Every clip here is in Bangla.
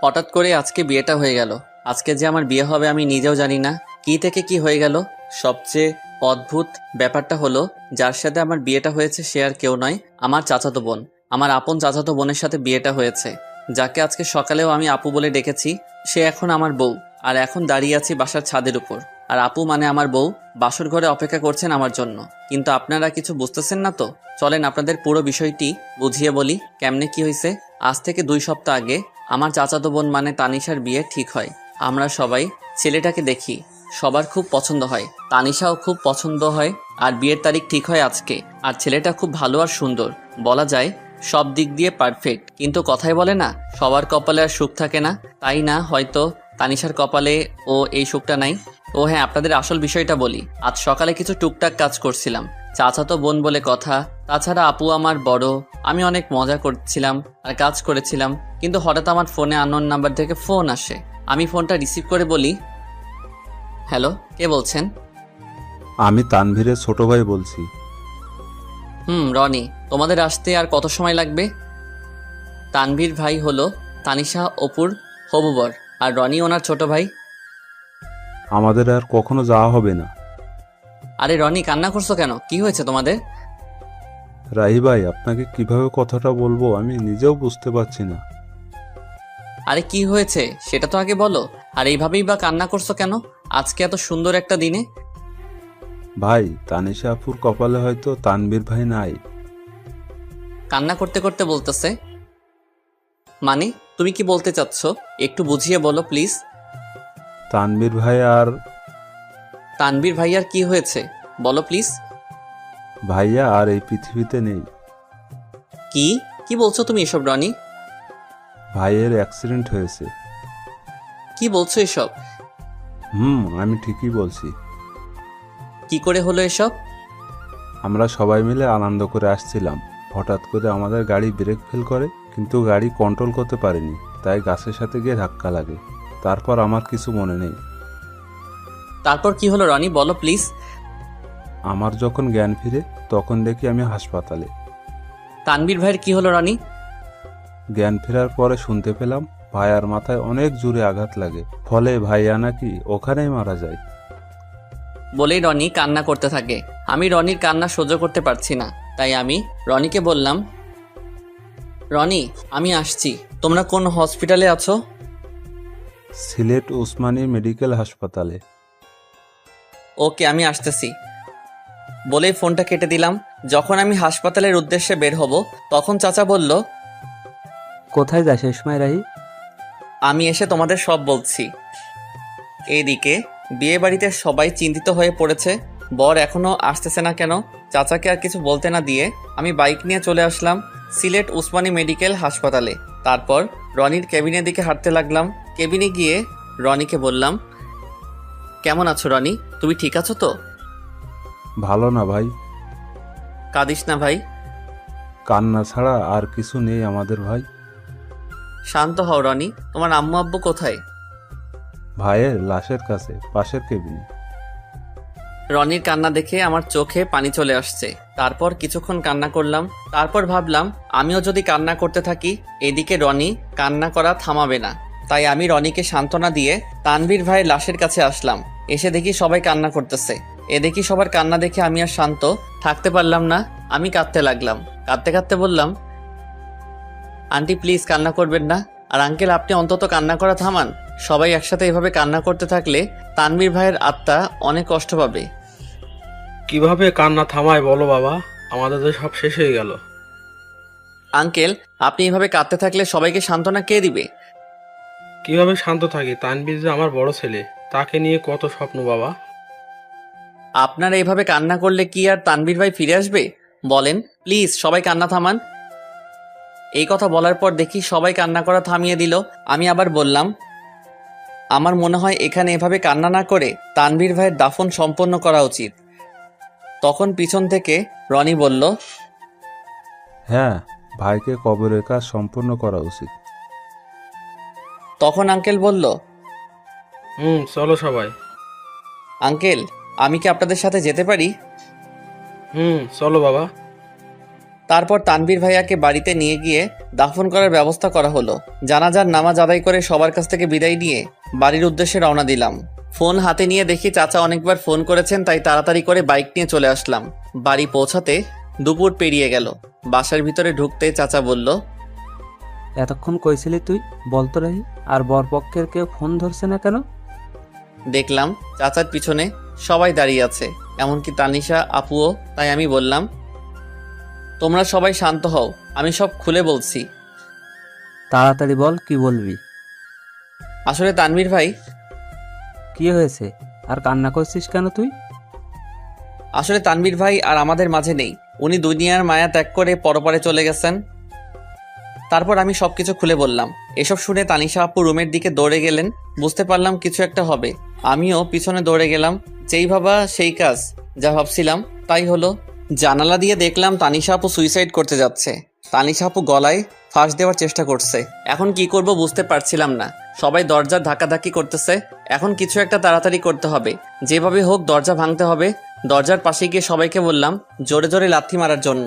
হঠাৎ করে আজকে বিয়েটা হয়ে গেল। আজকে যে আমার বিয়ে হবে আমি নিজেও জানি না কি থেকে কি হয়ে গেল। সবচেয়ে অদ্ভুত ব্যাপারটা হলো, যার সাথে আমার বিয়েটা হয়েছে সে আর কেউ নয়, আমার চাচাতো বোন। আমার আপন চাচাতো বোনের সাথে বিয়েটা হয়েছে, যাকে আজকে সকালেও আমি আপু বলে ডেকেছি। সে এখন আমার বউ, আর এখন দাঁড়িয়ে আছি বাসার ছাদের উপর। আর আপু মানে আমার বউ বাসর ঘরে অপেক্ষা করছেন আমার জন্য। কিন্তু আপনারা কিছু বুঝতেছেন না তো। চলেন আপনাদের পুরো বিষয়টি বুঝিয়ে বলি কেমনে কি হয়েছে। আজ থেকে 2 সপ্তাহ আগে আমার চাচাতো বোন মানে তানিশার বিয়ে ঠিক হয়। আমরা সবাই ছেলেটাকে দেখি, সবার খুব পছন্দ হয়, তানিশাও খুব পছন্দ হয়। আর বিয়ের তারিখ ঠিক হয় আজকে। আর ছেলেটা খুব ভালো আর সুন্দর, বলা যায় সব দিক দিয়ে পারফেক্ট। কিন্তু কথাই বলে না, সবার কপালে আর সুখ থাকে না। তাই না হয়তো তানিশার কপালে ও এই সুখটা নাই। ও হ্যাঁ, আপনাদের আসল বিষয়টা বলি। আজ সকালে কিছু টুকটাক কাজ করছিলাম, চাচাতো বোন বলে কথা। তাছাড়া আপু আমার বড়। আমি অনেক মজা করছিলাম আর কাজ করেছিলাম, কিন্তু হঠাৎ আমার ফোনে আননোন নাম্বার থেকে ফোন আসে। আমি ফোনটা রিসিভ করে বলি, হ্যালো, কে বলছেন? আমি তানভীরের ছোট ভাই বলছি। রনি। তোমাদের আসতে আর কত সময় লাগবে? তানভীর ভাই হলো তানিশা অপুর হবু বর, আর রনি ওনার ছোট ভাই। আমাদের আর কখনো যাওয়া হবে না। আরে রনি, কান্না করছো কেন? কি হয়েছে তোমাদের? রাহি ভাই, আপনাকে কিভাবে কথাটা বলবো আমি নিজেও বুঝতে পারছি না। আরে কি হয়েছে সেটা তো আগে বলো। আর এইভাবেই বা কান্না করছো কেন আজকে এত সুন্দর একটা দিনে? ভাই, তানিশা আপুর কপালে হয়তো তানভীর ভাই নাই। কান্না করতে করতে বলতেছে মানে? তুমি কি বলতে চাচ্ছ একটু বুঝিয়ে বলো প্লিজ। তানভীর ভাই আর তানভীর ভাইয়ার কি হয়েছে বলো প্লিজ। ভাইয়া আর এই পৃথিবীতে নেই। কি কি বলছো তুমি এসব রনি? ভাইয়ের অ্যাক্সিডেন্ট হয়েছে। কি বলছো এসব? আমি ঠিকই বলছি। কি করে হলো এসব? আমরা সবাই মিলে আনন্দ করে আসছিলাম, হঠাৎ করে আমাদের গাড়ি ব্রেক ফেল করে, কিন্তু গাড়ি কন্ট্রোল করতে পারেনি, তাই গাছের সাথে গিয়ে ধাক্কা লাগে। তারপর আমার কিছু মনে নেই। তারপর কি হলো রনি, বলো প্লিজ। আমার যখন জ্ঞান ফিরে তখন দেখি আমি হাসপাতালে। তানভীর ভাইয়ের কি হলো রনি? জ্ঞান ফেরার পরে শুনতে পেলাম ভাইয়ার মাথায় অনেক জোরে আঘাত লাগে, ফলে ভাইয়া নাকি ওখানেই মারা যায়। বলেই রনি কান্না করতে থাকে। আমি রনির কান্না সহ্য করতে পারছি না, তাই আমি রনিকে বললাম, রনি আমি আসছি। তোমরা কোন হসপিটালে আছো? সিলেট ওসমানী মেডিকেল হাসপাতালে। ওকে, আমি আসতেছি বলেই ফোনটা কেটে দিলাম। যখন আমি হাসপাতালের উদ্দেশ্যে বের হব তখন চাচা বলল, কোথায় যাস এই সময় রাহি? আমি এসে তোমাদের সব বলছি। এইদিকে বিয়ে বাড়িতে সবাই চিন্তিত হয়ে পড়েছে, বর এখনো আসতেছে না কেন। চাচাকে আর কিছু বলতে না দিয়ে আমি বাইক নিয়ে চলে আসলাম সিলেট উসমানী মেডিকেল হাসপাতালে। তারপর রনির কেবিনের দিকে হাঁটতে লাগলাম। কেবিনে গিয়ে রনিকে বললাম, কেমন আছো রনি, তুমি ঠিক আছো তো? ভালো না ভাই। কাঁদিস না ভাই। কান্না ছাড়া আর কিছু নেই আমাদের ভাই। শান্ত হও রনি, তোমার আম্মু আব্বু কোথায়? ভাইয়ের লাশের কাছে, পাশের কেবিনে। রনির কান্না দেখে আমার চোখে পানি চলে আসছে। তারপর কিছুক্ষণ কান্না করলাম। তারপর ভাবলাম আমিও যদি কান্না করতে থাকি এদিকে রনি কান্না করা থামাবে না। তাই আমি রনিকে সান্ত্বনা দিয়ে তানভীর ভাইয়ের লাশের কাছে আসলাম। এসে দেখি সবাই কান্না করতেছে। এ দেখি সবার কান্না দেখে আমি আর শান্ত থাকতে পারলাম না। আমি কাঁদতে লাগলাম। কাঁদতে কাঁদতে বললাম, আন্টি প্লিজ কান্না করবেন না। আর আঙ্কেল আপনি অন্তত কান্না করা থামান। সবাই একসাথে এভাবে কান্না করতে থাকলে তানভীর ভাইয়ের আত্মা অনেক কষ্ট পাবে। কিভাবে কান্না থামায় বলো বাবা, আমাদের তো সব শেষ হয়ে গেল। আঙ্কেল আপনি এভাবে কাঁদতে থাকলে সবাইকে সান্ত্বনা কে দিবে? কিভাবে শান্ত থাকি? তানভীর যে আমার বড় ছেলে, তাকে নিয়ে কত স্বপ্ন বাবা। আপনারা এইভাবে কান্না করলে কি আর তানভীর ভাই ফিরে আসবে? বলেন প্লিজ, সবাই কান্না থামান। এই কথা বলার পর দেখি সবাই কান্না করা থামিয়ে দিল। আমি আবার বললাম, আমার মনে হয় এখানে এভাবে কান্না না করে তানভীর ভাইয়ের দাফন সম্পন্ন করা উচিত। তখন পিছন থেকে রনি বলল, হ্যাঁ, ভাইকে কবরের কাজ সম্পূর্ণ করা উচিত। তখন আঙ্কেল বলল, চলো সবাই। আঙ্কেল আমি কি আপনাদের সাথে যেতে পারি? চলো বাবা। তারপর তানভীর ভাইয়াকে বাড়িতে নিয়ে গিয়ে দাফন করার ব্যবস্থা করা হলো। জানাজার নামাজ আদায় করে সবার কাছ থেকে বিদায় নিয়ে বাড়ির উদ্দেশ্যে রওনা দিলাম। ফোন হাতে নিয়ে দেখি চাচা অনেকবার ফোন করেছেন, তাই তাড়াতাড়ি করে বাইক নিয়ে চলে আসলাম। বাড়ি পৌঁছাতে দুপুর পেরিয়ে গেল। বাসার ভিতরে ঢুকতে চাচা বলল, এতক্ষণ কইছিলি তুই? বলতো রাহি, আর বরপক্ষের কেউ ফোন ধরছে না কেন? দেখলাম চাচার পিছনে সবাই দাঁড়িয়ে আছে, এমনকি তানিশা আপুও। তাই আমি বললাম, তোমরা সবাই শান্ত হও, আমি সব খুলে বলছি। তাড়াতাড়ি বল, কি বলবি? আসলে তানভীর ভাই, কি হয়েছে? আর কান্না করছিস কেন তুই? আসলে তানভীর ভাই আর আমাদের মাঝে নেই। উনি দুনিয়ার মায়া ত্যাগ করে পরপারে চলে গেছেন। তারপর আমি সবকিছু খুলে বললাম। এসব শুনে তানিশা আপু রুমের দিকে দৌড়ে গেলেন। বুঝতে পারলাম কিছু একটা হবে। আমিও পিছনে দৌড়ে গেলাম। যেই ভাবা সেই কাজ, যা ভাবছিলাম তাই হলো। জানালা দিয়ে দেখলাম তানিশা আপু সুইসাইড করতে যাচ্ছে। তানিশা আপু গলায় ফাঁস দেওয়ার চেষ্টা করছে। এখন কি করব বুঝতে পারছিলাম না। সবাই দরজার ধাক্কাধাক্কি করতেছে। এখন কিছু একটা তাড়াতাড়ি করতে হবে, যেভাবে হোক দরজা ভাঙতে হবে। দরজার পাশে গিয়ে সবাইকে বললাম জোরে জোরে লাথি মারার জন্য।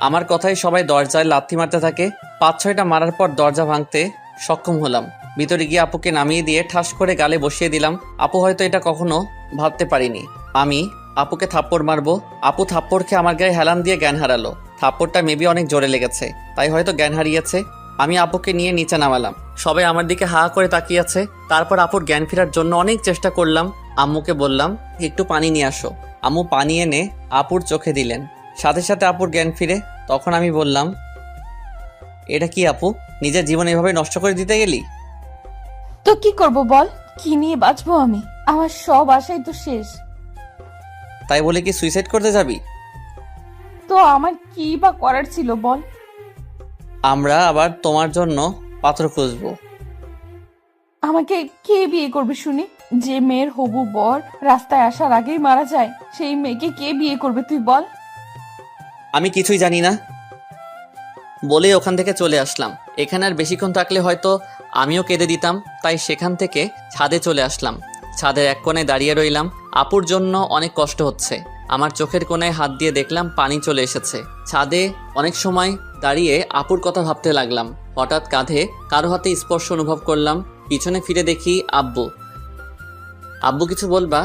আমার কথায় সবাই দরজায় লাথি মারতে থাকে। 5-6টা মারার পর দরজা ভাঙতে সক্ষম হলাম। ভিতরে গিয়ে আপুকে নামিয়ে দিয়ে ঠাস করে গালে বসিয়ে দিলাম। আপু হয়তো এটা কখনো ভাবতে পারিনি আমি আপুকে থাপ্পড় মারবো। আপু থাপ্পড় খেয়ে আমার গায়ে হেলান দিয়ে জ্ঞান হারালো। থাপ্পড়টা মেবি অনেক জোরে লেগেছে, তাই হয়তো জ্ঞান হারিয়েছে। আমি আপুকে নিয়ে নিচে নামালাম। সবাই আমার দিকে হা করে তাকিয়ে আছে। তারপর আপুর জ্ঞান ফেরার জন্য অনেক চেষ্টা করলাম। আম্মুকে বললাম একটু পানি নিয়ে আসো। আম্মু পানি এনে আপুর চোখে দিলেন। সাথে সাথে আপুর জ্ঞান ফিরে। তখন আমি বললাম, এটা কি আপু, নিজের জীবন এভাবে নষ্ট করে দিতে গেলি? তো কি করব বল? কি নিয়ে বাঁচবো আমি? আমার সব আশাই তো শেষ। তাই বলে কি সুইসাইড করতে যাবি? তো আমার কি বা করার ছিল বল? আমরা আবার তোমার জন্য পাত্র খুঁজবো। আমাকে কে বিয়ে করবে শুনি? যে মেয়ের হবু বর রাস্তায় আসার আগেই মারা যায়, সেই মেয়েকে কে বিয়ে করবে তুই বল? আমি কিছুই জানি না বলে ওখান থেকে চলে আসলাম। এখানে আর বেশিক্ষণ থাকলে হয়তো আমিও কেঁদে দিতাম, তাই সেখান থেকে ছাদে চলে আসলাম। ছাদের এক কোণে দাঁড়িয়ে রইলাম। আপুর জন্য অনেক কষ্ট হচ্ছে। আমার চোখের কোণায় হাত দিয়ে দেখলাম পানি চলে এসেছে। ছাদে অনেক সময় দাঁড়িয়ে আপুর কথা ভাবতে লাগলাম। হঠাৎ কাঁধে কারো হাতে স্পর্শ অনুভব করলাম। পিছনে ফিরে দেখি আব্বু। আব্বু কিছু বলবা?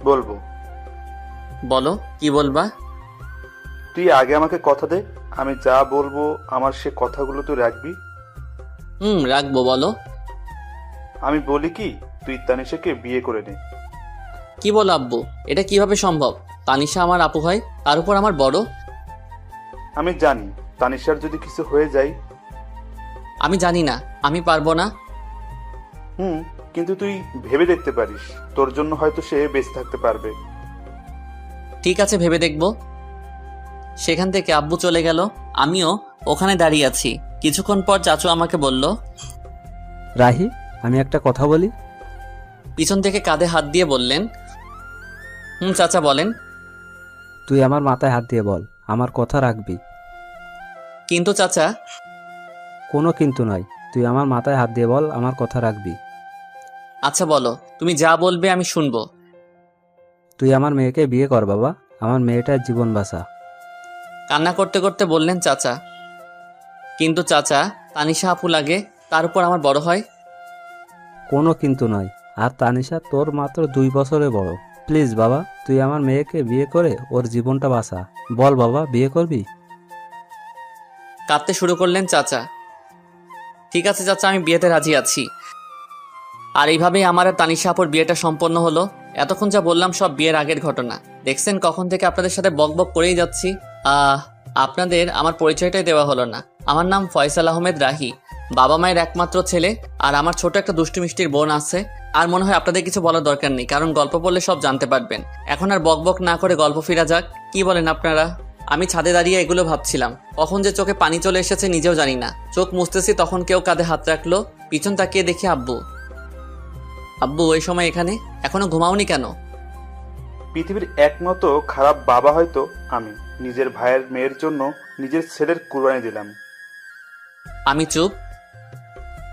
বলবো। বলো, কি বলবা? তুই আগে আমাকে কথা দে, আমি যা বলবো আমার সে কথাগুলো তুই রাখবি। রাখবো, বলো। আমি বলি কি, তুই তানিশাকে বিয়ে করে নে। কি বলো আব্বু, এটা কিভাবে সম্ভব? তানিশা আমার আপু হয়, তার উপর আমার বড়। আমি জানি তানিশার যদি কিছু হয়ে যায়। আমি জানি না, আমি পারবো না। কিন্তু তুই ভেবে দেখতে পারিস, তোর জন্য হয়তো সে বেঁচে থাকতে পারবে। ঠিক আছে, ভেবে দেখব। সেখান থেকে আব্বু চলে গেল। আমিও ওখানে দাঁড়িয়ে আছি। কিছুক্ষণ পর চাচু আমাকে বলল, রাহি, আমি একটা কথা বলি। পিছন থেকে কাঁধে হাত দিয়ে বললেন, চাচা বলেন। তুই আমার মাথায় হাত দিয়ে বল, আমার কথা রাখবি। কিন্তু চাচা। কোনো কিন্তু নয়, তুই আমার মাথায় হাত দিয়ে বল, আমার কথা রাখবি। আচ্ছা বলো, তুমি যা বলবে আমি শুনবো। তুই আমার মেয়েকে বিয়ে কর বাবা, আমার মেয়েটার জীবন বাঁচা। কান্না করতে করতে বললেন চাচা। কিন্তু চাচা, তানিশা আপু লাগে, তার উপর আমার বড় হয়। কোনো কিন্তু নয়, আর তানিশা তোর মাত্র 2 বছরে বড়। প্লিজ বাবা, তুই আমার মেয়েকে বিয়ে করে ওর জীবনটা বাঁচা। বল বাবা, বিয়ে করবি? কাঁদতে শুরু করলেন চাচা। ঠিক আছে চাচা, আমি বিয়েতে রাজি আছি। আর এইভাবেই আমার আর তানিশা আপুর বিয়েটা সম্পন্ন হলো। এতক্ষণ যা বললাম সব বিয়ের আগের ঘটনা। দেখছেন কখন থেকে আপনাদের সাথে বকবক করেই যাচ্ছি। আপনাদের আমার পরিচয়টাই দেওয়া হলো না। আমার নাম ফয়সাল আহমেদ রাহি। বাবা মায়ের একমাত্র ছেলে, আর আমার ছোট একটা দুষ্টু মিষ্টির বোন আছে। আর মনে হয় আপনাদের কিছু বলার দরকার নেই, কারণ গল্প পড়লে সব জানতে পারবেন। এখন আর বকবক না করে গল্প ফিরা যাক। কি বলেন আপনারা? আমি ছাদে দাঁড়িয়ে এগুলো ভাবছিলাম। কখন যে চোখে পানি চলে এসেছে নিজেও জানি না। চোখ মুছতেছি, তখন কেউ কাঁধে হাত রাখলো। পিছন তাকিয়ে দেখি আব্বু। আব্বু, ওই সময় এখানে? এখনো ঘুমাওনি কেন? পৃথিবীর একমাত্র খারাপ বাবা হয়তো আমি। নিজের ভাইয়ের মেয়ের জন্য নিজের ছেলের কুরবানি দিলাম। আমি চুপ।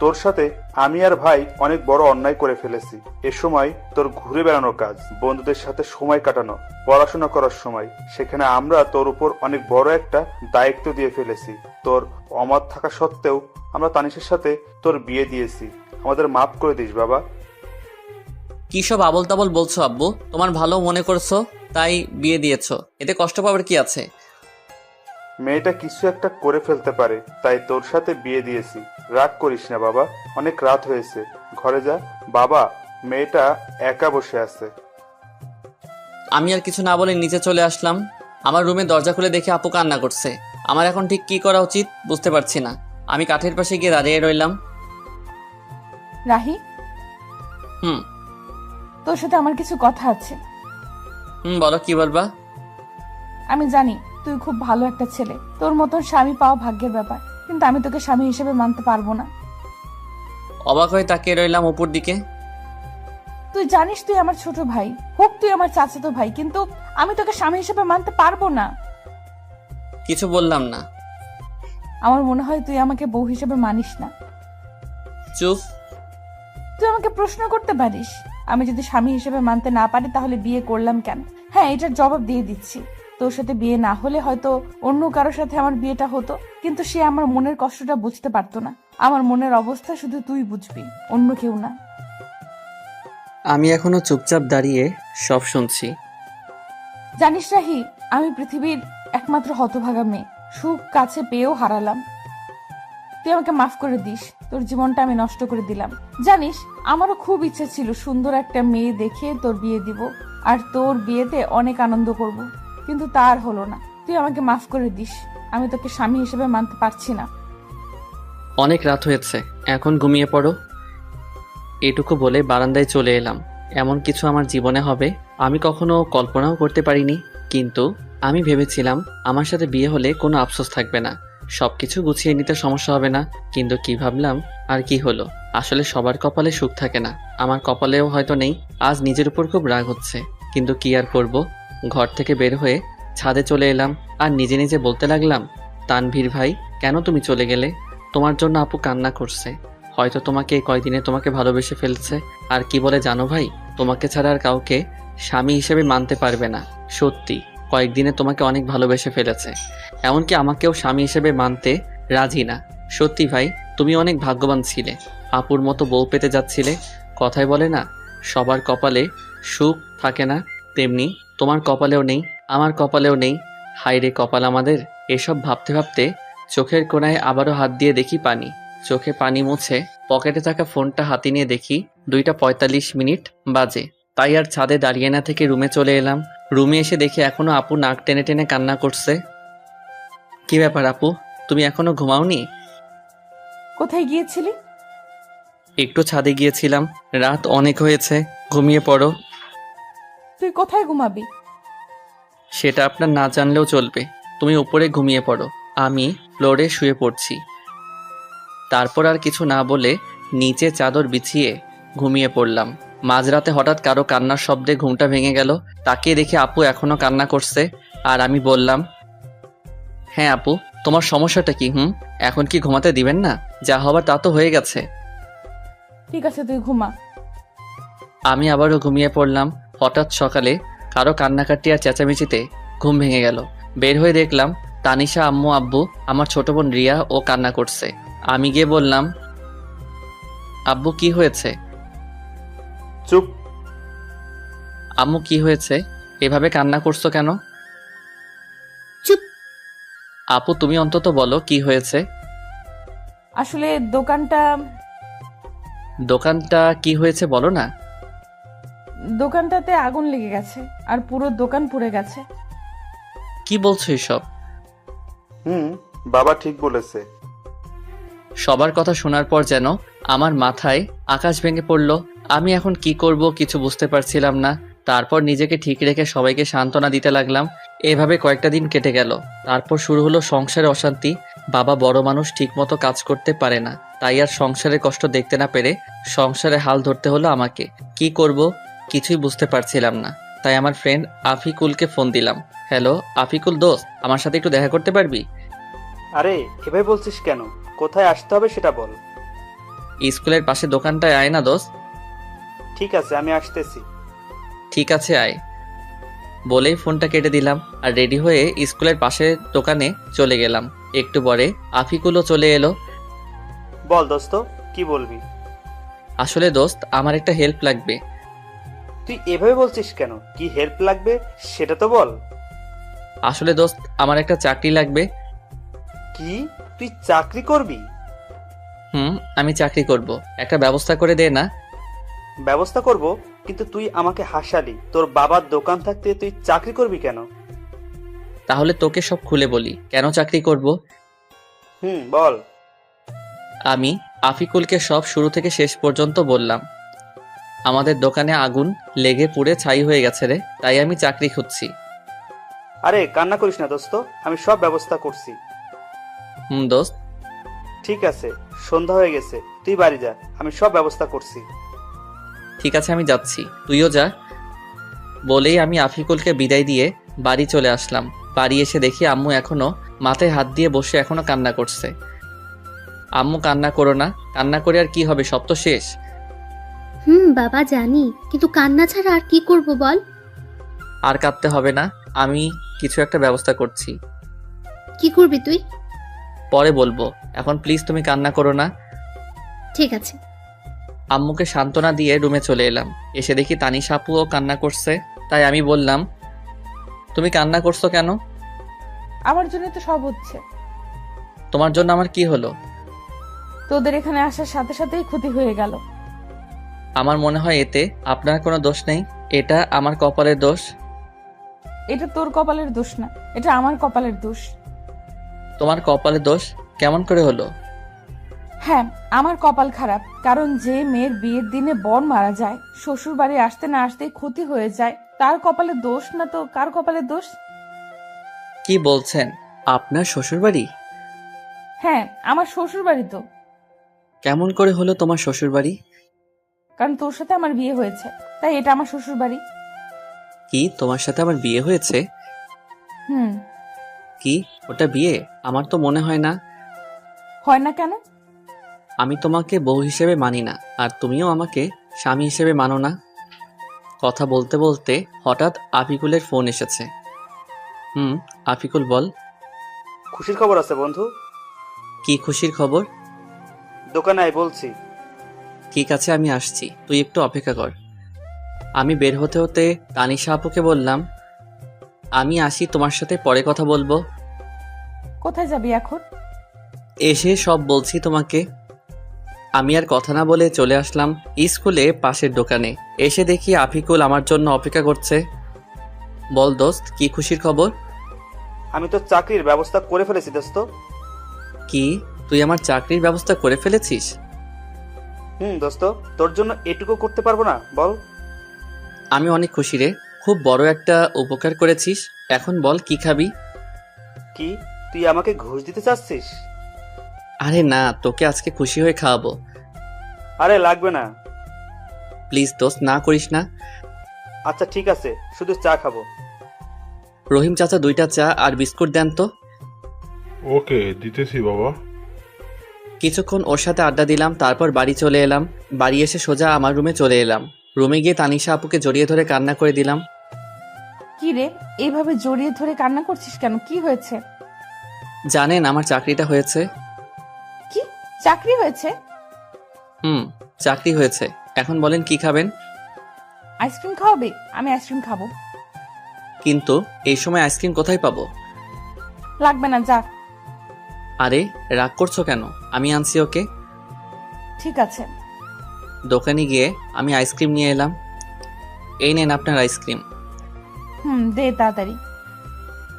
তোর সাথে আমি আর ভাই অনেক বড় অন্যায় করে ফেলেছি। এ সময় তোর ঘুরে বেড়ানোর কাজ, বন্ধুদের সাথে সময় কাটানো, পড়াশোনা করার সময়, সেখানে আমরা তোর উপর অনেক বড় একটা দায়িত্ব দিয়ে ফেলেছি। তোর অমত থাকা সত্ত্বেও আমরা তানিশের সাথে তোর বিয়ে দিয়েছি। আমাদের মাফ করে দিস বাবা। কি সব আবল তাবল বলছো আব্বু? তোমার ভালো মনে করছো তাই বিয়ে দিয়েছো, এতে কষ্ট পাবার কি আছে? মেয়েটা কিছু একটা করে ফেলতে পারে, তাই তোর সাথে বিয়ে দিয়েছি। রাগ করিস না বাবা, অনেক রাত হয়েছে, ঘরে যা। বাবা, মেয়েটা একা বসে আছে। আমি আর কিছু না বলে নিচে চলে আসলাম। আমার রুমে দরজা খুলে দেখে আপু কান্না করছে। আমার এখন ঠিক কি করা উচিত বুঝতে পারছি না। আমি কাঠের পাশে গিয়ে দাঁড়িয়ে রইলাম। রাহি, হুম তোর সাথে আমার কিছু কথা আছে। বলো, কি বলবা? আমি জানি তুই খুব ভালো একটা ছেলে, তোর মতন স্বামী পাওয়া ভাগ্যের ব্যাপার, কিন্তু আমি তোকে স্বামী হিসেবে মানতে পারবো না। অবাক হয়ে তাকিয়ে রইলাম অপুর দিকে। তুই জানিস তুই আমার ছোট ভাই, হোক তুই আমার চাচাতো ভাই, কিন্তু আমি তোকে স্বামী হিসেবে মানতে পারবো না। কিছু বললাম না। আমার মনে হয় তুই আমাকে বউ হিসেবে মানিস না। চুপ। তুই আমাকে প্রশ্ন করতে পারিস, আমি যদি স্বামী হিসেবে মানতে না পারি তাহলে বিয়ে করলাম কেন? হ্যাঁ, এটার জবাব দিয়ে দিচ্ছি। তোর সাথে বিয়ে না হলে হয়তো অন্য কারোর সাথে আমার বিয়েটা হতো, কিন্তু সে আমার মনের কষ্টটা বুঝতে পারতো না। আমার মনের অবস্থা শুধু তুই বুঝবি, অন্য কেউ না। আমি এখনো চুপচাপ দাঁড়িয়ে সব শুনছি। জানিস রাহি, আমি পৃথিবীর একমাত্র হতভাগা মেয়ে, সুখ কাছে পেয়েও হারালাম। তুই আমাকে মাফ করে দিস, তোর জীবনটা আমি নষ্ট করে দিলাম। জানিস, আমারও খুব ইচ্ছে ছিল সুন্দর একটা মেয়ে দেখে তোর বিয়ে দিব, আর তোর বিয়েতে অনেক আনন্দ করব, কিন্তু তার হলো না। তুই আমাকে মাফ করে দিস, আমি তোকে স্বামী হিসেবে মানতে পারছি না। অনেক রাত হয়েছে, এখন ঘুমিয়ে পড়ো। এটুকু বলে বারান্দায় চলে এলাম। এমন কিছু আমার জীবনে হবে আমি কখনো কল্পনাও করতে পারিনি। কিন্তু আমি ভেবেছিলাম আমার সাথে বিয়ে হলে কোনো আফসোস থাকবে না, সবকিছু গুছিয়ে নিতে সমস্যা হবে না। কিন্তু কি ভাবলাম আর কি হলো। আসলে সবার কপালে সুখ থাকে না, আমার কপালেও হয়তো নেই। আজ নিজের উপর খুব রাগ হচ্ছে, কিন্তু কি আর করব। ঘর থেকে বের হয়ে ছাদে চলে এলাম আর নিজে নিজে বলতে লাগলাম, তানভীর ভাই, কেন তুমি চলে গেলে? তোমার জন্য আপু কান্না করছে, হয়তো তোমাকে এই কয়দিনে তোমাকে ভালোবেসে ফেলছে। আর কি বলে জানো ভাই, তোমাকে ছাড়া আর কাউকে স্বামী হিসেবে মানতে পারবে না। সত্যি কয়েকদিনে তোমাকে অনেক ভালোবেসে ফেলেছে, এমনকি আমাকেও স্বামী হিসেবে মানতে রাজি না। সত্যি ভাই, তুমি অনেক ভাগ্যবান ছিলে, আপুর মতো বউ পেতে যাচ্ছিলে। কথায় বলে না, সবার কপালে সুখ থাকে না, তেমনি তোমার কপালেও নেই, আমার কপালেও নেই। হায় রে কপাল আমাদের। এসব ভাবতে ভাবতে চোখের কোণায় আবারও হাত দিয়ে দেখি পানি। চোখে পানি মুছে পকেটে থাকা ফোনটা হাতে নিয়ে দেখি 2:45 বাজে। তাই আর ছাদে দাঁড়িয়ে না থেকে রুমে চলে এলাম। রুমে এসে দেখি এখনো আপু নাক টেনে টেনে কান্না করছে। কি ব্যাপার আপু, তুমি এখনো ঘুমাওনি? কোথায় গিয়েছিলি? একটু ছাদে গিয়েছিলাম, রাত অনেক হয়েছে, ঘুমিয়ে পড়ো। তুই কোথায় ঘুমাবি? সেটা আপনার না জানলেও চলবে, তুমি উপরে ঘুমিয়ে পড়ো, আমি ফ্লোরে শুয়ে পড়ছি। তারপর আর কিছু না বলে নিচে চাদর বিছিয়ে ঘুমিয়ে পড়লাম। মাঝরাতে হঠাৎ কারো কান্নার শব্দে ঘুমটা ভেঙে গেল। তাকিয়ে দেখি আপু এখনো কান্না করছে। আর আমি বললাম, হ্যাঁ আপু, তোমার সমস্যাটা কি? এখন কি ঘুমাতে দিবেন না? যা হবার তা তো হয়ে গেছে। ঠিক আছে, তুই ঘুমা। আমি আবারও ঘুমিয়ে পড়লাম। হঠাৎ সকালে কারো কান্নাকাটি আর চেঁচামেচিতে ঘুম ভেঙে গেল। বের হয়ে দেখলাম তানিশা, আম্মু, আব্বু, আমার ছোট বোন রিয়া ও কান্না করছে। আমি গিয়ে বললাম, আব্বু কি হয়েছে? চুপ। আম্মু কি হয়েছে, এভাবে কান্না করছো কেন? চুপ। আপু তুমি অন্তত বলো কি হয়েছে। আসলে দোকানটা কি হয়েছে বলো না। দোকানটাতে আগুন লেগে গেছে, আর পুরো দোকান পুড়ে গেছে। কি বলছো এসব? বাবা ঠিক বলেছে। সবার কথা শোনার পর যেন আমার মাথায় আকাশ ভেঙে পড়ল। আমি এখন কি করব কিছু বুঝতে পারছিলাম না। তারপর নিজেকে ঠিক রেখে সবাইকে সান্ত্বনা দিতে লাগলাম। এভাবে কয়েকটা দিন কেটে গেল। তারপর শুরু হলো সংসারে অশান্তি। বাবা বড় মানুষ, ঠিকমতো কাজ করতে পারে না, তাই আর সংসারের কষ্ট দেখতে না পেরে সংসারে হাল ধরতে হলো আমাকে। কি করব কিছুই বুঝতে পারছিলাম না। তাই আমার ফ্রেন্ড আফিকুলকে ফোন দিলাম। হ্যালো আফিকুল দোস্ত, আমার সাথে একটু দেখা করতে পারবি? আরে এভাবে বলছিস কেন? কোথায় আসতে হবে সেটা বল। স্কুলের পাশে দোকানটায় আয় না দোস্ত। ঠিক আছে, আমি আসতেছি। ঠিক আছে আয় বলেই ফোনটা কেটে দিলাম আর রেডি হয়ে স্কুলের পাশের দোকানে চলে গেলাম। একটু পরে আফিকুলও চলে এলো। বল দোস্ত, কি বলবি? আসলে দোস্ত, আমার একটা হেল্প লাগবে। তুই এভাবে বলছিস কেন? কি হেল্প লাগবে সেটা তো বল। আসলে দোস্ত, আমার একটা চাকরি লাগবে। কি, তুই চাকরি করবি? আমি চাকরি করব, একটা ব্যবস্থা করে দে না। ব্যবস্থা করব, কিন্তু তুই আমাকে হাসালি। তোর বাবার দোকান থাকতে তুই চাকরি করবি কেন? তাহলে তোকে সব খুলে বলি কেন চাকরি করব। বল। আমি আফিকুলকে সব শুরু থেকে শেষ পর্যন্ত বললাম। আমাদের দোকানে আগুন লেগে পুড়ে ছাই হয়ে গেছে রে, তাই আমি চাকরি খুঁজছি। আরে কান্না করিস না দোস্ত, আমি সব ব্যবস্থা করছি। দোস্ত। ঠিক আছে, সন্ধ্যা হয়ে গেছে, তুই বাড়ি যা, আমি সব ব্যবস্থা করছি। ঠিক আছে, আমি যাচ্ছি, তুইও যা। বলেই আমি আফিকুলকে বিদায় দিয়ে বাড়ি চলে আসলাম। বাড়ি এসে দেখি আম্মু এখনো মাথায় হাত দিয়ে বসে এখনো কান্না করছে। আম্মু, কান্না করো না, কান্না করে আর কি হবে, সব তো শেষ। বাবা জানি, কিন্তু কান্না ছাড়া আর কি করব বল। আর কাঁদতে হবে না, আমি কিছু একটা ব্যবস্থা করছি। কি করবি তুই? পরে বলবো, এখন প্লিজ তুমি কান্না করো না। ঠিক আছে। আম্মুকে সান্ত্বনা দিয়ে রুমে চলে এলাম। এসে দেখি তানিশা আপুও কান্না করছে। তাই আমি বললাম, তুমি কান্না করছো কেন? আমার জন্য তো সব হচ্ছে। তোমার জন্য আমার কি হলো? তোদের এখানে আসার সাথে সাথেই ক্ষতি হয়ে গেল। আমার মনে হয় এতে আপনার কোনো দোষ নেই, এটা আমার কপালের দোষ। এটা তোর কপালের দোষ না, এটা আমার কপালের দোষ। তোমার কপালের দোষ কেমন করে হলো? হ্যাঁ, আমার কপাল খারাপ, কারণ যে মেয়ের বিয়ের দিনে বর মারা যায়, শ্বশুর বাড়ি আসতে না আসতেই ক্ষতি হয়ে যায়, তার কপালে দোষ না তো কার কপালে দোষ? কি বলছেন? আপনার শ্বশুরবাড়ি? হ্যাঁ, আমার শ্বশুর বাড়ি তো। কেমন করে হলো তোমার শ্বশুরবাড়ি? কারণ তোর সাথে আমার বিয়ে হয়েছে, তাই এটা আমার শ্বশুর বাড়ি। কি, তোমার সাথে আমার বিয়ে হয়েছে? হুম। কি, ওটা বিয়ে? আমার তো মনে হয় না। হয় না কেন? আমি তোমাকে বউ হিসেবে মানি না, আর তুমিও আমাকে স্বামী হিসেবে মানো না। কথা বলতে বলতে হঠাৎ আফিকুলের ফোন এসেছে। আফিকুল, বল। খুশির খবর আছে বন্ধু। কি খুশির খবর? দোকানে আয় বলছি। ঠিক আছে, আমি আসছি, তুই একটু অপেক্ষা কর। আমি বের হতে হতে তানিশা আপুকে বললাম, আমি আসি, তোমার সাথে পরে কথা বলবো। কোথায় যাবি এখন? এসে সব বলছি তোমাকে। আমি আর কথা না বলে চলে আসলাম স্কুলে পাশের দোকানে। এসে দেখি আফিকুল আমার জন্য অপেক্ষা করছে। বল দোস্ত, কি খুশির খবর? আমি তো চাকরির ব্যবস্থা করে ফেলেছি দোস্ত। কি, তুই আমার চাকরির ব্যবস্থা করে ফেলেছিস? দোস্ত, তোর জন্য এটুকু করতে পারবো না বল? আমি অনেক খুশি রে, খুব বড় একটা উপকার করেছিস। এখন বল, কি খাবি? কি, তুই আমাকে ঘুষ দিতে চাচ্ছিস? আরে না, তোকে আজকে খুশি হয়ে খাওয়াবো। আরে লাগবে না। প্লিজ দোস্ত, না করিস না। আচ্ছা ঠিক আছে, শুধু চা খাবো। রহিম চাচা, 2টা চা আর বিস্কুট দেন তো। ওকে, দিতেছি বাবা। কিছুক্ষণ ওর সাথে আড্ডা দিলাম, তারপর বাড়ি চলে এলাম। বাড়ি এসে সোজা আমার রুমে চলে এলাম। রুমে গিয়ে তানিশা আপুকে জড়িয়ে ধরে কান্না করে দিলাম। কি রে, এইভাবে জড়িয়ে ধরে কান্না করছিস কেন? কি হয়েছে? জানেন, আমার চাকরিটা হয়েছে। কি, চাকরি হয়েছে? চাকরি হয়েছে। এখন বলেন কি খাবেন? আইসক্রিম খাওয়াবে? আমি আইসক্রিম খাবো। কিন্তু এই সময় আইসক্রিম কোথায় পাবো? লাগবে না, যা। আরে রাগ করছো কেন? আমি আনছি ওকে। ঠিক আছে। দোকানে গিয়ে আমি আইসক্রিম নিয়ে এলাম। এই নেন আপনার আইসক্রিম। দে তাড়াতাড়ি।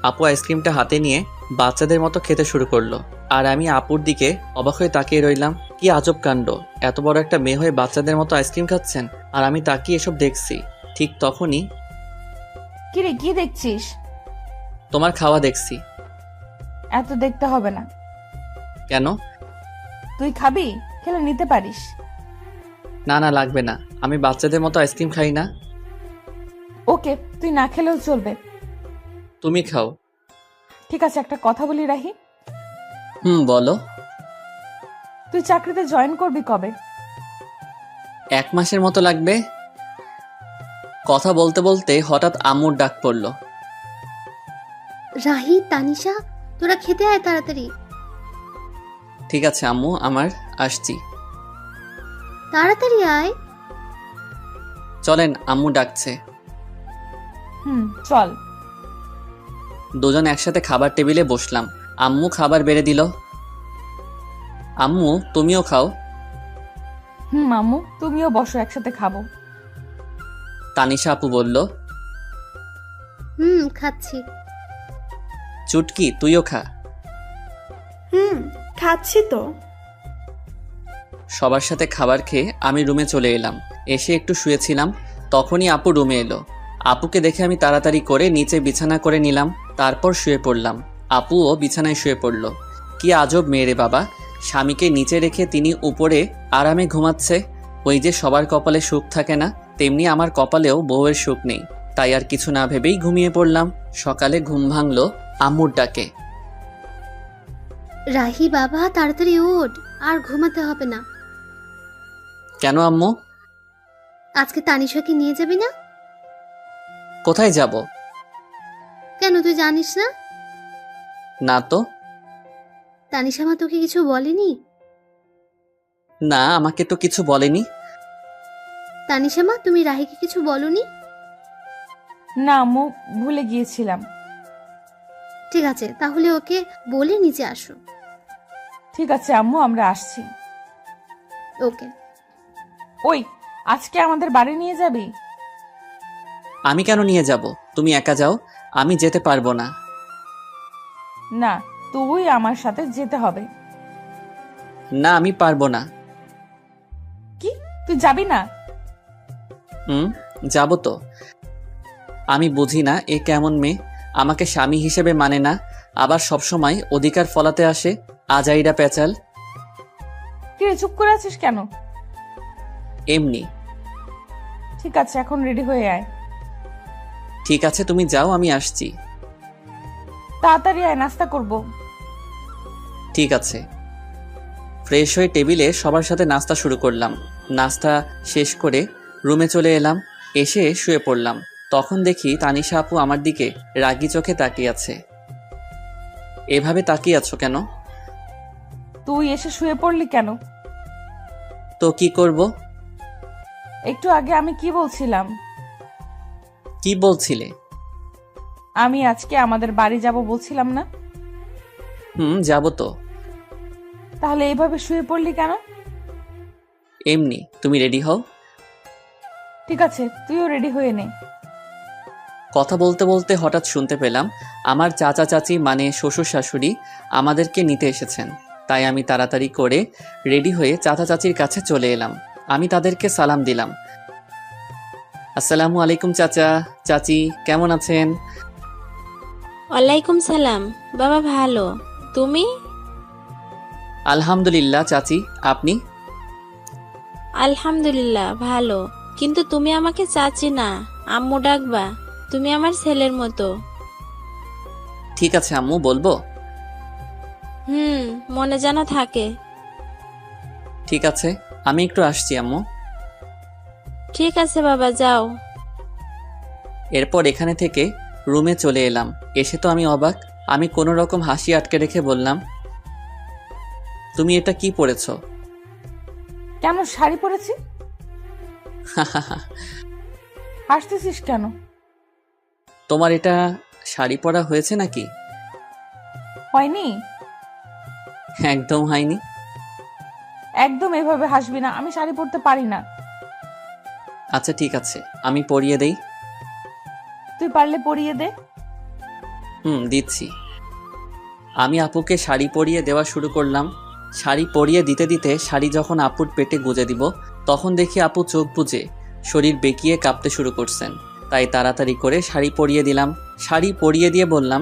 আপু আইসক্রিমটা হাতে নিয়ে বাচ্চাদের মতো খেতে শুরু করলো, আর আমি আপুর দিকে অবাক হয়ে তাকিয়ে রইলাম। কি আজব কাণ্ড, এত বড় একটা মেয়ে হয়ে বাচ্চাদের মতো আইসক্রিম খাচ্ছেন, আর আমি তাকিয়ে এসব দেখছি। ঠিক তখনই, কি রে, কি দেখছিস? তোমার খাওয়া দেখছি। এত দেখতে হবে না। কেন? তুই খাবি? খেলে নিতে পারিস। না না, লাগবে না, আমি বাচ্চাদের মতো আইসক্রিম খাই না। ওকে, তুই না খেলেও চলবে। তুমি খাও। ঠিক আছে, একটা কথা বলি রাহি। বলো। তুই চাকরিতে জয়েন করবি কবে? 1 মাসের মতো লাগবে। কথা বলতে বলতে হঠাৎ আম্মুর ডাক পড়ল। রাহি, তানিশা, তোরা খেতে আয় তাড়াতাড়ি। ঠিক আছে আম্মু, আমার আসছি। তাড়াতাড়ি আয়। চলেন, আম্মু ডাকছে। চল। দুজন একসাথে খাবার টেবিলে বসলাম। আম্মু খাবার বেড়ে দিল। আম্মু, তুমিও খাও। আম্মু, তুমিও বসো, একসাথে খাবো। তানিশা আপু বলল। খাচ্ছি। চুটকি, তুইও খা। খাচ্ছি তো। সবার সাথে খাবার খেয়ে আমি রুমে চলে এলাম। এসে একটু শুয়েছিলাম, তখনই আপু রুমে এলো। আপুকে দেখে আমি তাড়াতাড়ি করে নিচে বিছানা করে নিলাম, তারপর শুয়ে পড়লাম। আপুও বিছানায় শুয়ে পড়ল। কি আজব মেয়ে রে বাবা, স্বামীকে নিচে রেখে তিনি উপরে আরামে ঘুমাচ্ছে। ওই যে সবার কপালে সুখ থাকে না, তেমনি আমার কপালেও বউয়ের সুখ নেই। তাই আর কিছু না ভেবেই ঘুমিয়ে পড়লাম। সকালে ঘুম ভাঙলো আম্মুর ডাকে। রাহি বাবা, তাড়াতাড়ি ওঠ, আর ঘুমাতে হবে না। কেন আম্মু? আজকে তানিশাকে নিয়ে যাবি না? কোথায় যাব? কেন, তুই জানিস না? না তো। তানিশা মা তোকে কিছু বলেনি? না, আমাকে তো কিছু বলেনি। তানিশা মা, তুমি রাহিকে কিছু বলনি? না আম্মু, ভুলে গিয়েছিলাম। ঠিক আছে, তাহলে ওকে বলে নিচে আসো। ঠিক আছে আম্মু, আমরা আসছি। ওকে। ওই, আজকে আমাদের বাড়ি নিয়ে যাবি? আমি কেন নিয়ে যাব? তুমি একা যাও, আমি যেতে পারবো না। না, তুই আমার সাথে যেতে হবে। না, আমি পারবো না। কি, তুই যাবি না? যাব তো। আমি বুঝি না এ কেমন মেয়ে, আমাকে স্বামী হিসেবে মানে না, আবার সবসময় অধিকার ফলাতে আসে। আজাইরা পেঁচাল। কিরে, চুপ করে আছিস কেন? এমনি। ঠিক আছে, এখন রেডি হয়ে আয়। ঠিক আছে, তুমি যাও, আমি আসছি। তাড়াতাড়ি আয়, নাস্তা করব। ঠিক আছে। ফ্রেশ হয়ে টেবিলে সবার সাথে নাস্তা শুরু করলাম। নাস্তা শেষ করে রুমে চলে এলাম। এসে শুয়ে পড়লাম। তখন দেখি তানিশা আপু আমার দিকে রাগী চোখে তাকিয়ে আছে। এভাবে তাকিয়ে আছো কেন? তুই এসে শুয়ে পড়লি কেন? তো কি করব? একটু আগে আমি কি বলছিলাম? কি বলছিলে? আমি আজকে আমাদের বাড়ি যাব বলছিলাম না? যাব তো। তাহলে এইভাবে শুয়ে পড়লি কেন? এমনি। তুমি রেডি হও। ঠিক আছে, তুইও রেডি হয়ে নে। কথা বলতে বলতে হঠাৎ শুনতে পেলাম আমার চাচা চাচি মানে শ্বশুর শাশুড়ি আমাদেরকে নিতে এসেছেন। তাই আমি তাড়াতাড়ি করে রেডি হয়ে চাচা চাচির কাছে চলে এলাম। আমি তাদেরকে সালাম দিলাম। আসসালামু আলাইকুম চাচা চাচি, কেমন আছেন? ওয়ালাইকুম সালাম। বাবা ভালো, তুমি? আলহামদুলিল্লাহ চাচি, আপনি? আলহামদুলিল্লাহ ভালো, কিন্তু তুমি আমাকে চাচি না, আম্মু ডাকবা। তুমি আমার ছেলের মতো। ঠিক আছে আম্মু, বলবো। মনে যেন থাকে। ঠিক আছে, আমি একটু আসছি আম্মু। ঠিক আছে বাবা, যাও। এরপর এখানে থেকে রুমে চলে এলাম। এসে তো আমি অবাক। আমি কোনো রকম হাসি আটকে রেখে বললাম, তুমি এটা কি পরেছো? কেন, শাড়ি পরেছি। হাসতেছিস কেন? তোমার এটা শাড়ি পরা হয়েছে নাকি? হয়নি। একদম হয়নি। একদম এভাবে হাসবি না, আমি শাড়ি পরতে পারি না। আচ্ছা ঠিক আছে, আমি পরিয়ে দেই। তুই পারলে পরিয়ে দে। দিচ্ছি। আমি আপুকে শাড়ি পরিয়ে দেওয়া শুরু করলাম। শাড়ি পরিয়ে দিতে দিতে শাড়ি যখন আপুর পেটে গুজে দিব, তখন দেখি আপু চোখ বুজে শরীর বেঁকিয়ে কাঁপতে শুরু করছেন। তাই তাড়াতাড়ি করে শাড়ি পরিয়ে দিলাম। শাড়ি পরিয়ে দিয়ে বললাম,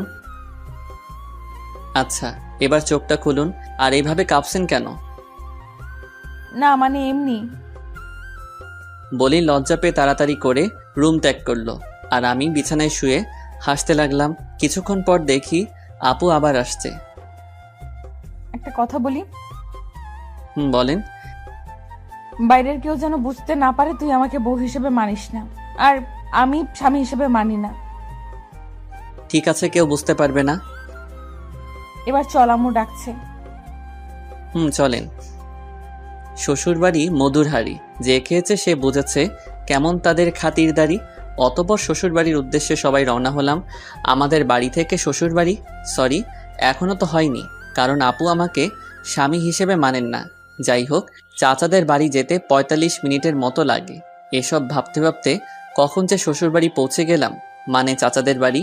আচ্ছা এবার চোখটা খুলুন। আর এইভাবে কাঁপছেন কেন? না মানে এমনি। বলেই লজ্জা পেয়ে তাড়াতাড়ি করে রুম ত্যাগ করলো। আর আমি বিছানায় শুয়ে হাসতে লাগলাম। কিছুক্ষণ পর দেখি আপু আবার আসছে। একটা কথা বলি, বলেন। বাইরের কেউ যেন বুঝতে না পারে তুই আমাকে বউ হিসেবে মানিস না, আর আমি স্বামী হিসেবে মানি না। ঠিক আছে, কেউ বুঝতে পারবে না। এবার চল, আম্মু ডাকছে। চলেন। শ্বশুরবাড়ি মধুর হাড়ি, যে খেয়েছে সে বুঝেছে কেমন তাদের খাতিরদারি। অতঃপর শ্বশুরবাড়ির উদ্দেশ্যে সবাই রওনা হলাম। আমাদের বাড়ি থেকে শ্বশুরবাড়ি, সরি, এখনো তো হয়নি, কারণ আপু আমাকে স্বামী হিসেবে মানেন না। যাই হোক, চাচাদের বাড়ি যেতে ৪৫ মিনিটের মতো লাগে। এসব ভাবতে ভাবতে কখন যে শ্বশুরবাড়ি পৌঁছে গেলাম, মানে চাচাদের বাড়ি।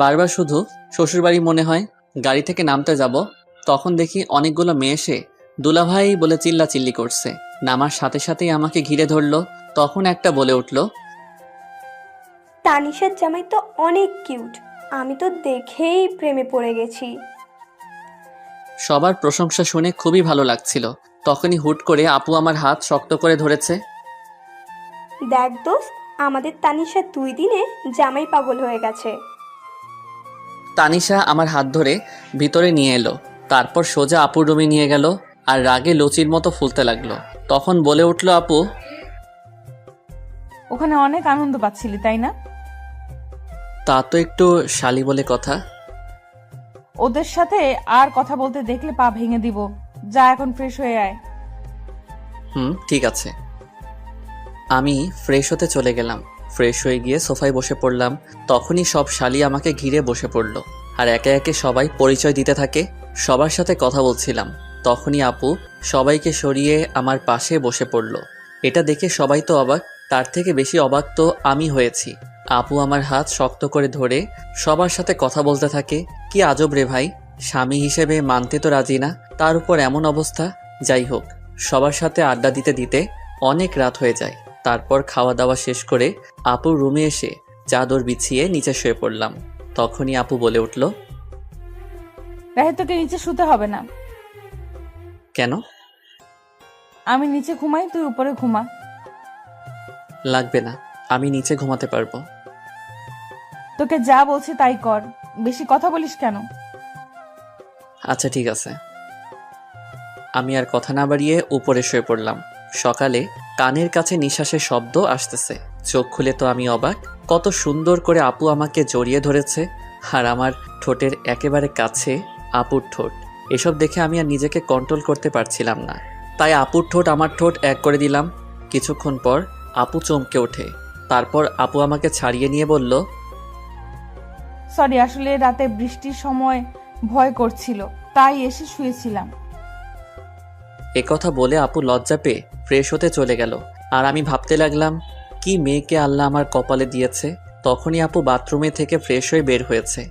বারবার শুধু শ্বশুরবাড়ি মনে হয়। গাড়ি থেকে নামতে যাব, তখন দেখি অনেকগুলো মেয়ে এসে দুলাভাই বলে চিল্লাচিল্লি করছে। নামার সাথে সাথেই আমাকে ঘিরে ধরলো। তখন একটা বলে উঠল, তানিশার জামাই তো অনেক কিউট, আমি তো দেখেই প্রেমে পড়ে গেছি। সবার প্রশংসা শুনে খুবই ভালো লাগছিল। তখনই হুট করে আপু আমার হাত শক্ত করে ধরেছে। দেখ দোস্ত, আমাদের তানিশা 2 দিনে জামাই পাগল হয়ে গেছে। তানিশা আমার হাত ধরে ভিতরে নিয়ে এলো, তারপর সোজা আপুর রুমে নিয়ে গেল আর রাগে লচির মতো ফুলতে লাগলো। তখন বলে উঠল, আপু, ওখানে অনেক আনন্দ পাচ্ছিলি তাই না? তা তো একটু শালি বলে কথা। ওদের সাথে আর কথা বলতে দেখলে পা ভেঙে দিব। যা এখন ফ্রেশ হয়ে আয়। ঠিক আছে। আমি ফ্রেশ হতে চলে গেলাম। ফ্রেশ হয়ে গিয়ে সোফায় বসে পড়লাম। তখনই সব শালি আমাকে ঘিরে বসে পড়ল আর একে একে সবাই পরিচয় দিতে থাকে। সবার সাথে কথা বলছিলাম, তখনই আপু সবাইকে সরিয়ে আমার পাশে বসে পড়ল। এটা দেখে সবাই তো অবাক, তার থেকে বেশি অবাক তো আমি হয়েছি। আপু আমার হাত শক্ত করে ধরে সবার সাথে কথা বলতে থাকে। কি আজব রে ভাই, স্বামী হিসেবে মানতে তো রাজি না, তার উপর এমন অবস্থা। যাই হোক, সবার সাথে আড্ডা দিতে দিতে অনেক রাত হয়ে যায়। তারপর খাওয়া দাওয়া শেষ করে আপুর রুমে এসে চাদর বিছিয়ে নিচে শুয়ে পড়লাম। তখনই আপু বলে উঠল, রাহে, তোকে নিচে শুতে হবে না। কেন? আমি নিচে ঘুমাই, তুই উপরে ঘুমা। লাগবে না, আমি নিচে ঘুমাতে পারবো। তোকে যা বলছি তাই কর, বেশি কথা বলিস কেন? আচ্ছা ঠিক আছে। আমি আর কথা না বাড়িয়ে উপরে শুয়ে পড়লাম। সকালে কানের কাছে নিঃশ্বাসের শব্দ আসতেছে। চোখ খুলে তো আমি অবাক, কত সুন্দর করে আপু আমাকে জড়িয়ে ধরেছে আর আমার ঠোঁটের একেবারে কাছে আপুর ঠোঁট। এসব দেখে আমি আর নিজেকে কন্ট্রোল করতে পারছিলাম না, তাই আপুর ঠোঁট আমার ঠোঁট এক করে দিলাম। কিছুক্ষণ পর আপু চমকে ওঠে। তারপর আপু আমাকে ছাড়িয়ে নিয়ে বলল, সরি, আসলে রাতে বৃষ্টির সময় ভয় করছিল, তাই এসে শুয়েছিলাম। একথা বলে আপু লজ্জা পেয়ে ফ্রেশ হতে চলে গেল। আর আমি ভাবতে লাগলাম, কি মেয়েকে আল্লাহ আমার কপালে দিয়েছে। তখনই আপু বাথরুমে থেকে ফ্রেশ হয়ে বের হয়েছে।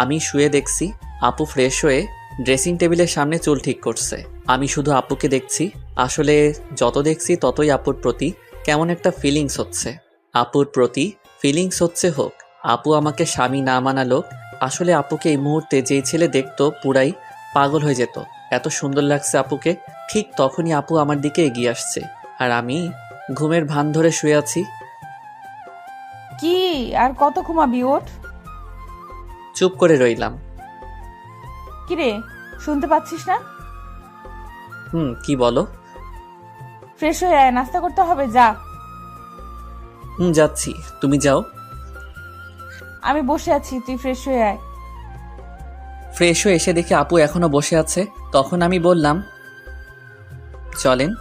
আমি শুয়ে দেখছি আপু ফ্রেশ হয়ে ড্রেসিং টেবিলের সামনে চুল ঠিক করছে। আমি শুধু আপুকে দেখছি। আসলে যত দেখছি ততই আপুর প্রতি কেমন একটা ফিলিংস হচ্ছে। আপুর প্রতি ফিলিংস হচ্ছে হোক, আপু আমাকে স্বামী না মানালো। আসলে আপুকে এই মুহূর্তে যেই ছেলে দেখতো পুরাই পাগল হয়ে যেত, এত সুন্দর লাগছে আপুকে। ঠিক তখনই আপু আমার দিকে এগিয়ে আসছে আর আমি ঘুমের ভান ধরে শুয়ে আছি। কি আর কত ঘুমাবি, ওঠ। চুপ করে রইলাম। কিরে, শুনতে পাচ্ছিস না? কি বলো? ফ্রেশ হয়ে আয়, নাস্তা করতে হবে, যা। যাচ্ছি, তুমি যাও। আমি বসে আছি, তুই ফ্রেশ হয়ে আয়। ফ্রেশ হয়ে এসে দেখি আপু এখনো বসে আছে। তখন আমি বললাম, চলেন।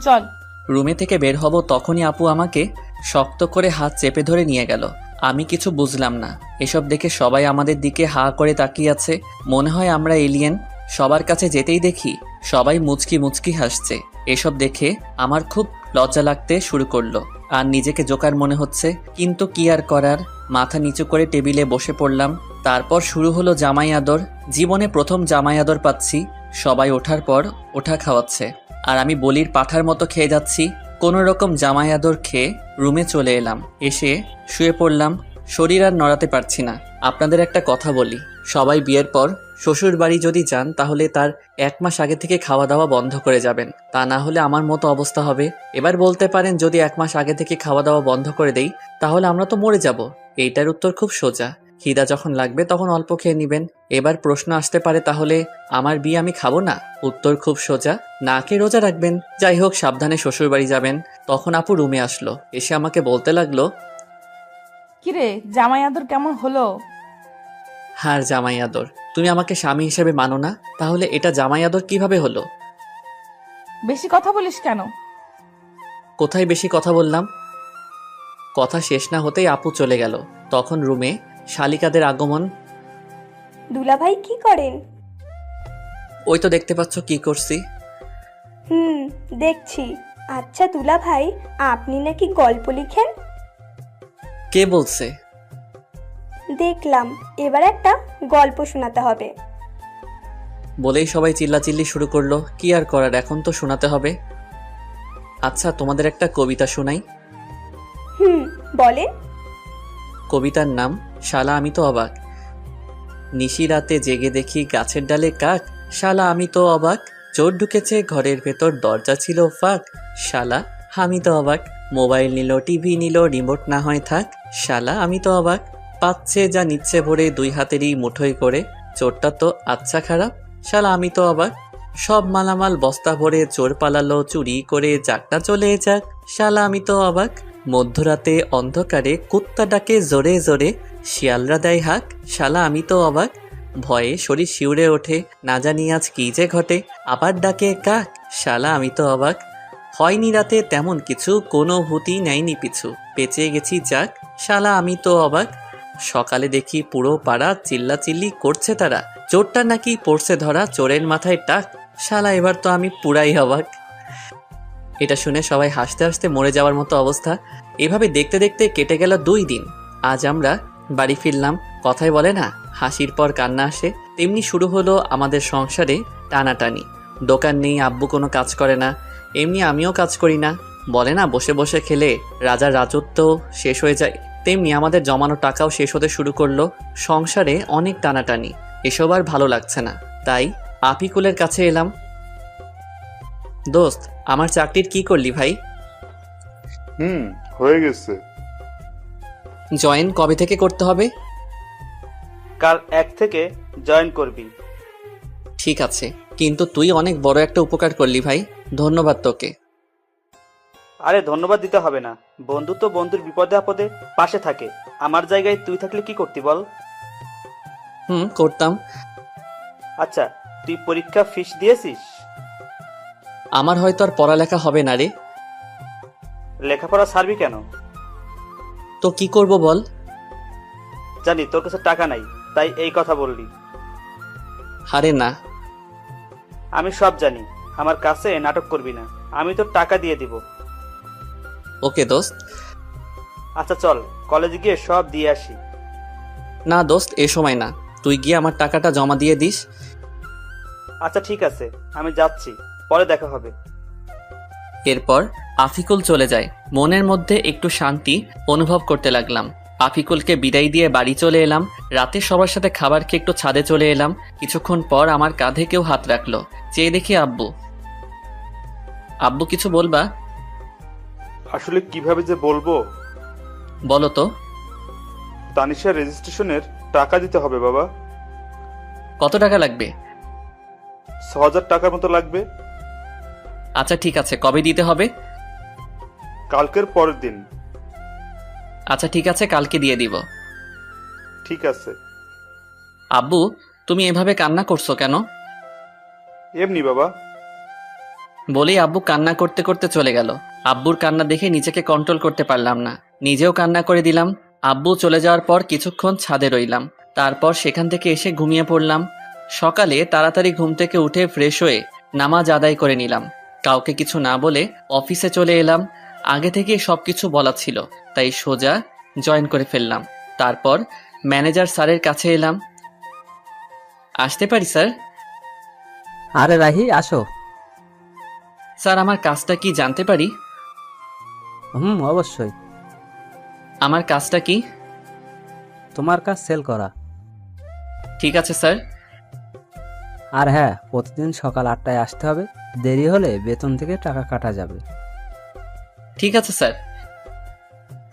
চল। রুমে থেকে বের হব, তখনই আপু আমাকে শক্ত করে হাত চেপে ধরে নিয়ে গেল। আমি কিছু বুঝলাম না। এসব দেখে সবাই আমাদের দিকে হা করে তাকিয়ে আছে, মনে হয় আমরা এলিয়েন। সবার কাছে যেতেই দেখি সবাই মুচকি মুচকি হাসছে। এসব দেখে আমার খুব লজ্জা লাগতে শুরু করলো আর নিজেকে জোকার মনে হচ্ছে, কিন্তু কি আর করার। মাথা নিচু করে টেবিলে বসে পড়লাম। তারপর শুরু হলো জামাই আদর। জীবনে প্রথম জামাই আদর পাচ্ছি। সবাই ওঠার পর ওঠা খাওয়াচ্ছে আর আমি বলির পাঠার মতো খেয়ে যাচ্ছি। কোনো রকম জামাই আদর খেয়ে রুমে চলে এলাম। এসে শুয়ে পড়লাম, শরীর আর নড়াতে পারছি না। আপনাদের একটা কথা বলি, সবাই বিয়ের পর শ্বশুর বাড়ি যদি যান তাহলে তার 1 মাস আগে থেকে খাওয়া দাওয়া বন্ধ করে যাবেন, তা না হলে আমার মতো অবস্থা হবে। এবার বলতে পারেন, যদি 1 মাস আগে থেকে খাওয়া দাওয়া বন্ধ করে দেই তাহলে আমরা তো মরে যাব। এইটার উত্তর খুব সোজা। খিদা যখন লাগবে তখন অল্প খেয়ে নেবেন। এবার প্রশ্ন আসতে পারে, তাহলে আমার বিয়ে আমি খাবো না? উত্তর খুব সোজা, না খেয়ে রোজা রাখবেন। যাই হোক, সাবধানে শ্বশুর বাড়ি যাবেন। তখন আপু রুমে আসলো, এসে আমাকে বলতে লাগলো, কিরে জামাই আদর কেমন হলো? হার জামাই আদর, তুমি আমাকে স্বামী হিসেবে মানো না, তাহলে এটা জামাই আদর কিভাবে হলো? বেশি কথা বলিস কেন? কোথায় বেশি কথা বললাম? কথা শেষ না হতেই আপু চলে গেল। তখন রুমে শালিকাদের আগমন। দুলাভাই কি করেন? ওই তো দেখতে পাচ্ছ কি করছি। দেখছি। আচ্ছা দুলাভাই, আপনি নাকি গল্প লিখেন? কে বলছে? দেখলাম, এবার একটা গল্প শোনাতে হবে। বলেই সবাই চিল্লাচিল্লি শুরু করলো। কি আর করার, এখন তো শোনাতে হবে। আচ্ছা, তোমাদের একটা কবিতা শোনাই। বলেন। কবিতার নাম শালা আমি তো অবাক। নিশি রাতে জেগে দেখি গাছের ডালে কাক, শালা আমি তো অবাক। চোর ঢুকেছে ঘরের ভেতর, দরজা ছিল ফাঁক, শালা আমি তো অবাক। মোবাইল নিল, টিভি নিল, রিমোট না হয় থাক, শালা আমি তো অবাক। পাচ্ছে যা নিচ্ছে ভরে, দুই হাতেরই মুঠোয় করে, চোরটা তো আচ্ছা খারাপ, শালা আমি তো অবাক। সব মালামাল বস্তা ভরে চোর পালালো চুরি করে, যাকটা চলে যাক, শালা আমি তো অবাক। মধ্যরাতে অন্ধকারে কুত্তা ডাকে জোরে জোরে, শিয়ালরা দেয় হাক, শালা আমি তো অবাক। ভয়ে শরীর শিউরে ওঠে, না জানি আজ কি যে ঘটে, আবার ডাকে কাক, শালা আমি তো অবাক। হয়নি রাতে তেমন কিছু, কোনো ভূতি নেয়নি পিছু, বেঁচে গেছি যাক, শালা আমি তো অবাক। সকালে দেখি পুরো পাড়া চিল্লাচিল্লি করছে তারা, চোরটা নাকি পড়ছে ধরা, চোরের মাথায় টাক, শালা এবার তো আমি পুরাই অবাক। এটা শুনে সবাই হাসতে হাসতে মরে যাওয়ার মতো অবস্থা। এভাবে দেখতে দেখতে কেটে গেল 2 দিন। আজ আমরা বাড়ি ফিরলাম। কথায় বলে না, হাসির পর কান্না আসে, তেমনি শুরু হলো আমাদের সংসারে টানাটানি। দোকান নেই, আব্বু কোনো কাজ করে না, এমনি আমিও কাজ করি না। বলে না, বসে বসে খেলে রাজার রাজত্ব শেষ হয়ে যায়, তেমনি আমাদের জমানো টাকাও শেষ হতে শুরু করলো। সংসারে অনেক টানাটানি, এসব আর ভালো লাগছে না। তাই আপিকুলের কাছে এলাম। দোস্ত, আমার চাকরির কি করলি ভাই? হয়ে গেছে। জয়েন কবে থেকে করতে হবে? কাল 1 থেকে জয়েন করবি। ঠিক আছে, কিন্তু তুই অনেক বড় একটা উপকার করলি ভাই, ধন্যবাদ তোকে। আরে ধন্যবাদ দিতে হবে না, বন্ধু তো বন্ধুর বিপদে আপদে পাশে থাকে। আমার জায়গায় তুই থাকলে কি করতি বল? করতাম। আচ্ছা, তুই পরীক্ষা ফিস দিয়েছিস? আমার হয়তো আর পড়ালেখা হবে না রে। লেখাপড়া ছাড়বি কেন? তো কি করব বল? জানি তোর কাছে টাকা নাই, তাই এই কথা বললি। আরে না। আমি সব জানি, আমার কাছে নাটক করবি না, আমি তোর টাকা দিয়ে দিব। ওকে দোস্ত। আচ্ছা চল, কলেজে গিয়ে সব দিয়ে আসি। না দোস্ত, এ সময় না, তুই গিয়ে আমার টাকাটা জমা দিয়ে দিস। আচ্ছা ঠিক আছে, আমি যাচ্ছি, পরে দেখা হবে। এরপর আফিকুল চলে যায়। মনের মধ্যে একটু শান্তি অনুভব করতে লাগলাম। আফিকুলকে বিদায় দিয়ে বাড়ি চলে এলাম। রাতে সবার সাথে খাবার খেয়ে একটু ছাদে চলে এলাম। কিছুক্ষণ পর আমার কাঁধে কেউ হাত রাখলো, চেয়ে দেখি আব্বু। আব্বু কিছু বলবা? আসলে কিভাবে যে বলবো। বলো তো। তানিশার রেজিস্ট্রেশনের টাকা দিতে হবে বাবা। কত টাকা লাগবে? ৬,০০০ টাকার মতো লাগবে। আচ্ছা ঠিক আছে, কবে দিতে হবে? কালকের পরের দিন। আচ্ছা ঠিক আছে, কালকে দিয়ে দিব। ঠিক আছে। আব্বু, তুমি এভাবে কান্না করছো কেন? এমনি বাবা। বলেই আব্বু কান্না করতে করতে চলে গেল। আব্বুর কান্না দেখে নিজেকে কন্ট্রোল করতে পারলাম না, নিজেও কান্না করে দিলাম। আব্বু চলে যাওয়ার পর কিছুক্ষণ ছাদে রইলাম, তারপর সেখান থেকে এসে ঘুমিয়ে পড়লাম। সকালে তাড়াতাড়ি ঘুম থেকে উঠে ফ্রেশ হয়ে নামাজ আদায় করে নিলাম। কাউকে কিছু না বলে অফিসে চলে এলাম। আগে থেকে সবকিছু বলা ছিল, তাই সোজা জয়েন করে ফেললাম। তারপর ম্যানেজার স্যারের কাছে এলাম। আসতে পারি স্যার? আরে রাহি, আসো। স্যার, আমার কাজটা কি জানতে পারি? অবশ্যই। আমার কাজটা কি? তোমার কাজ সেল করা। ঠিক আছে স্যার। আর হ্যাঁ, প্রতিদিন সকাল 8টায় আসতে হবে, দেরি হলে বেতন থেকে টাকা কাটা যাবে। ঠিক আছে স্যার।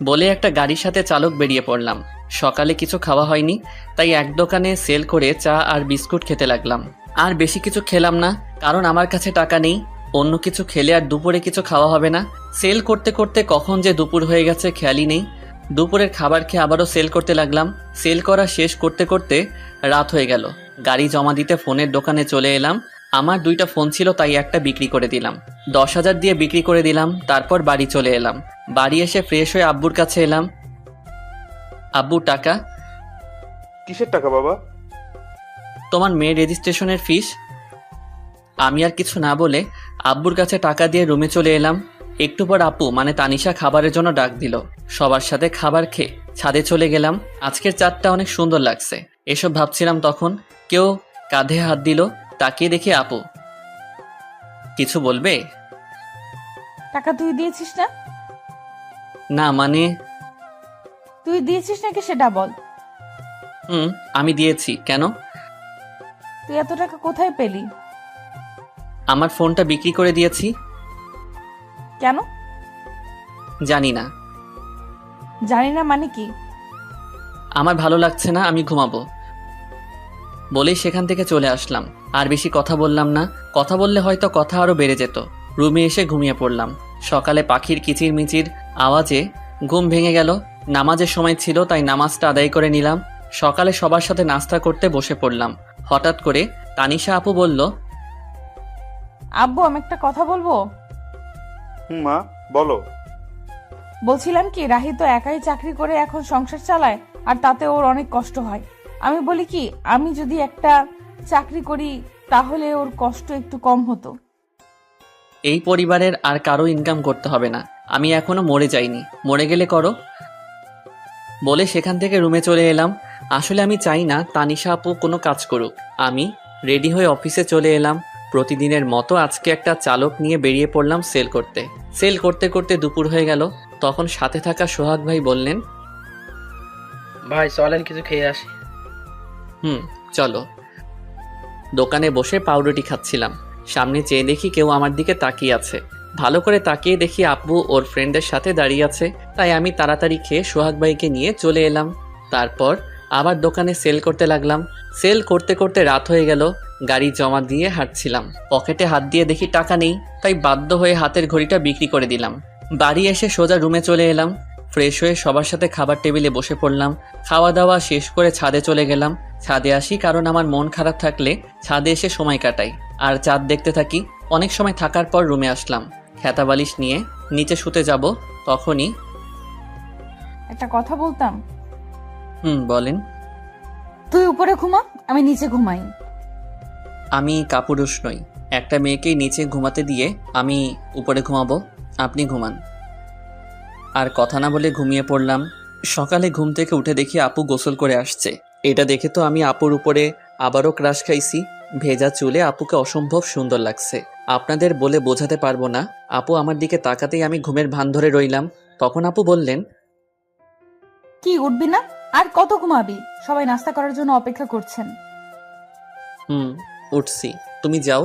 বলে একটা গাড়ির সাথে চালক বেরিয়ে পড়লাম। সকালে কিছু খাওয়া হয়নি, তাই এক দোকানে সেল করে চা আর বিস্কুট খেতে লাগলাম। আর বেশি কিছু খেলাম না, কারণ আমার কাছে টাকা নেই। অন্য কিছু খেলে আর দুপুরে কিছু খাওয়া হবে না। সেল করতে করতে কখন যে দুপুর হয়ে গেছে খেয়ালই নেই। দুপুরের খাবার খেয়ে আবারও সেল করতে লাগলাম। সেল করা শেষ করতে করতে রাত হয়ে গেল। গাড়ি জমা দিতে ফোনের দোকানে চলে এলাম। আমার 2টা ফোন ছিল, তাই একটা বিক্রি করে দিলাম। 10,000 দিয়ে বিক্রি করে দিলাম। তারপর বাড়ি চলে এলাম। বাড়ি এসে ফ্রেশ হয়ে আব্বুর কাছে এলাম। আব্বু, টাকা। কিসের টাকা বাবা? তোমার মেয়ের রেজিস্ট্রেশনের ফিস। আমি আর কিছু না বলে আব্বুর কাছে টাকা দিয়ে রুমে চলে এলাম। একটু পর আপু মানে তানিশা খাবারের জন্য ডাক দিল। সবার সাথে খাবার খেয়ে ছাদে চলে গেলাম। আজকের চাঁদটা অনেক সুন্দর লাগছে, এসব ভাবছিলাম তখন কেউ কাঁধে হাত দিল। তাকিয়ে দেখি আপু। কিছু বলবে? টাকা তুই দিয়েছিস না? না মানে? তুই দিয়েছিস নাকি সেটা বল। আমি দিয়েছি। কেন? তুই এত টাকা কোথায় পেলি? আমার ফোনটা বিক্রি করে দিয়েছি। কেন? জানি না। জানি না মানে কি? আমার ভালো লাগছে না, আমি ঘুমাবো বলেই সেখান থেকে চলে আসলাম। আর বেশি কথা বললাম না, কথা বললে হয়তো কথা আরো বেড়ে যেত। রুমে এসে ঘুমিয়ে পড়লাম। সকালে পাখির কিচিরমিচির আওয়াজে ঘুম ভেঙে গেল। নামাজের সময় ছিল, তাই নামাজটা আদায় করে নিলাম। সকালে সবার সাথে নাস্তা করতে বসে পড়লাম। হঠাৎ করে তানিশা আপু বলল, আব্বু, আমি একটা কথা বলবো। মা বলো। বলছিলাম কি, রাহি তো একাই চাকরি করে এখন সংসার চালায়, আর তাতে ওর অনেক কষ্ট হয়। আমি বলি কি, আমি যদি একটা চাকরি করি তাহলে ওর কষ্ট একটু কম হতো। এই পরিবারের আর কারো ইনকাম করতে হবে না, আমি এখনো মরে যাইনি, মরে গেলে করো বলে সেখান থেকে রুমে চলে এলাম। আসলে আমি চাই না তানিশা আপু কোনো কাজ করুক। আমি রেডি হয়ে অফিসে চলে এলাম। প্রতিদিনের মতো আজকে একটা চালক নিয়ে বেরিয়ে পড়লাম সেল করতে। সেল করতে করতে দুপুর হয়ে গেল। তখন সাথে থাকা সোহাগ ভাই বললেন, ভাই চলেন কিছু খেয়ে আসি। চলো। দোকানে বসে পাউরুটি খাচ্ছিলাম। সামনে চেয়ে দেখি কেউ আমার দিকে তাকিয়ে আছে। ভালো করে তাকিয়ে দেখি আব্বু ওর ফ্রেন্ডের সাথে দাঁড়িয়ে আছে। তাই আমি তাড়াতাড়ি খেয়ে সোহাগ ভাইকে নিয়ে চলে এলাম। তারপর আবার দোকানে সেল করতে লাগলাম। সেল করতে করতে রাত হয়ে গেল। গাড়ি জমা দিয়ে হাঁটছিলাম। পকেটে হাত দিয়ে দেখি টাকা নেই, তাই বাধ্য হয়ে হাতের ঘড়িটা বিক্রি করে দিলাম। বাড়ি এসে সোজা রুমে চলে এলাম। ফ্রেশ হয়ে সবার সাথে খাবার টেবিলে বসে পড়লাম। খাওয়া দাওয়া শেষ করে ছাদে চলে গেলাম। ছাদে আসি কারণ আমার মন খারাপ থাকলে ছাদে এসে সময় কাটাই আর চাঁদ দেখতে থাকি। অনেক সময় থাকার পর রুমে আসলাম। খেতা বালিশ নিয়ে নিচে শুতে যাব, তখনই একটা কথা বলতাম। বলেন। তুই উপরে ঘুমা, আমি নিচে ঘুমাই। আমি কাপুরুষ নই। একটা মেয়েকেই নিচে ঘুমাতে দিয়ে আমি উপরে ঘুমাবো, আপনি ঘুমান। আর কথা না বলে ঘুমিয়ে পড়লাম। সকালে ঘুম থেকে উঠে দেখি আপু গোসল করে আসছে। এটা দেখে তো আমি আপুর উপরে আবারও ক্রাশ খাইছি। ভেজা চুলে আপুকে অসম্ভব সুন্দর লাগছে, আপনাদের বলে বোঝাতে পারবো না। আপু আমার দিকে তাকাতেই আমি ঘুমের ভান ধরে রইলাম। তখন আপু বললেন, কি উঠবি না? আর কত ঘুমাবি? সবাই নাস্তা করার জন্য অপেক্ষা করছেন। উঠছি, তুমি যাও।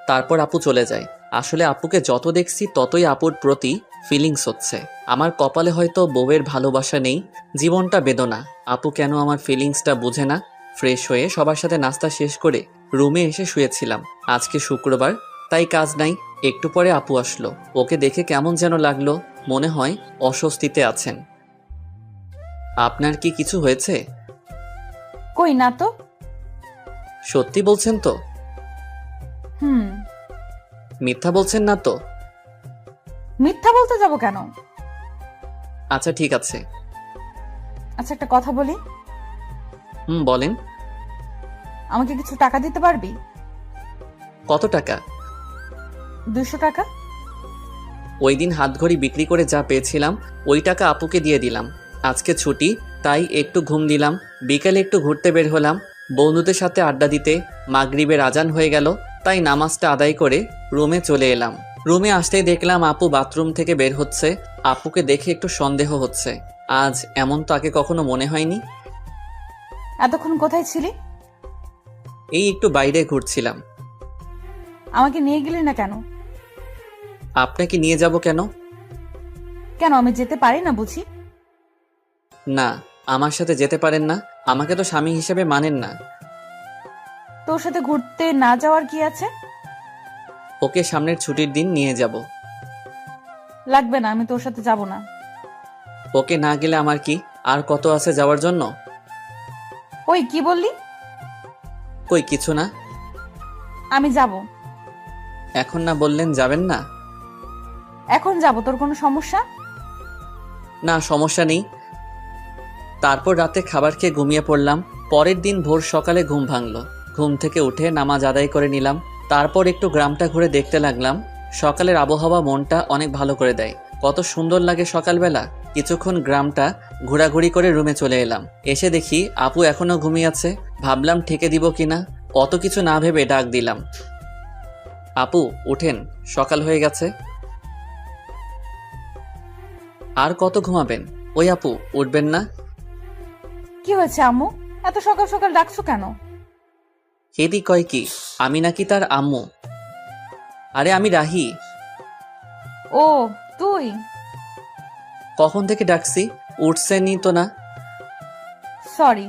তারপর আপু চলে যায়। আসলে আপুকে যত দেখছি ততই আপুর প্রতি ফিলিংস হচ্ছে। আমার কপালে হয়তো বউয়ের ভালোবাসা নেই, জীবনটা বেদনা। আপু কেন আমার ফিলিংসটা বুঝে না। ফ্রেশ হয়ে সবার সাথে নাস্তা শেষ করে রুমে এসে শুয়েছিলাম। আজকে শুক্রবার, তাই কাজ নাই। একটু পরে আপু আসলো। ওকে দেখে কেমন যেন লাগলো, মনে হয় অস্বস্তিতে আছেন। আপনার কি কিছু হয়েছে? কই না তো। সত্যি বলছেন তো? মিথ্যা বলছেন না তো? মিথ্যা বলতে যাব কেন? আচ্ছা ঠিক আছে। আচ্ছা একটা কথা বলি। বলেন। আমাকে কিছু টাকা দিতে পারবি? কত টাকা? 200 টাকা। ওই দিন হাতঘড়ি বিক্রি করে যা পেয়েছিলাম ওই টাকা আপুকে দিয়ে দিলাম। আজকে ছুটি, তাই একটু ঘুম দিলাম। বিকেলে একটু ঘুরতে বের হলাম বন্ধুদের সাথে আড্ডা দিতে। মাগরিবের আজান হয়ে গেল, তাই নামাজটা আদায় করে রুমে চলে এলাম। রুমে আসতেই দেখলাম আপু বাথরুম থেকে বের হচ্ছে। আপুকে দেখে একটু সন্দেহ হচ্ছে। আজ এমন তো আগে কখনো মনে হয়নি। এতক্ষণ কোথায় ছিলি? এই একটু বাইরে ঘুরছিলাম। আমাকে নিয়ে গেলি না কেন? আপনাকে নিয়ে যাব কেন? কেন আমি যেতে পারি না বুঝি? না, আমার সাথে যেতে পারেন না। আমাকে তো স্বামী হিসেবে মানেন না। তোর সাথে ঘুরতে না যাওয়ার কি আছে? ওকে সামনের ছুটির দিন নিয়ে যাব। লাগবে না, আমি তোর সাথে যাব না। ওকে না গেলে আমার কি আর কত আছে যাওয়ার জন্য? ওই কি বললি? কই কিছু না। আমি যাব। এখন না বললেন যাবেন না? এখন যাব, তোর কোনো সমস্যা? না, সমস্যা নেই। তারপর রাতে খাবার খেয়ে ঘুমিয়ে পড়লাম। পরের দিন ভোর সকালে ঘুম ভাঙলো। ঘুম থেকে উঠে নামাজ আদায় করে নিলাম। তারপর একটু গ্রামটা ঘুরে দেখতে লাগলাম। সকালের আবহাওয়া মনটা অনেক ভালো করে দেয়। কত সুন্দর লাগে সকালবেলা। কিছুক্ষণ গ্রামটা ঘোরাঘুরি করে রুমে চলে এলাম। এসে দেখি আপু এখনো ঘুমিয়ে আছে। ভাবলাম ঠেকে দিব কিনা, অত কিছু না ভেবে ডাক দিলাম, আপু উঠেন, সকাল হয়ে গেছে। আর কত ঘুমাবেন? ওই আপু উঠবেন না? কি হয়েছে আম্মু, এত সকাল সকাল ডাকছো কেন? হেদি কয় কি আমি নাকি তার আম্মু? আরে আমি রাহি। ও তুই? কখন থেকে ডাকছি, উঠছেনই তো না। সরি।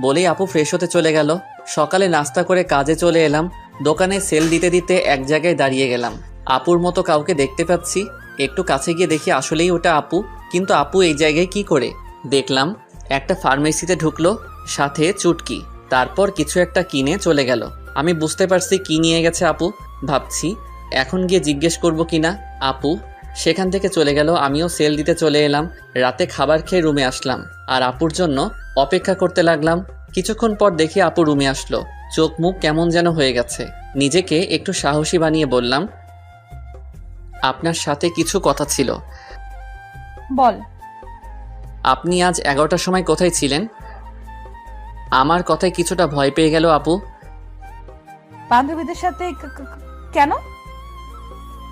বলেই আপু ফ্রেশ হতে চলে গেল। সকালে নাস্তা করে কাজে চলে এলাম। দোকানে সেল দিতে দিতে এক জায়গায় দাঁড়িয়ে গেলাম। আপুর মতো কাউকে দেখতে পাচ্ছি। একটু কাছে গিয়ে দেখি আসলেই ওটা আপু। কিন্তু আপু এই জায়গায় কি করে? দেখলাম একটা ফার্মেসিতে ঢুকলো, সাথে চুটকি। তারপর কিছু একটা কিনে চলে গেল। আমি বুঝতে পারছি কি নিয়ে গেছে আপু। ভাবছি এখন গিয়ে জিজ্ঞেস করব কিনা। আপু সেখান থেকে চলে গেল। আমিও সেল দিতে চলে এলাম। রাতে খাবার খেয়ে রুমে আসলাম আর আপুর জন্য অপেক্ষা করতে লাগলাম। কিছুক্ষণ পর দেখি আপু রুমে আসলো। চোখ মুখ কেমন যেন হয়ে গেছে। নিজেকে একটু সাহসী বানিয়ে বললাম, আপনার সাথে কিছু কথা ছিল। বল। আপনি আজ 11টার সময় কোথায় ছিলেন? আমার কথায় কিছুটা ভয় পেয়ে গেল আপু। বান্ধবীদের সাথে কেন?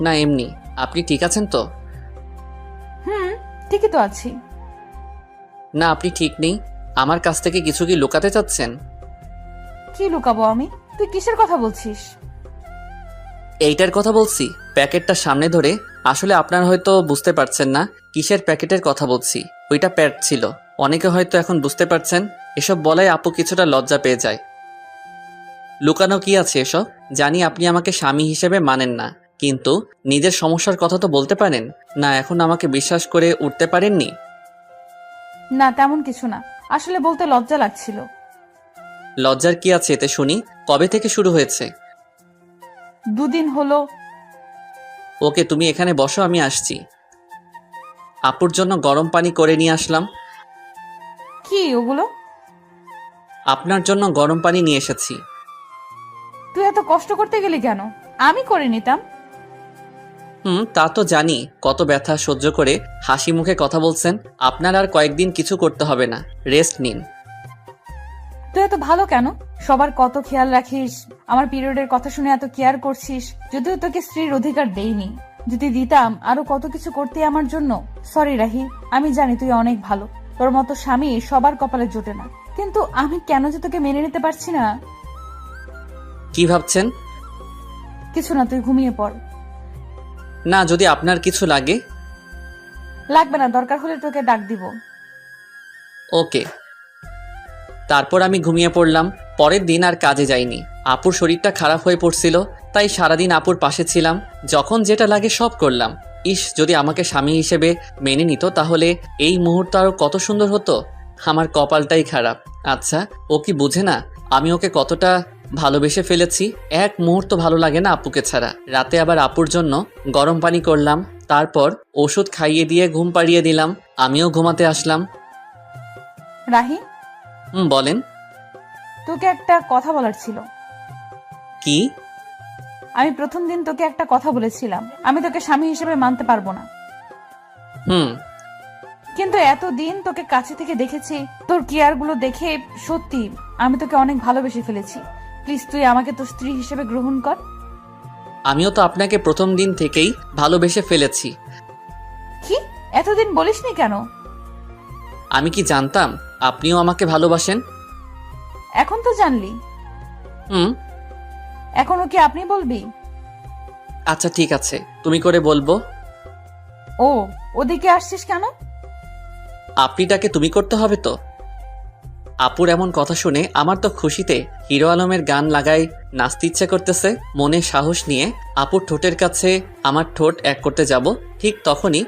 না এমনি। আপনি ঠিক আছেন তো? ঠিকই তো আছি। না আপনি ঠিক নেই। আমার কাছ থেকে কিছু কি লুকাতে চাচ্ছেন? কি লুকাবো আমি? তুই কিসের কথা বলছিস? এইটার কথা বলছি, প্যাকেটটা সামনে ধরে। আসলে আপনার হয়তো বুঝতে পারছেন না কিসের প্যাকেটের কথা বলছি। ওইটা প্যাড ছিল। অনেকে হয়তো এখন বুঝতে পারছেন। এসব বলায় আপু কিছুটা লজ্জা পেয়ে যায়। লুকানো কি আছে এসব? জানি আপনি আমাকে স্বামী হিসেবে মানেন না, কিন্তু নিজের সমস্যার কথা তো বলতে পারেন না। এখন আমাকে বিশ্বাস করে উঠতে পারেননি? না তেমন কিছু না, আসলে বলতে লজ্জা লাগছিল। লজ্জার কি আছে এতে শুনি? কবে থেকে শুরু হয়েছে? 2 দিন হলো। ওকে তুমি এখানে বসো, আমি আসছি। আপুর জন্য গরম পানি করে নিয়ে আসলাম। কি ওগুলো? আপনার জন্য গরম পানি নিয়ে এসেছি। তুই এত কষ্ট করতে গেলি কেন? আমি করে নিতাম। তা তো জানি। কত ব্যথা সহ্য করে হাসি মুখে কথা বলছেন। আপনার আর কয়েকদিন কিছু করতে হবে না, রেস্ট নিন। তুই এত ভালো কেন? সবার কত খেয়াল রাখিস, আমার পিরিয়ডের কথা শুনে এত কেয়ার করছিস। যদিও তোকে স্ত্রীর অধিকার দেইনি, যদি দিতাম আরো কত কিছু করতে আমার জন্য। সরি রাহি, আমি জানি তুই অনেক ভালো। তোর মতো স্বামী সবার কপালে জোটে না, কিন্তু আমি কেন যে তোকে মেনে নিতে পারছি না। কি ভাবছেন? কিছু না, তুই ঘুমিয়ে পড়। না, যদি আপনার কিছু লাগে। লাগবে না, দরকার হলে তোকে ডাক দিব। ওকে। তারপর আমি ঘুমিয়ে পড়লাম। পরের দিন আর কাজে যাইনি। আপুর শরীরটা খারাপ হয়ে পড়ছিল, তাই সারাদিন আপুর পাশে ছিলাম। যখন যেটা লাগে সব করলাম। ইস, যদি আমাকে স্বামী হিসেবে মেনে নিত তাহলে এই মুহূর্ত আরো কত সুন্দর হতো। আমার কপালটাই খারাপ। আচ্ছা, ও কি বুঝে না আমি ওকে কতটা ভালোবেসে ফেলেছি? এক মুহূর্ত ভালো লাগে না আপুকে ছাড়া। রাতে আবার আপুর জন্য গরম পানি করলাম। তারপর ওষুধ খাইয়ে দিয়ে ঘুম পাড়িয়ে দিলাম। আমিও ঘুমাতে আসলাম। রাহি, বলেন। তোকে একটা কথা বলার ছিল। কি? আমি প্রথম দিন তোকে একটা কথা বলেছিলাম, আমি তোকে স্বামী হিসেবে মানতে পারবো না। কিন্তু এতদিন তোকে কাছে থেকে দেখেছি, তোর কেয়ার গুলো দেখে সত্যি আমি তোকে অনেক ভালোবেসে ফেলেছি। প্লিজ তুই আমাকে তোর স্ত্রী হিসেবে গ্রহণ কর। আমিও তো আপনাকে প্রথম দিন থেকেই ভালোবেসে ফেলেছি। কি এতদিন বলিসনি কেন? আমি কি জানতাম আপনিও আমাকে ভালোবাসেন? এখন তো জানলি। এখনো কি আপনি বলবি? আচ্ছা ঠিক আছে, তুমি করে বলবো। ও, ওদিকে আসছিস কেন? আপনিটাকে তুমি করতে হবে তো। আপুর এমন কথা শুনে আমার তো খুশিতে হিরো আলমের গান লাগাই নাচতে ইচ্ছে করতেছে। মনে সাহস নিয়ে আপুর ঠোঁটের কাছে আমার ঠোঁট এক করতে যাব, ঠিক তখনই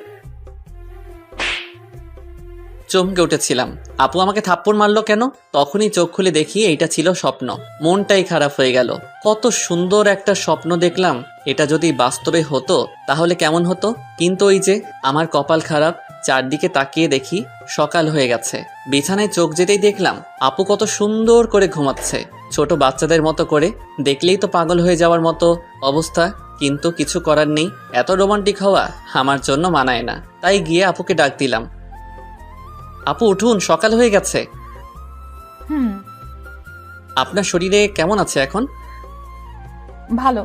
চমকে উঠেছিলাম। আপু আমাকে থাপ্পড় মারলো কেন? তখনই চোখ খুলে দেখি এইটা ছিল স্বপ্ন। মনটাই খারাপ হয়ে গেল। কত সুন্দর একটা স্বপ্ন দেখলাম, এটা যদি বাস্তবে হতো তাহলে কেমন হতো। কিন্তু ওই যে আমার কপাল খারাপ, চারদিকে তাকিয়ে দেখি সকাল হয়ে গেছে। বিছানায় চোখ যেতেই দেখলাম আপু কত সুন্দর করে ঘুমাচ্ছে, ছোট বাচ্চাদের মতো করে। দেখলেই তো পাগল হয়ে যাওয়ার মতো অবস্থা, কিন্তু কিছু করার নেই। এত রোমান্টিক হওয়া আমার জন্য মানায় না। তাই গিয়ে আপুকে ডাক দিলাম, আপু উঠুন, সকাল হয়ে গেছে। হুম, আপনার শরীরে কেমন আছে এখন? ভালো।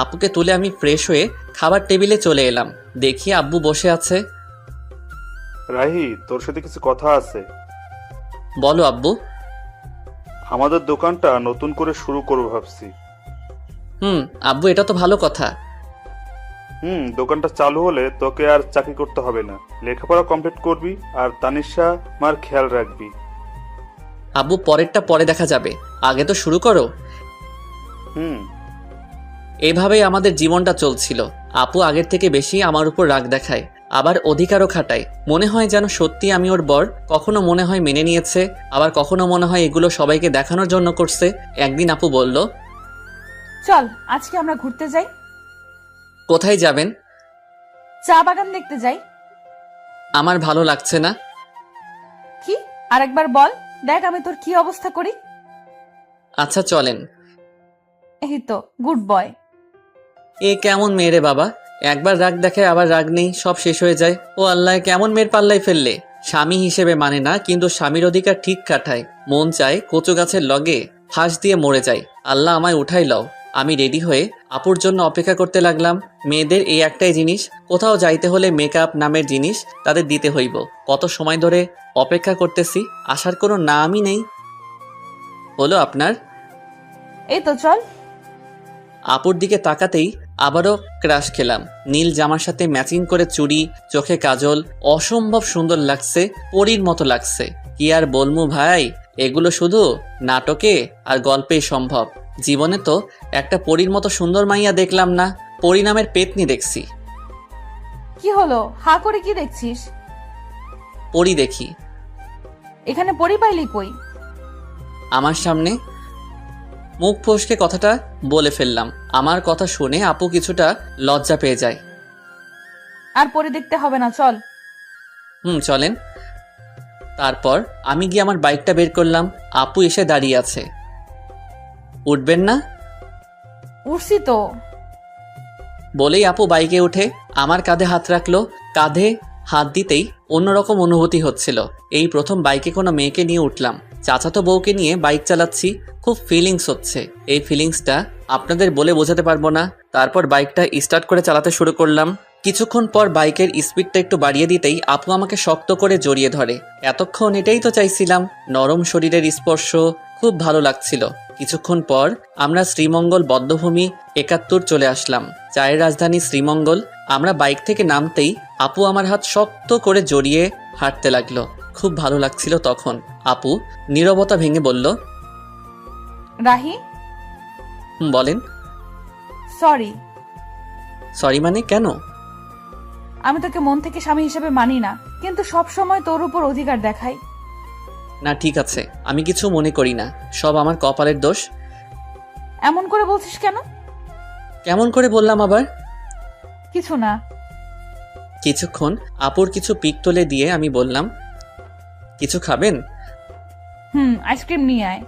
আপুকে তুলে আমি ফ্রেশ হয়ে খাবার টেবিলে চলে এলাম। দেখি আব্বু বসে আছে। রাহি, তোর সাথে কিছু কথা আছে। বলো আব্বু। আমাদের দোকানটা নতুন করে শুরু করবো ভাবছি। আব্বু, এটা তো ভালো কথা। দোকানটা চালু হলে তোকে আর চাকরি করতে হবে না, লেখাপড়া কমপ্লিট করবি আর তানিশা মার খেয়াল রাখবি। আব্বু, পরেরটা পরে দেখা যাবে, আগে তো শুরু করো। এভাবেই আমাদের জীবনটা চলছিল। আপু আগের থেকে বেশি আমার উপর রাগ দেখায়, আবার অধিকারও খাটায়। মনে হয় যেন সত্যি আমি ওর বর। কখনো মনে হয় মেনে নিয়েছে, আবার কখনো মনে হয় এগুলো সবাইকে দেখানোর জন্য করছে। একদিন আপু বলল, চল আজকে আমরা ঘুরতে যাই। কোথায় যাবেন? চা বাগান দেখতে যাই। আমার ভালো লাগছে না। কি? আরেকবার বল, দেখ আমি তোর কি অবস্থা করি। আচ্ছা চলেন। এই তো গুড বয়। এ কেমন মেয়ে রে বাবা, একবার রাগ দেখায় আবার রাগ নেই, সব শেষ হয়ে যায়। ও আল্লাহ, কেমন মেয়ের পাল্লায় ফেললে। স্বামী হিসেবে মানে না, কিন্তু স্বামীর অধিকার ঠিক কাটায়। মন চায় কচু গাছের লগে ফাঁস দিয়ে মরে যায়। আল্লাহ আমায় উঠাই লও। আমি রেডি হয়ে আপুর জন্য অপেক্ষা করতে লাগলাম। মেয়েদের এই একটাই জিনিস, কোথাও যাইতে হলে মেকআপ নামের জিনিস তাদের দিতে হইব। কত সময় ধরে অপেক্ষা করতেছি, আসার কোনো নামই নেই। হলো আপনার? এই তো চল। আপুর দিকে তাকাতেই আবারও ক্রাশ খেলাম। নীল জামার সাথে ম্যাচিং করে চুড়ি, চোখে কাজল, অসম্ভব সুন্দর লাগছে, পরীর মতো লাগছে। কি আর বলমু ভাই, এগুলো শুধু নাটকে আর গল্পেই সম্ভব। জীবনে তো একটা পরীর মতো সুন্দর মাইয়া দেখলাম না, পরী নামের পেতনি দেখছি। কি হলো, হা করে কি দেখছিস? পরী দেখি। এখানে পরি পাইলি কই? আমার সামনে। মুখ ফসকে কথাটা বলে ফেললাম। আমার কথা শুনে আপু কিছুটা লজ্জা পেয়ে যায়। আর পরি দেখতে হবে না, চল। চলেন। তারপর আমি গিয়ে আমার বাইকটা বের করলাম। আপু এসে দাঁড়িয়ে আছে। উঠবেন না? উঠছি তো। বলেই আপু বাইকে উঠে আমার কাঁধে হাত রাখলো। কাঁধে হাত দিতেই অন্যরকম অনুভূতি হচ্ছিল। এই প্রথম বাইকে কোনো মেয়েকে নিয়ে উঠলাম। চাচাতো বউকে নিয়ে বাইক চালাচ্ছি, খুব ফিলিংস হচ্ছে। এই ফিলিংসটা আপনাদের বলে বোঝাতে পারবো না। তারপর বাইকটা স্টার্ট করে চালাতে শুরু করলাম। কিছুক্ষণ পর বাইকের স্পিডটা একটু বাড়িয়ে দিতেই আপু আমাকে শক্ত করে জড়িয়ে ধরে। এতক্ষণ এটাই তো চাইছিলাম, নরম শরীরের স্পর্শ, খুব ভালো লাগছিল। কিছুক্ষণ পর আমরা শ্রীমঙ্গল বদ্ধভূমি 71 চলে আসলাম, চায়ের রাজধানী শ্রীমঙ্গল। আমরা বাইক থেকে নামতেই আপু আমার হাত শক্ত করে জড়িয়ে হাঁটতে লাগলো। খুব ভালো লাগছিল তখন। আপু নীরবতা ভেঙে বলল, রাহি। বলেন। সরি। সরি মানে কেন? আমি তোকে মন থেকে স্বামী হিসেবে মানি না, কিন্তু সব সময় তোর উপর অধিকার দেখাই। না ঠিক আছে, আমি কিছু মনে করি না, সব আমার কপালের দোষ। এমন করে বলছিস কেন? কেমন করে বললাম আবার? কিছু না। কিছুক্ষণ আপুর কিছু পিক তুলে দিয়ে আমি বললাম, কিছু খাবেন? আইসক্রিম নিয়ে আয়।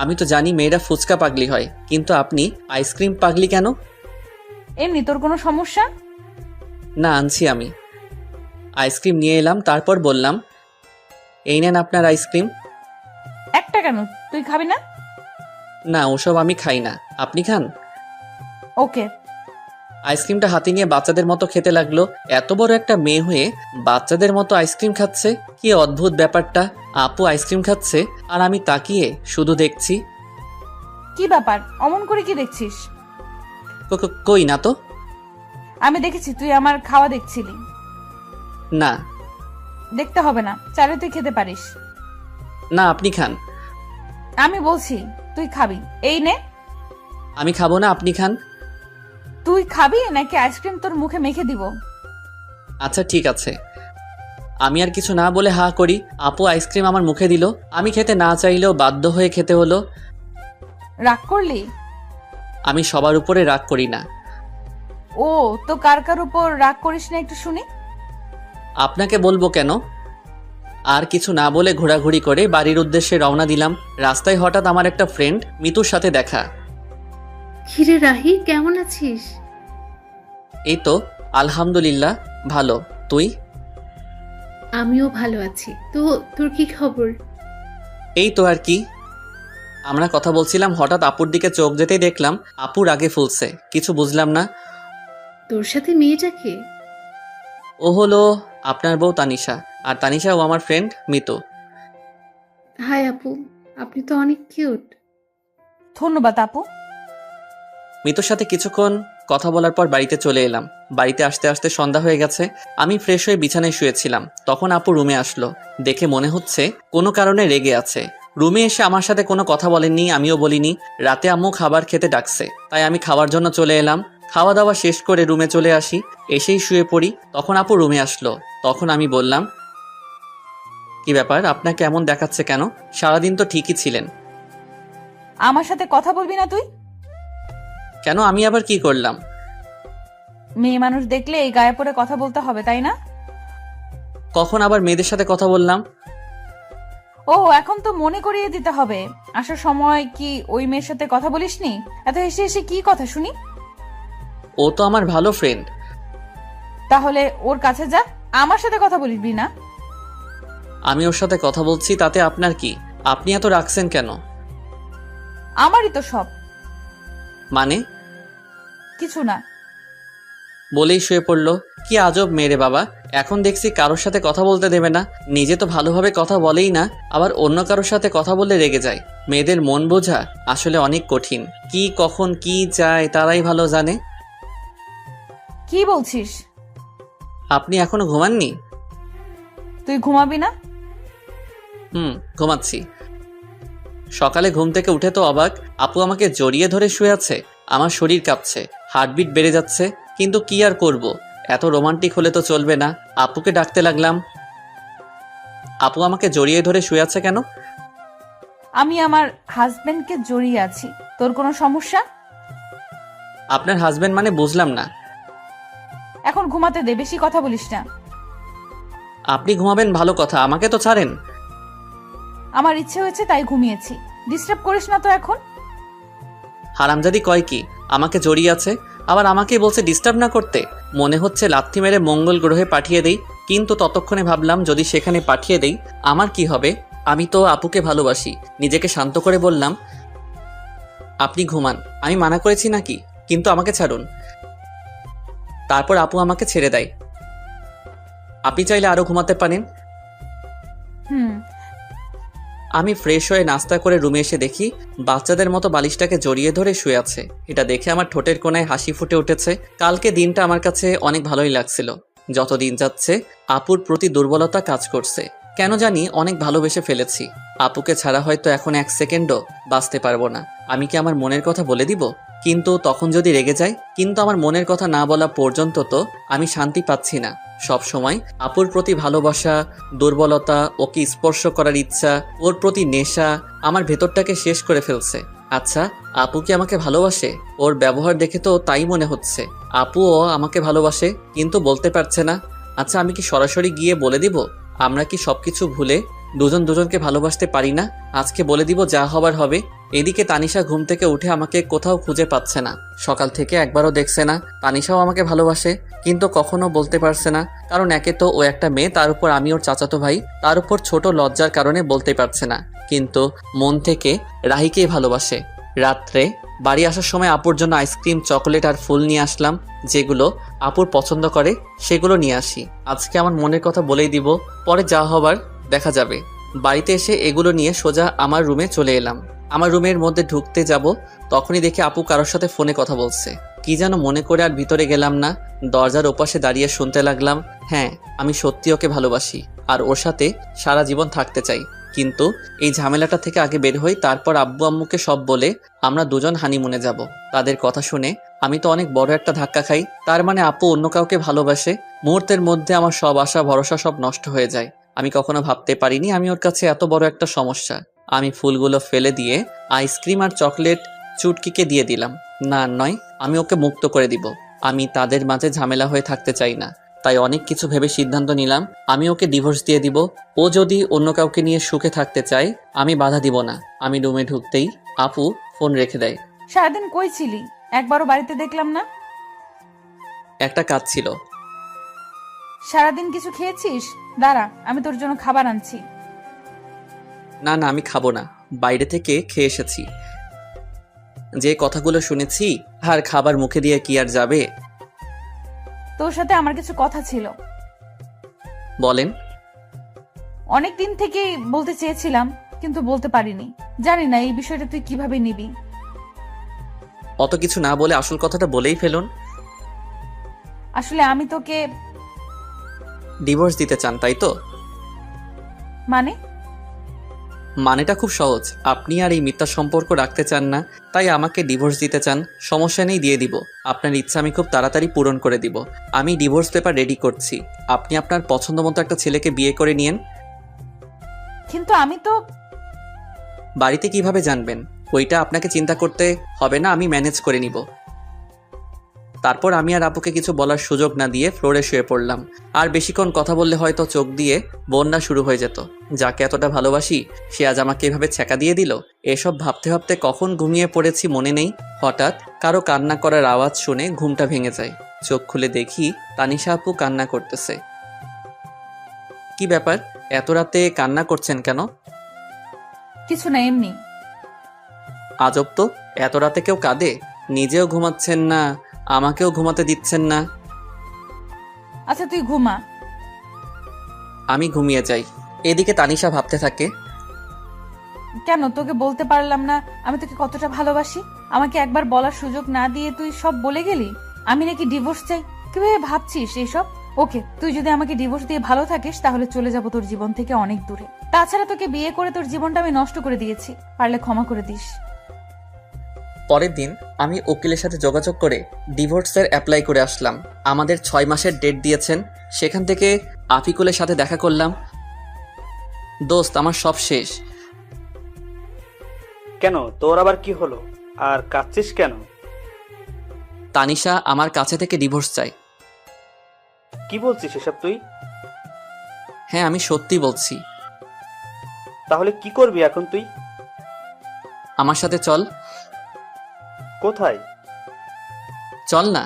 আমি তো জানি মেয়েরা ফুচকা পাগলি হয়, কিন্তু আপনি আইসক্রিম পাগলি কেন? এমনি। তোর কোনো সমস্যা? না, আনছি আমি। আইসক্রিম নিয়ে এলাম, তারপর বললাম, এই নেন আপনার আইসক্রিম। একটা কেন, তুই খাবি না? না, ওসব আমি খাই না, আপনি খান। ওকে। আইসক্রিমটা হাতে নিয়ে বাচ্চাদের মতো খেতে লাগলো। এত বড় একটা মেয়ে হয়ে বাচ্চাদের মতো আইসক্রিম খাচ্ছে, কি অদ্ভুত ব্যাপারটা। আপু আইসক্রিম খাচ্ছে আর আমি তাকিয়ে শুধু দেখছি। কি ব্যাপার, অমন করে কি দেখছিস? কই না তো। আমি দেখেছি তুই আমার খাওয়া দেখছিলি। না। দেখতে হবে না, চাইলে তুই খেতে পারিস। না, আপনি খান। আমি বলছি তুই খাবি, এই নে। আমি খাবো না, আপনি খান। তুই খাবি নাকি আইসক্রিম তোর মুখে মেখে দিব? আচ্ছা ঠিক আছে। আমি আর কিছু না বলে হা করি। আপু আইসক্রিম আমার মুখে দিল। আমি খেতে না চাইলেও বাধ্য হয়ে খেতে হলো। রাগ করলি? আমি সবার উপরে রাগ করি না। ও তো কার কার উপর রাগ করিস না একটু শুনি। আপনাকে বলবো কেন? আর কিছু না বলে ঘোরাঘুরি করে বাড়ির উদ্দেশ্যে রওনা দিলাম। রাস্তায় হঠাৎ আমার একটা ফ্রেন্ড মিতুর সাথে দেখা। কিরে রাহি, কেমন আছিস? এই তো আলহামদুলিল্লাহ ভালো। তুই? আমিও ভালো আছি। তো তোর কি খবর? এই তো আর কি। আমরা কথা বলছিলাম, হঠাৎ আপুর দিকে চোখ যেতেই দেখলাম আপুর আগে ফুলছে। কিছু বুঝলাম না। তোর সাথে মেয়েটাকে? ও হলো আপনার বউ তানিশা, আর তানিশাও আমার ফ্রেন্ড মিতু। হাই আপু, আপনি তো অনেক কিউট। ধন্যবাদ আপু। মিতুর সাথে কিছুক্ষণ কথা বলার পর বাড়িতে চলে এলাম। বাড়িতে আসতে আসতে সন্ধ্যা হয়ে গেছে। আমি ফ্রেশ হয়ে বিছানায় শুয়েছিলাম, তখন আপু রুমে আসলো। দেখে মনে হচ্ছে কোনো কারণে রেগে আছে। রুমে এসে আমার সাথে কোনো কথা বলেননি, আমিও বলিনি। রাতে আম্মু খাবার খেতে ডাকছে, তাই আমি খাওয়ার জন্য চলে এলাম। খাওয়া দাওয়া শেষ করে রুমে চলে আসি, এসেই শুয়ে পড়ি। তখন আপু রুমে আসলো। তখন আমি বললাম, কি ব্যাপার, আপনাকে এমন দেখাচ্ছে কেন? সারাদিন তো ঠিকই ছিলেন। আমার সাথে কথা বলবি না তুই? কেন, আমি আবার কি করলাম? মেয়ে মানুষ দেখলে এই গায়ে পড়ে কথা বলতে হবে, তাই না? কখন আবার মেয়েদের সাথে কথা বললাম? ও এখন তো মনে করিয়ে দিতে হবে। আসার সময় কি ওই মেয়ের সাথে কথা বলিসনি? এত হেসে হেসে কি কথা শুনি? ও তো আমার ভালো ফ্রেন্ড। তাহলে ওর কাছে যা, আমার সাথে কথা বলবি না। আমি ওর সাথে কথা বলছি, তাতে আপনার কি? আপনি এত রাখছেন কেন? আমারই তো সব। মানে? কিছু না। বলেই শুয়ে পড়লো। কি আজব মেয়ে রে বাবা, এখন দেখছি কারোর সাথে কথা বলতে দেবে না। নিজে তো ভালোভাবে কথা বলেই না, আবার অন্য কারোর সাথে কথা বললে রেগে যায়। মেয়েদের মন বোঝা আসলে অনেক কঠিন। কি কখন কি চায় তারাই ভালো জানে। কি বলছিস? আপনি এখনো ঘুমাননি? তুই ঘুমাবি না? ঘুমাচ্ছি। সকালে ঘুম থেকে উঠে তো অবাক, আপু আমাকে জড়িয়ে ধরে শুয়ে আছে। আমার শরীর কাঁপছে, হার্টবিট বেড়ে যাচ্ছে। কিন্তু কি আর করব, এত রোমান্টিক হলে তো চলবে না। আপুকে ডাকতে লাগলাম, আপু আমাকে জড়িয়ে ধরে শুয়ে আছে কেন? আমি আমার হাজবেন্ডকে জড়িয়ে আছি। তোর কোনো সমস্যা? আপনার হাজবেন্ড মানে বুঝলাম না। এখন ঘুমাতে দে, বেশি কথা বলিস না। আপনি ঘুমাবেন ভালো কথা, আমাকে তো ছাড়েন। আমার ইচ্ছে হয়েছে তাই ঘুমিয়েছি, ডিস্টার্ব করিস না তো এখন। হারামজাদি কয় কি, আমাকে জড়িয়ে আছে, আবার আমাকেই বলছে ডিস্টার্ব না করতে। মনে হচ্ছে লাথি মেরে মঙ্গল গ্রহে পাঠিয়ে দেই। কিন্তু ততক্ষণে ভাবলাম, যদি সেখানে পাঠিয়ে দেই আমার কি হবে? আমি তো আপুকে ভালোবাসি। নিজেকে শান্ত করে বললাম, আপনি ঘুমান, আমি মানা করেছি নাকি? কিন্তু আমাকে ছাড়ুন। তারপর আপু আমাকে ছেড়ে দেয়। আপনি চাইলে আরো ঘুমাতে পারেন। আমি ফ্রেশ হয়ে নাস্তা করে রুমে এসে দেখি বাচ্চাদের মতো বালিশটাকে জড়িয়ে ধরে শুয়ে আছে। এটা দেখে আমার ঠোঁটের কোণায় হাসি ফুটে উঠেছে। কালকে দিনটা আমার কাছে অনেক ভালোই লাগছিল। যত দিন যাচ্ছে আপুর প্রতি দুর্বলতা কাজ করছে। কেন জানি অনেক ভালোবেসে ফেলেছি। আপুকে ছাড়া হয়তো এখন 1 সেকেন্ডও বাঁচতে পারবো না। আমি কি আমার মনের কথা বলে দিব? কিন্তু তখন যদি রেগে যায়? কিন্তু আমার মনের কথা না বলা পর্যন্ত তো আমি শান্তি পাচ্ছি না। সব সময় আপুর প্রতি ভালোবাসা, দুর্বলতা, ওকে স্পর্শ করার ইচ্ছা, ওর প্রতি নেশা আমার ভেতরটাকে শেষ করে ফেলছে। আচ্ছা, আপু কি আমাকে ভালোবাসে? ওর ব্যবহার দেখে তো তাই মনে হচ্ছে। আপুও আমাকে ভালোবাসে, কিন্তু বলতে পারছে না। আচ্ছা, আমি কি সরাসরি গিয়ে বলে দিব? আমরা কি সবকিছু ভুলে দুজন দুজনকে ভালোবাসতে পারি না? আজকে বলে দিব, যা হবার হবে। এদিকে তানিশা ঘুম থেকে উঠে আমাকে কোথাও খুঁজে পাচ্ছে না। সকাল থেকে একবারও দেখছে না। তানিশাও আমাকে ভালোবাসে, কিন্তু কখনো বলতে পারছে না। কারণ একে তো ও একটা মেয়ে, তার উপর আমি ওর চাচাতো ভাই। তার উপর ছোট লজ্জার কারণে বলতে পারছে না। কিন্তু মন থেকে রাহিকেই ভালোবাসে। রাত্রে বাড়ি আসার সময় আপুর জন্য আইসক্রিম, চকোলেট আর ফুল নিয়ে আসলাম। যেগুলো আপুর পছন্দ করে সেগুলো নিয়ে আসি। আজকে আমার মনের কথা বলেই দিব, পরে যা হবার দেখা যাবে। বাড়িতে এসে এগুলো নিয়ে সোজা আমার রুমে চলে এলাম। আমার রুমের মধ্যে ঢুকতে যাব, তখনই দেখি আপু কারোর সাথে ফোনে কথা বলছে। কি যেন মনে করে আর ভিতরে গেলাম না। দরজার ওপাশে দাঁড়িয়ে শুনতে লাগলাম, হ্যাঁ আমি সত্যি ওকে ভালোবাসি। আর ওর সাথে সারা জীবন থাকতে চাই। কিন্তু এই ঝামেলাটা থেকে আগে বের হই, তারপর আব্বু আম্মুকে সব বলে আমরা দুজন হানিমুনে যাব। তাদের কথা শুনে আমি তো অনেক বড় একটা ধাক্কা খাই। তার মানে আপু অন্য কাউকে ভালোবাসে। মুহূর্তের মধ্যে আমার সব আশা ভরসা সব নষ্ট হয়ে যায়। আমি কখনো ভাবতে পারিনি আমি ওর কাছে এত বড় একটা সমস্যা। আমি ফুলগুলো ফেলে দিয়ে আইসক্রিম আর চকলেট চুটকিকে দিয়ে দিলাম। না নয়, আমি ওকে মুক্ত করে দিব। আমি তাদের মাঝে ঝামেলা হয়ে থাকতে চাই না। তাই অনেক কিছু ভেবে সিদ্ধান্ত নিলাম আমি ওকে ডিভোর্স দিয়ে দিব। ও যদি অন্য কাউকে নিয়ে সুখে থাকতে চায় আমি বাধা দিব না। আমি রুমে ঢুকতেই আপু ফোন রেখে দেয়। সারাদিন কই ছিলি? একবারও বাড়িতে দেখলাম না। একটা কাজ ছিল। সারাদিন কিছু খেয়েছিস? দাঁড়া, আমি তোর জন্য খাবার আনছি। না না, আমি খাবো না, বাইরে থেকে খেয়ে এসেছি। যে কথাগুলো শুনেছি আর খাবার মুখে দিয়ে কি আর যাবে। তোর সাথে আমার কিছু কথা ছিল। বলেন। অনেক দিন থেকেই বলতে চেয়েছিলাম কিন্তু বলতে পারিনি। জানি না এই বিষয়টা তুই কিভাবে নিবি। অত কিছু না বলে আসল কথাটা বলেই ফেলুন। আসলে আমি তোকে ডিভোর্স দিতে চান তাই তো? মানে মানেটা খুব সহজ। আপনি আর এই মিথ্যা সম্পর্ক রাখতে চান না, তাই আমাকে ডিভোর্স দিতে চান। সমস্যা নেই, দিয়ে দিব। আপনার ইচ্ছা আমি খুব তাড়াতাড়ি পূরণ করে দিব। আমি ডিভোর্স পেপার রেডি করছি। আপনি আপনার পছন্দ মতো একটা ছেলেকে বিয়ে করে নিয়েন। কিন্তু আমি তো বাড়িতে কিভাবে জানবেন? ওইটা আপনাকে চিন্তা করতে হবে না, আমি ম্যানেজ করে নিব। তারপর আমি আর আপুকে কিছু বলার সুযোগ না দিয়ে ফ্লোরে শুয়ে পড়লাম। আর বেশিক্ষণ কথা বললে হয়তো চোখ দিয়ে বন্যা শুরু হয়ে যেত। যাকে এতটা ভালোবাসি সে আজ আমাকে এভাবে ছ্যাঁকা দিয়ে দিল। এসব ভাবতে ভাবতে কখন ঘুমিয়ে পড়েছি মনে নেই। হঠাৎ কারো কান্না করার আওয়াজ শুনে ঘুমটা ভেঙে যায়। চোখ খুলে দেখি তানিশা আপু কান্না করতেছে। কি ব্যাপার, এত রাতে কান্না করছেন কেন? কিছু না, এমনি। আজব তো, এত রাতে কেউ কাঁদে? নিজেও ঘুমাচ্ছেন না, আমাকেও ঘুমাতে দিচ্ছেন না। আচ্ছা তুই ঘুমা। আমি ঘুমিয়ে যাই। এদিকে তানিশা ভাবতে থাকে, কেন তোকে বলতে পারলাম না আমি তোকে কতটা ভালোবাসি? আমাকে একবার বলার সুযোগ না দিয়ে তুই সব বলে গেলি। আমি নাকি ডিভোর্স চাই? কিভাবে ভাবছিস এইসব? ওকে, তুই যদি আমাকে ডিভোর্স দিয়ে ভালো থাকিস তাহলে চলে যাব তোর জীবন থেকে অনেক দূরে। তাছাড়া তোকে বিয়ে করে তোর জীবনটা আমি নষ্ট করে দিয়েছি, পারলে ক্ষমা করে দিস। পরের দিন আমি উকিলের সাথে যোগাযোগ করে ডিভোর্সের অ্যাপ্লাই করে আসলাম। আমাদের 6 মাসের ডেট দিয়েছেন। সেখান থেকে আফিকুলের সাথে দেখা করলাম। দোস্ত, আমার সব শেষ। কেন, তোর আবার কি হলো? আর কাঁদছিস কেন? তানিশা আমার কাছে থেকে ডিভোর্স চাই। কি বলছিস এসব তুই? হ্যাঁ, আমি সত্যি বলছি। তাহলে কি করবি এখন তুই? আমার সাথে চল। কোথায়? চল না।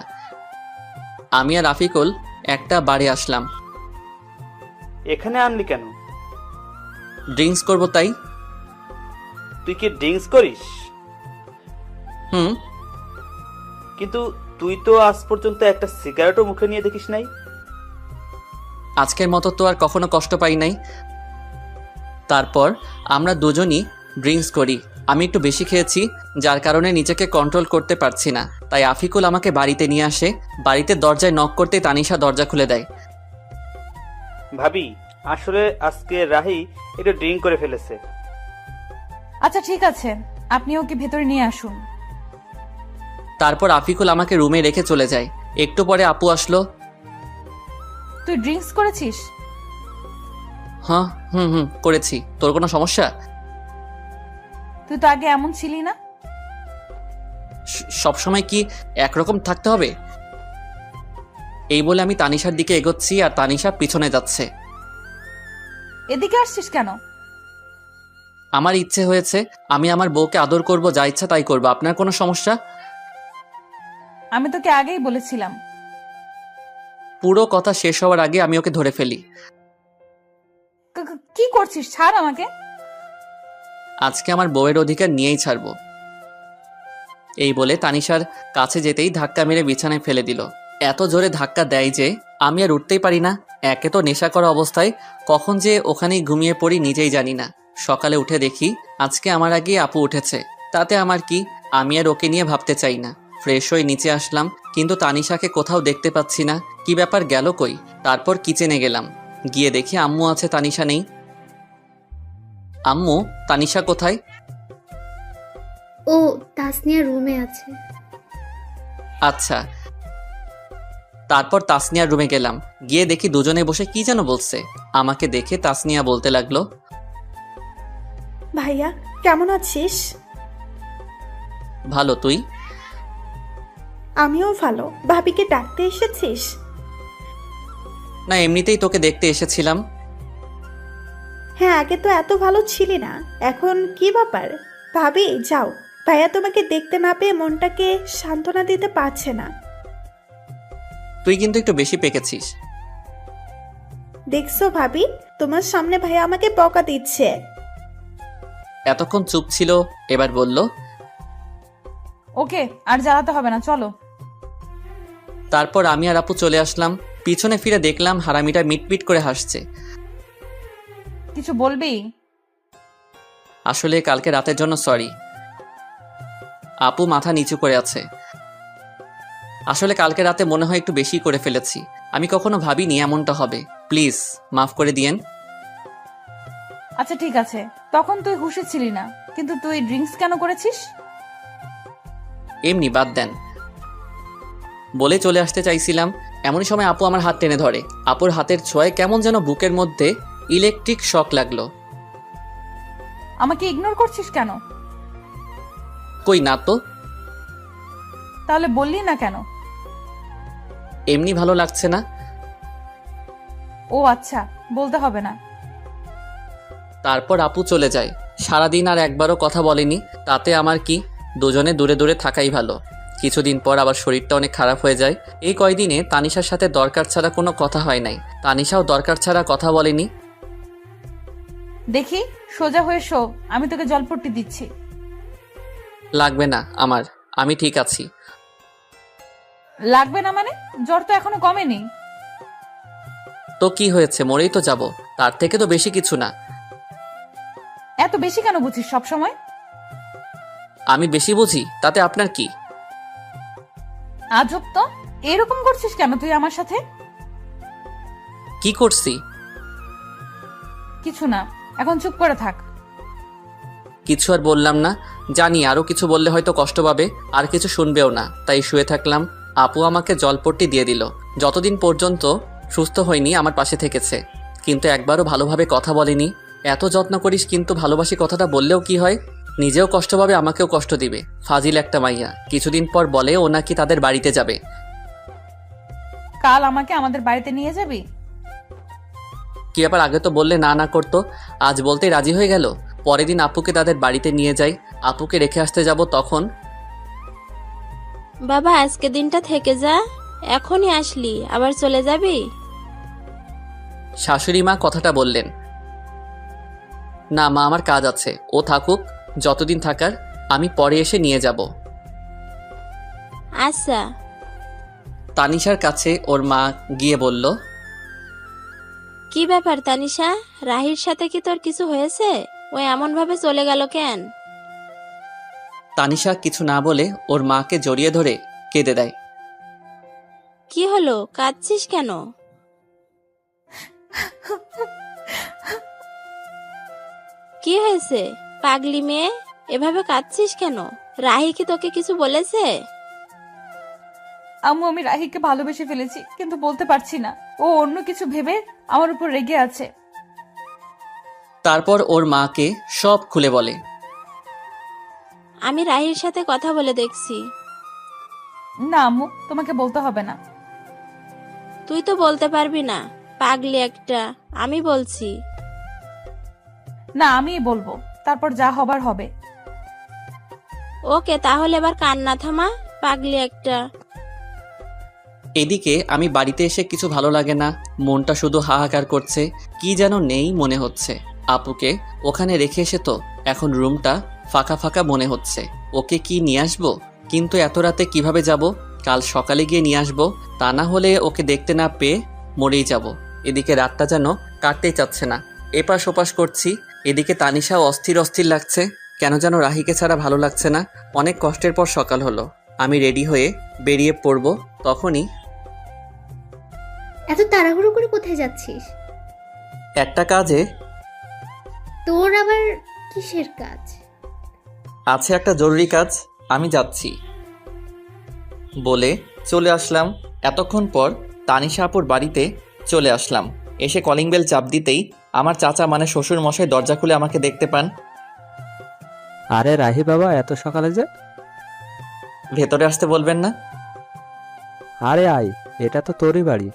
আমি আর আফিকুল একটা বারে আসলাম। এখানে আনলি কেন? ড্রিঙ্কস করব তাই। তুই কি ড্রিঙ্কস করিস? হুম। কিন্তু তুই তো আজ পর্যন্ত একটা সিগারেটও মুখে নিয়ে দেখিস নাই। আজকের মতো তো আর কখনো কষ্ট পাই নাই। তারপর আমরা দুজনই ড্রিঙ্কস করি। আমি একটু বেশি খেয়েছি, যার কারণে নিজেকে কন্ট্রোল করতে পারছি না। তাই আফিকুল আমাকে বাড়িতে নিয়ে আসে। বাড়িতে দরজায় নক করতে তানিশা দরজা খুলে দেয়। ভাবি, আসলে আজকে রাহি একটু ড্রিঙ্ক করে ফেলেছে। আচ্ছা ঠিক আছে, আপনি ওকে ভেতরে নিয়ে আসুন। তারপর আফিকুল আমাকে রুমে রেখে চলে যায়। একটু পরে আপু আসলো। তুই ড্রিঙ্কস করেছিস? হ্যাঁ, হুম করেছি। তোর কোনো সমস্যা? তুই তো আগে এমন ছিলি না। সবসময় কি একরকম থাকতে হবে? এই বলে আমি তানিশার দিকে এগোচ্ছি আর তানিশা পিছনে যাচ্ছে। এদিকে আসছিস কেন? আমার ইচ্ছে হয়েছে, আমি আমার বউকে আদর করব, যা ইচ্ছা তাই করবো। আপনার কোনো সমস্যা? আমি তোকে আগেই বলেছিলাম। পুরো কথা শেষ হওয়ার আগে আমি ওকে ধরে ফেলি। কি করছিস? ছাড় আমাকে। আজকে আমার বউয়ের অধিকার নিয়েই ছাড়বো। এই বলে তানিশার কাছে যেতেই ধাক্কা মেরে বিছানায় ফেলে দিল। এত জোরে ধাক্কা দেয় যে আমি আর উঠতেই পারি না। একে তো নেশা করা অবস্থায় কখন যে ওখানেই ঘুমিয়ে পড়ি নিজেই জানি না। সকালে উঠে দেখি আজকে আমার আগে আপু উঠেছে। তাতে আমার কি, আমি আর ওকে নিয়ে ভাবতে চাই না। ফ্রেশ হয়ে নিচে আসলাম, কিন্তু তানিশাকে কোথাও দেখতে পাচ্ছি না। কি ব্যাপার, গেল কই? তারপর কিচেনে গেলাম। গিয়ে দেখি আম্মু আছে, তানিশা নেই। আম্মু, তানিশা কোথায়? ও তাসনিয়া রুমে আছে। আচ্ছা। তারপর তাসনিয়ার রুমে গেলাম, গিয়ে দেখি দুজনে বসে কি যেন বলছে। আমাকে দেখে তাসনিয়া বলতে লাগলো, ভাইয়া কেমন আছিস? ভালো, তুই? আমিও ভালো। ভাবিকে ডাকতে এসেছিস? না, এমনিতেই তোকে দেখতে এসেছিলাম। হ্যাঁ, আগে তো এত ভালো ছিলি না, এখন কি ব্যাপার? ভাবি যাও, ভাইয়া তোমাকে দেখতে না পেয়ে মনটাকে সান্ত্বনা দিতে পারছে না। তুই কিন্তু একটু বেশি পেকেছিস। দেখছো ভাবি, তোমার সামনে ভাইয়া আমাকে বকা দিচ্ছে। এতক্ষণ চুপ ছিল, এবার বলল, ওকে আর জ্বালাতে হবে না, চলো। তারপর আমি আর আপু চলে আসলাম। পিছনে ফিরে দেখলাম হারামিটা মিটমিট করে হাসছে। কিছু বলবি? আসলে কালকে রাতের জন্য সরি। আপু মাথা নিচু করে আছে। আসলে কালকে রাতে মনে হয় একটু বেশি করে ফেলেছি। আমি কখনো ভাবিনি এমনটা হবে। প্লিজ মাফ করে দিয়েন। আচ্ছা ঠিক আছে, তখন তুই হুঁশে ছিলি না, কিন্তু তুই ড্রিঙ্কস কেন করেছিস? এমনি, বাদ দেন। বলে চলে আসতে চাইছিলাম, এমনই সময় আপু আমার হাত টেনে ধরে। আপুর হাতের ছোঁয়ায় কেমন যেন বুকের মধ্যে ইলেকট্রিক শক লাগলো। আমাকে ইগনোর করছিস কেন? কই না তো। তাহলে বললি না কেন? এমনি ভালো লাগছে না। ও আচ্ছা, বলতে হবে না। তারপর আপু চলে যায়। সারাদিন আর একবারও কথা বলেনি। তাতে আমার কি, দুজনে দূরে দূরে থাকাই ভালো। কিছুদিন পর আবার শরীরটা অনেক খারাপ হয়ে যায়। এই কয়দিনে তানিশার সাথে দরকার ছাড়া কোনো কথা হয় নাই। তানিশাও দরকার ছাড়া কথা বলেনি। দেখি, সোজা হয়ে শো, আমি তোকে জলপট্টি দিচ্ছি। লাগবে না আমার, আমি ঠিক আছি। লাগবে না মানে? জ্বর তো এখনো কমেনি। তো কি হয়েছে, মরেই তো যাব, তার থেকে তো বেশি কিছু না। এত বেশি কেন বুঝিস সব সময়? আমি বেশি বুঝি, তাতে আপনার কি? আজব তো, এরকম করছিস কেন তুই আমার সাথে? কি করছি? কিছু না, এখন চুপ করে থাক। কিছু আর বললাম না। জানি আরো কিছু বললে হয়তো কষ্ট পাবে, আর কিছু শুনবেও না, তাই শুয়ে থাকলাম। আপু আমাকে জলপট্টি দিয়ে দিল। যতদিন পর্যন্ত সুস্থ হয়নি আমার পাশে থেকেছে, কিন্তু একবারও ভালোভাবে কথা বলেনি। এত যত্ন করিস কিন্তু ভালোবাসি কথাটা বললেও কি হয়? নিজেও কষ্ট পাবে, আমাকেও কষ্ট দিবে। ফাজিল একটা মাইয়া। কিছুদিন পর বলে ও নাকি তাদের বাড়িতে যাবে। কাল আমাকে আমাদের বাড়িতে নিয়ে যাবি? কি ব্যাপার, আগে তো বললে না না করতো, আজ বলতেই রাজি হয়ে গেল। পরের দিন আপুকে তাদের বাড়িতে নিয়ে যাই। আপুকে রেখে আসতে যাব তখন, বাবা আজকে দিনটা থেকে যা, এখনই আসলি আবার চলে যাবি? শাশুড়ি মা কথাটা বললেন। না মা, আমার কাজ আছে, ও থাকুক যতদিন থাকার, আমি পরে এসে নিয়ে যাব। আচ্ছা। তানিশার কাছে ওর মা গিয়ে বলল, কি ব্যাপার তানিশা, রাহির সাথে কি তোর কিছু হয়েছে? ও এমন ভাবে চলে গেল কেন? তানিশা কিছু না বলে ওর মাকে জড়িয়ে ধরে কেঁদে দেয়। কি হলো, কাঁদছিস কেন? কি হয়েছে পাগলি মেয়ে, এভাবে কাঁদছিস কেন? রাহি কি তোকে কিছু বলেছে? আম্মু, আমি রাহিকে ভালোবেসে ফেলেছি, কিন্তু বলতে পারছি না। ও অন্য কিছু ভেবে আমার উপর রেগে আছে। তারপর ওর মাকে সব খুলে বলে। আমি রাহির সাথে কথা বলে দেখছি। না আম্মু, তোমাকে বলতে হবে না। তুই তো বলতে পারবি না, পাগলি একটা। আমি বলছি। না, আমিই বলবো, তারপর যা হবার হবে। ওকে, তাহলে এবার কান্না থামা, পাগলি একটা। এদিকে আমি বাড়িতে এসে কিছু ভালো লাগে না, মনটা শুধু হাহাকার করছে। কি যেন নেই মনে হচ্ছে। আপুকে ওখানে রেখে এসে তো এখন রুমটা ফাঁকা ফাঁকা মনে হচ্ছে। ওকে কি নিয়ে আসবো? কিন্তু এত রাতে কিভাবে যাব? কাল সকালে গিয়ে নিয়ে আসবো, তা না হলে ওকে দেখতে না পেয়ে মরেই যাব। এদিকে রাতটা যেন কাটতেই চাচ্ছে না, এপাশ ওপাশ করছি। এদিকে তানিশাও অস্থির অস্থির লাগছে, কেন যেন রাহিকে ছাড়া ভালো লাগছে না। অনেক কষ্টের পর সকাল হলো, আমি রেডি হয়ে বেরিয়ে পড়ব। তখনই, এত তাড়াহুড়ো করে কোথায় যাচ্ছিস? একটা কাজে তোর আবার কিসের কাজ? আছে, একটা জরুরি কাজ, আমি যাচ্ছি বলে চলে আসলাম। এতক্ষণ পর তানিশা আপুর বাড়িতে চলে আসলাম। এসে কলিং বেল চাপ দিতেই আমার চাচা মানে শ্বশুর মশাই দরজা খুলে আমাকে দেখতে পান। আরে রাহি বাবা, এত সকালে যে? ভেতরে আসতে বলবেন না? আরে আয়, এটা তো তোরই বাড়ি।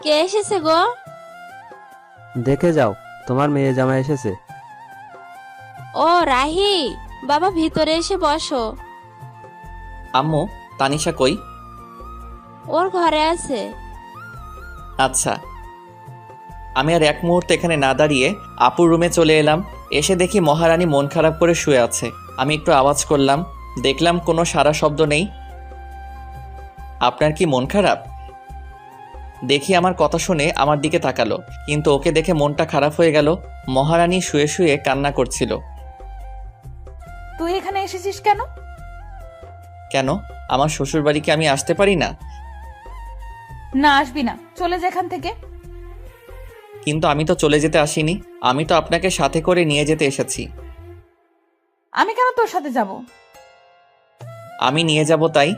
কে এসেছে গো? দেখে যাও, তোমার মেয়ে জামাই এসেছে। ও রাহি, বাবা ভিতরে এসে বসো। আম্মু, তানিশা কই? ওর ঘরে আছে। আচ্ছা। আমি আর এক মুহূর্তে এখানে না দাঁড়িয়ে আপুর রুমে চলে এলাম। এসে দেখি মহারানী মন খারাপ করে শুয়ে আছে। আমি একটু আওয়াজ করলাম, দেখলাম কোনো সারা শব্দ নেই। আপনার কি মন খারাপ? দেখি আমার কথা শুনে আমার দিকে তাকালো, কিন্তু ওকে দেখে মনটা খারাপ হয়ে গেল। মহারানী শুয়ে শুয়ে কান্না করছিল। তুই এখানে এসেছিস কেন? কেন, আমার শ্বশুর বাড়ি কি আমি আসতে পারি না? না, আসবি না, চলে যা এখান থেকে। কিন্তু আমি তো চলে যেতে আসিনি, আমি তো আপনাকে সাথে করে নিয়ে যেতে এসেছি। আমি কেন তোর সাথে যাব? আমি নিয়ে যাব তাই।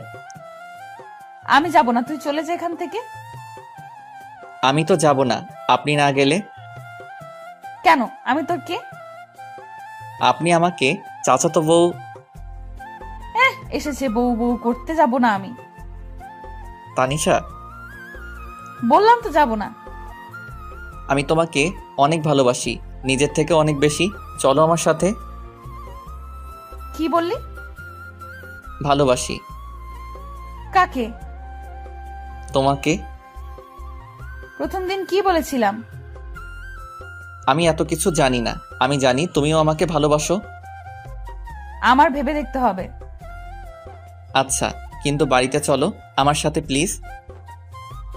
আমি যাব না, তুই চলে যা এখান থেকে। আমি তো যাব না আপনি না গেলে। কেন? আমি তোর কে? আপনি আমাকে চাচাতো বউ। এসেছে বউ বউ করতে, যাব না আমি। তানিশা, বললাম তো যাব না। আমি তোমাকে অনেক ভালোবাসি, নিজের থেকে অনেক বেশি। চলো আমার সাথে। কি বললি? ভালোবাসি। কাকে? তোমাকে। প্রথম দিন কি বলেছিলাম? আমি এত কিছু জানি না, আমি জানি তুমিও আমাকে ভালোবাসো। আমার ভেবে দেখতে হবে। আচ্ছা, কিন্তু বাড়িতে চলো আমার সাথে প্লিজ।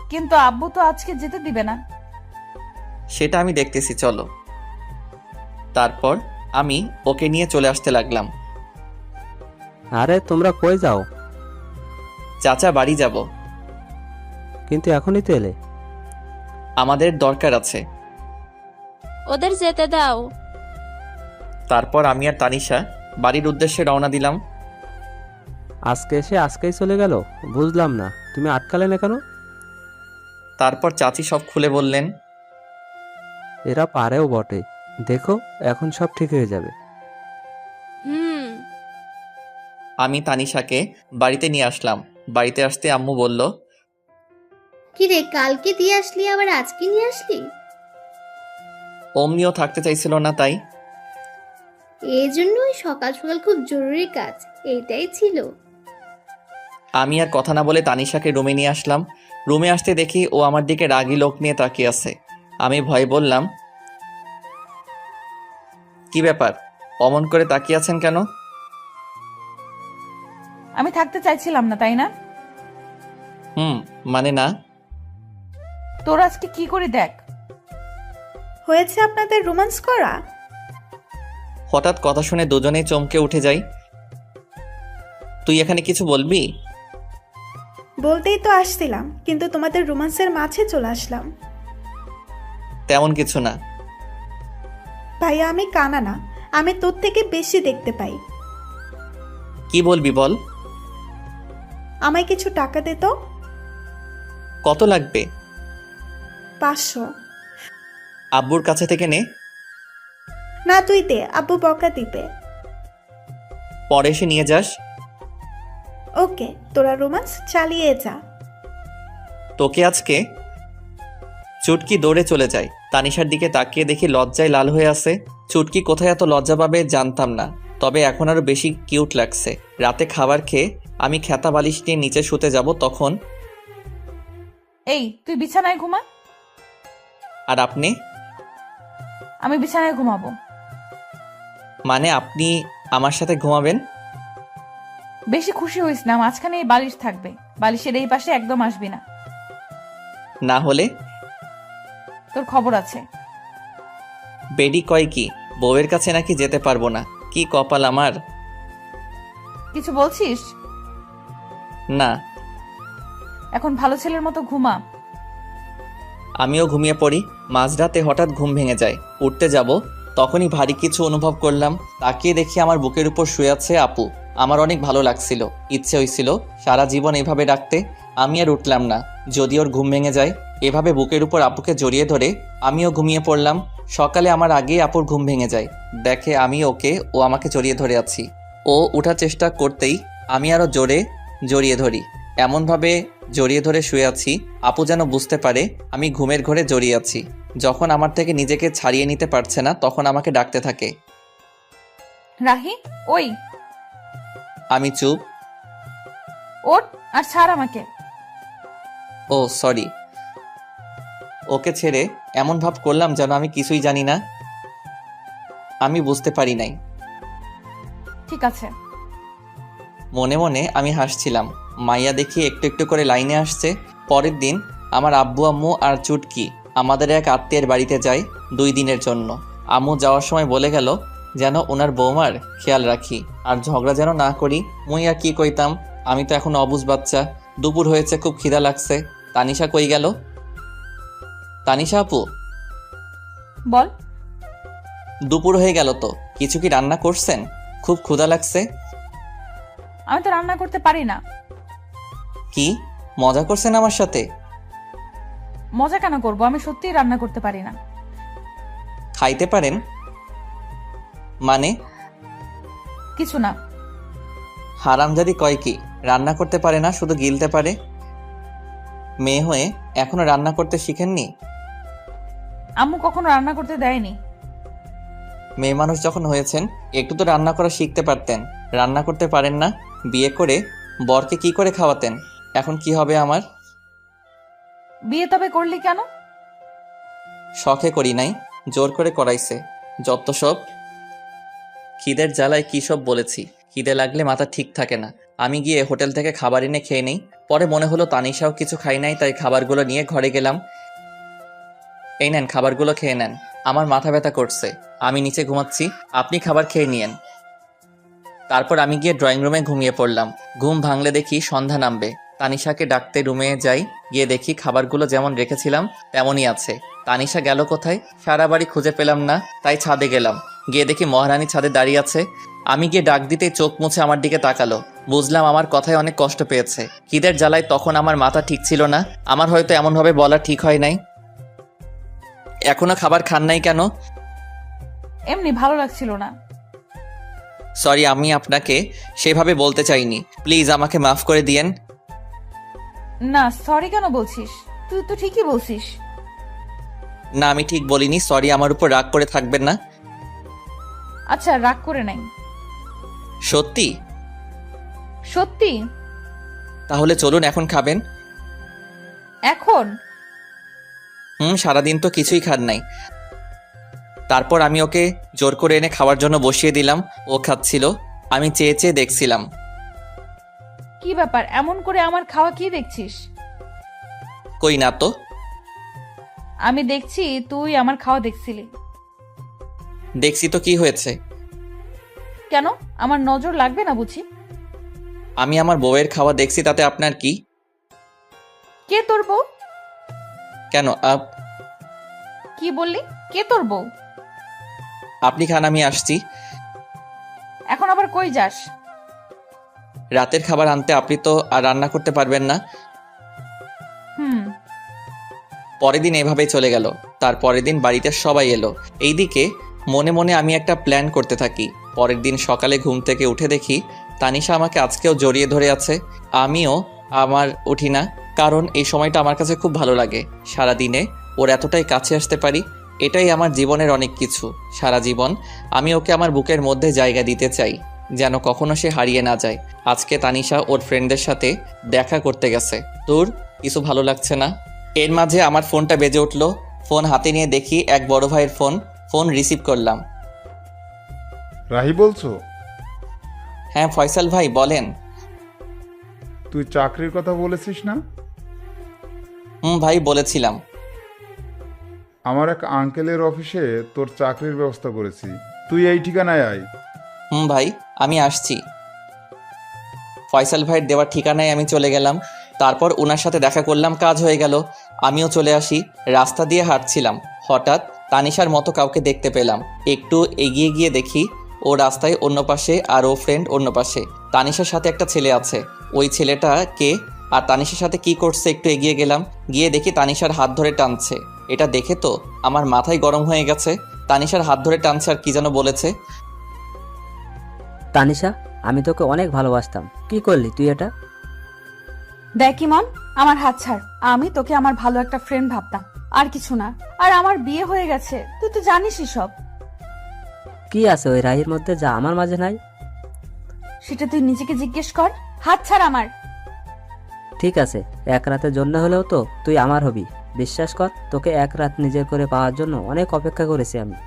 কিন্তু আব্বু তো আজকে যেতে দিবে না। সেটা আমি দেখতেছি, চলো। তারপর আমি ওকে নিয়ে চলে আসতে লাগলাম। আরে তোমরা কই যাও? চাচা, বাড়ি যাব। কিন্তু এখনই তো এলে। আমাদের দরকার আছে। ওদের যেতে দাও। তারপর আমি আর তানিশা বাড়ির উদ্দেশ্যে রওনা দিলাম। আজকে এসে আজকেই চলে গেল, বুঝলাম না তুমি আটকালে না কেন? তারপর চাচি সব খুলে বললেন। এরা পারেও বটে, দেখো এখন সব ঠিক হয়ে যাবে। হুম। আমি তানিশাকে বাড়িতে নিয়ে আসলাম। বাড়িতে আসতে আম্মু বলল, কি রে, কালকে দিয়ে আসলি আবার আজকে নিয়ে আসলি? অমনিও থাকতে চাইছিল না তাই। এই জন্যই সকাল সকাল খুব জরুরি কাজ, এইটাই ছিল। আমি আর কথা না বলে তানিশাকে রুমে নিয়ে আসলাম। রুমে আসতে দেখি ও আমার দিকে রাগী লোক নিয়ে তাকিয়ে আছে। আমি ভয়ে বললাম, কি ব্যাপার, অমন করে তাকিয়ে আছেন কেন? আমি থাকতে চাইছিলাম না, তাই না? মানে না। তোর আজকে কি করে দেখ। হয়েছে আপনাদের রোমান্স করা? হঠাৎ কথা শুনে দুজনেই চমকে উঠে যাই। তুই এখানে কিছু বলবি? বলতেই তো আসছিলাম, কিন্তু তোমাদের রোমান্সের মাঝে চলে আসলাম। তেমন কিছু না। ভাইয়া, আমি কানা না, আমি তোর থেকে বেশি দেখতে পাই। কি বলবি বল। আমায় কিছু টাকা দে তো। কত লাগবে? 500। আব্বুর কাছে থেকে নে। না, তুই দে, আব্বু বকা দিবে। পরে এসে নিয়ে যাস। ওকে, তোরা রোমান্স চালিয়ে যা। তোকে আজকে। চুটকি দৌড়ে চলে যায়। তানিশার দিকে তাকিয়ে দেখি লজ্জায় লাল হয়ে আছে। চুটকি কোথায় এত লজ্জা পাবে জানতাম না, তবে এখন আরো বেশি কিউট লাগছে। রাতে খাবার খেয়ে আমি খেতা বালিশ নিয়ে নিচে শুতে যাব, তখন এই, তুই বিছানায় ঘুমা। আর আপনি? আমি বিছানায় ঘুমাবো। মানে আপনি আমার সাথে ঘুমাবেন? বেশি খুশি হইস না, মাঝখানে এই বালিশ থাকবে, বালিশের এই পাশে একদম আসবি না। না হলে? তোর খবর আছে। বেডি কয় কি, বউয়ের কাছে নাকি যেতে পারবো না? কি কপাল আমার। কিছু বলছিস? না। এখন ভালো ছেলের মতো ঘুমা। আমিও ঘুমিয়ে পড়ি। মাঝরাতে হঠাৎ ঘুম ভেঙে যায়। উঠতে যাব, তখনই ভারী কিছু অনুভব করলাম। তাকিয়ে দেখি আমার বুকের উপর শুয়ে আছে আপু। আমার অনেক ভালো লাগছিল, ইচ্ছে হয়েছিল সারা জীবন এভাবে ডাকতে। আমি আর উঠলাম না, যদি ওর ঘুম ভেঙে যায়। এভাবে বুকের উপর আপুকে জড়িয়ে ধরে আমিও ঘুমিয়ে পড়লাম। সকালে আমার আগেই আপুর ঘুম ভেঙে যায়, দেখে আমি ওকে, ও আমাকে জড়িয়ে ধরে আছি। ও ওঠার চেষ্টা করতেই আমি আরও জোরে জড়িয়ে ধরি। এমনভাবে জড়িয়ে ধরে শুয়ে আছি আপু যেন বুঝতে পারে আমি ঘুমের ঘোরে জড়িয়ে আছি। যখন আমার থেকে নিজেকে ছাড়িয়ে নিতে পারছে না তখন আমাকে ডাকতে থাকে। রাহি, ওই আমি চুপ। ওঠ আর ছাড় আমাকে। ও সরি। ওকে ছেড়ে এমন ভাব করলাম যেন আমি কিছুই জানি না, আমি বুঝতে পারি নাই। ঠিক আছে। মনে মনে আমি হাসছিলাম। মাইয়া দেখি একটু একটু করে লাইনে আসছে। পরের দিন আমার আব্বু আম্মু আর চুটকি আমাদের এক আত্মীয়ের বাড়িতে যায় 2 দিনের জন্য। আম্মু যাওয়ার সময় বলে গেল যেন ওনার বৌমার খেয়াল রাখি আর ঝগড়া যেন না করি। মুই আর কি কইতাম, আমি তো এখন অবুঝ বাচ্চা। দুপুর হয়েছে, খুব খিদা লাগছে। তানিশা কই গেল? তানিশা আপু, বল। দুপুর হয়ে গেল তো, কিছু কি রান্না করছেন? খুব ক্ষুধা লাগছে। আমি তো রান্না করতে পারি না। কি মজা করছেন আমার সাথে? মজা কেন করব, আমি সত্যিই রান্না করতে পারি না। খাইতে পারেন? মানে? কিছু না। হারামজাদি কয় কি রান্না করতে পারে না, শুধু গিলতে পারে? মেয়ে হয়ে এখনো রান্না করতে শিখেননি? আম্মু কখনো রান্না করতে দেয়নি। মেয়ে মানুষ যখন হয়েছেন একটু তো রান্না করা শিখতে পারতেন। রান্না করতে পারেন না? বিয়ে করে বরকে কি করে খাওয়াতেন? এখন কি হবে আমার? বিয়ে তবে করলি কেন? শখে করি নাই, জোর করে করাইছে। যত সব। খিদের জ্বালায় কী সব বলেছি। খিদে লাগলে মাথা ঠিক থাকে না। আমি গিয়ে হোটেল থেকে খাবার এনে খেয়ে নেই। পরে মনে হলো তানিশাও কিছু খাই নাই, তাই খাবারগুলো নিয়ে ঘরে গেলাম। এই নেন, খাবারগুলো খেয়ে নেন। আমার মাথা ব্যথা করছে, আমি নিচে ঘুমাচ্ছি, আপনি খাবার খেয়ে নিয়েন। তারপর আমি গিয়ে ড্রয়িং রুমে ঘুমিয়ে পড়লাম। ঘুম ভাঙলে দেখি সন্ধ্যা নামবে। তানিশাকে ডাকতে রুমে যাই, গিয়ে দেখি খাবারগুলো যেমন রেখেছিলাম তেমনই আছে। তানিশা গেল কোথায়? সারা বাড়ি খুঁজে পেলাম না, তাই ছাদে গেলাম। গিয়ে দেখি মহারানী ছাদে দাঁড়িয়ে আছে। আমি গিয়ে ডাক দিতেই চোখ মুছে আমার দিকে তাকালো। বুঝলাম আমার কথায় অনেক কষ্ট পেয়েছে। খিদের জ্বালায় তখন আমার মাথা ঠিক ছিল না। আমার হয়তো এমনভাবে বলা ঠিক হয় নাই। এখনো খাবার খান নাই কেন? এমনি ভালো লাগছিল না। সরি, আমি আপনাকে সেভাবে বলতে চাইনি। প্লিজ আমাকে মাফ করে দিয়েন। না, সরি কেন বলছিস? তুই তো ঠিকই বলছিস। না, আমি ঠিক বলিনি। সরি, আমার উপর রাগ করে থাকবেন না। আচ্ছা, রাগ করে নাই। সত্যি? সত্যি। তাহলে চলুন, এখন খাবেন। এখন? সারাদিন তো কিছুই খান নাই। তারপর আমি ওকে জোর করে এনে খাওয়ার জন্য বসিয়ে দিলাম। ও খাচ্ছিল, আমি চেয়ে চেয়ে দেখছিলাম। কি ব্যাপার, এমন করে আমার খাওয়া কি দেখছিস? কই না তো। আমি দেখছি তুই আমার খাওয়া দেখছিলি। দেখছি তো, কি হয়েছে? কেন, আমার নজর লাগবে না বুঝি? আমি আমার বউয়ের খাওয়া দেখছি, তাতে আপনার কি? কে তোর বউ? কেন কি বললি? কে তোর বউ? আপনি খান, আমি আসছি। এখন আবার কই যাস? রাতের খাবার আনতে। আপনি তো আর রান্না করতে পারবেন না। পরের দিন এভাবেই চলে গেল। তার পরের দিন বাড়িতে সবাই এলো। এইদিকে মনে মনে আমি একটা প্ল্যান করতে থাকি। পরের দিন সকালে ঘুম থেকে উঠে দেখি তানিশা আমাকে আজকেও জড়িয়ে ধরে আছে। আমিও উঠি না, কারণ এই সময়টা আমার কাছে খুব ভালো লাগে। সারাদিনে ওর এতটাই কাছে আসতে পারি, এটাই আমার জীবনের অনেক কিছু। সারা জীবন আমি ওকে আমার বুকের মধ্যে জায়গা দিতে চাই, যেন কখনো সে হারিয়ে না যায়। আজকে তানিশা ওর ফ্রেন্ডদের সাথে দেখা করতে গেছে। তোর কিছু ভালো লাগছে না। এর মাঝে আমার ফোনটা বেজে উঠলো। ফোন হাতে নিয়ে দেখি এক বড় ভাইয়ের ফোন। ফোন রিসিভ করলাম। রাহি বলছো? হ্যাঁ ফয়সাল ভাই, বলেন। তুই চাকরির কথা বলেছিস না? ভাই, বলেছিলাম। আমার এক আঙ্কেলের অফিসে তোর চাকরির ব্যবস্থা করেছি, তুই এই ঠিকানায় আয়। ভাই, আমি আসছি। ফয়সাল ভাইয়ের দেওয়ার ঠিকানায় আমি চলে গেলাম। তারপর ওনার সাথে দেখা করলাম, কাজ হয়ে গেল। আমিও চলে আসি। রাস্তা দিয়ে হাঁটছিলাম, হঠাৎ তানিশার মতো কাউকে দেখতে পেলাম। একটু এগিয়ে গিয়ে দেখি ও রাস্তায় অন্য পাশে আর ও ফ্রেন্ড অন্য পাশে। তানিশার সাথে একটা ছেলে আছে। ওই ছেলেটা কে আর তানিশার সাথে কি করছে একটু এগিয়ে গেলাম, গিয়ে দেখি তানিশার হাত ধরে টানছে। এটা দেখে তো আমার মাথায় গরম হয়ে গেছে। তানিশার হাত ধরে টানছে আর কি যেন বলেছে। তানিশা, আমি তোকে অনেক ভালোবাসতাম, কি করলি তুই এটা? দেখ ইমন, আমার হাত ছাড়। আমি তোকে আমার ভালো একটা ফ্রেন্ড ভাবতাম, আর কিছু না। আর আমার বিয়ে হয়ে গেছে, তুই তো জানিসই সব। কি আছে ওই রাহির মধ্যে যা আমার মাঝে নাই? সেটা তুই নিজেকে জিজ্ঞেস কর। হাত ছাড় আমার। ঠিক আছে, এক রাতের জন্য হলেও তো তুই আমার হবি। বিশ্বাস কর, তোকে এক রাত নিজের করে পাওয়ার জন্য অনেক অপেক্ষা করেছি আমি।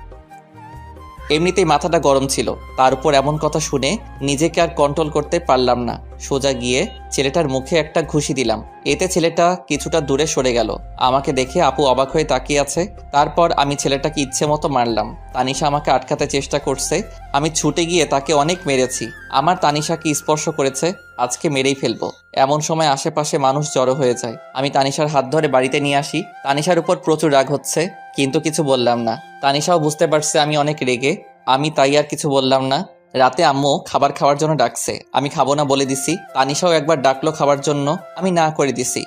এমনিতেই মাথাটা গরম ছিল, তার উপর এমন কথা শুনে নিজেকে আর কন্ট্রোল করতে পারলাম না। সোজা গিয়ে ছেলেটার মুখে একটা ঘুষি দিলাম। এতে ছেলেটা কিছুটা দূরে সরে গেল। আমাকে দেখে আপু অবাক হয়ে তাকিয়ে আছে। তারপর আমি ছেলেটাকে ইচ্ছে মতো মারলাম। তানিশা আমাকে আটকাতে চেষ্টা করছে। আমি ছুটে গিয়ে তাকে অনেক মেরেছি। আমার তানিশাকে স্পর্শ করেছে, আজকে মেরেই ফেলবো। এমন সময় আশেপাশে মানুষ জড়ো হয়ে যায়। আমি তানিশার হাত ধরে বাড়িতে নিয়ে আসি। তানিশার উপর প্রচুর রাগ হচ্ছে, কিন্তু কিছু বললাম না। তানিশাও বুঝতে পারছে আমি অনেক রেগে, আমি তাই আর কিছু বললাম না। রাতে আম্মু খাবার খাওয়ার জন্য ডাকছে, আমি খাবো না বলে দিছি। তানিশাও একবার ডাকলো খাবার জন্য, আমি না করে দিছি।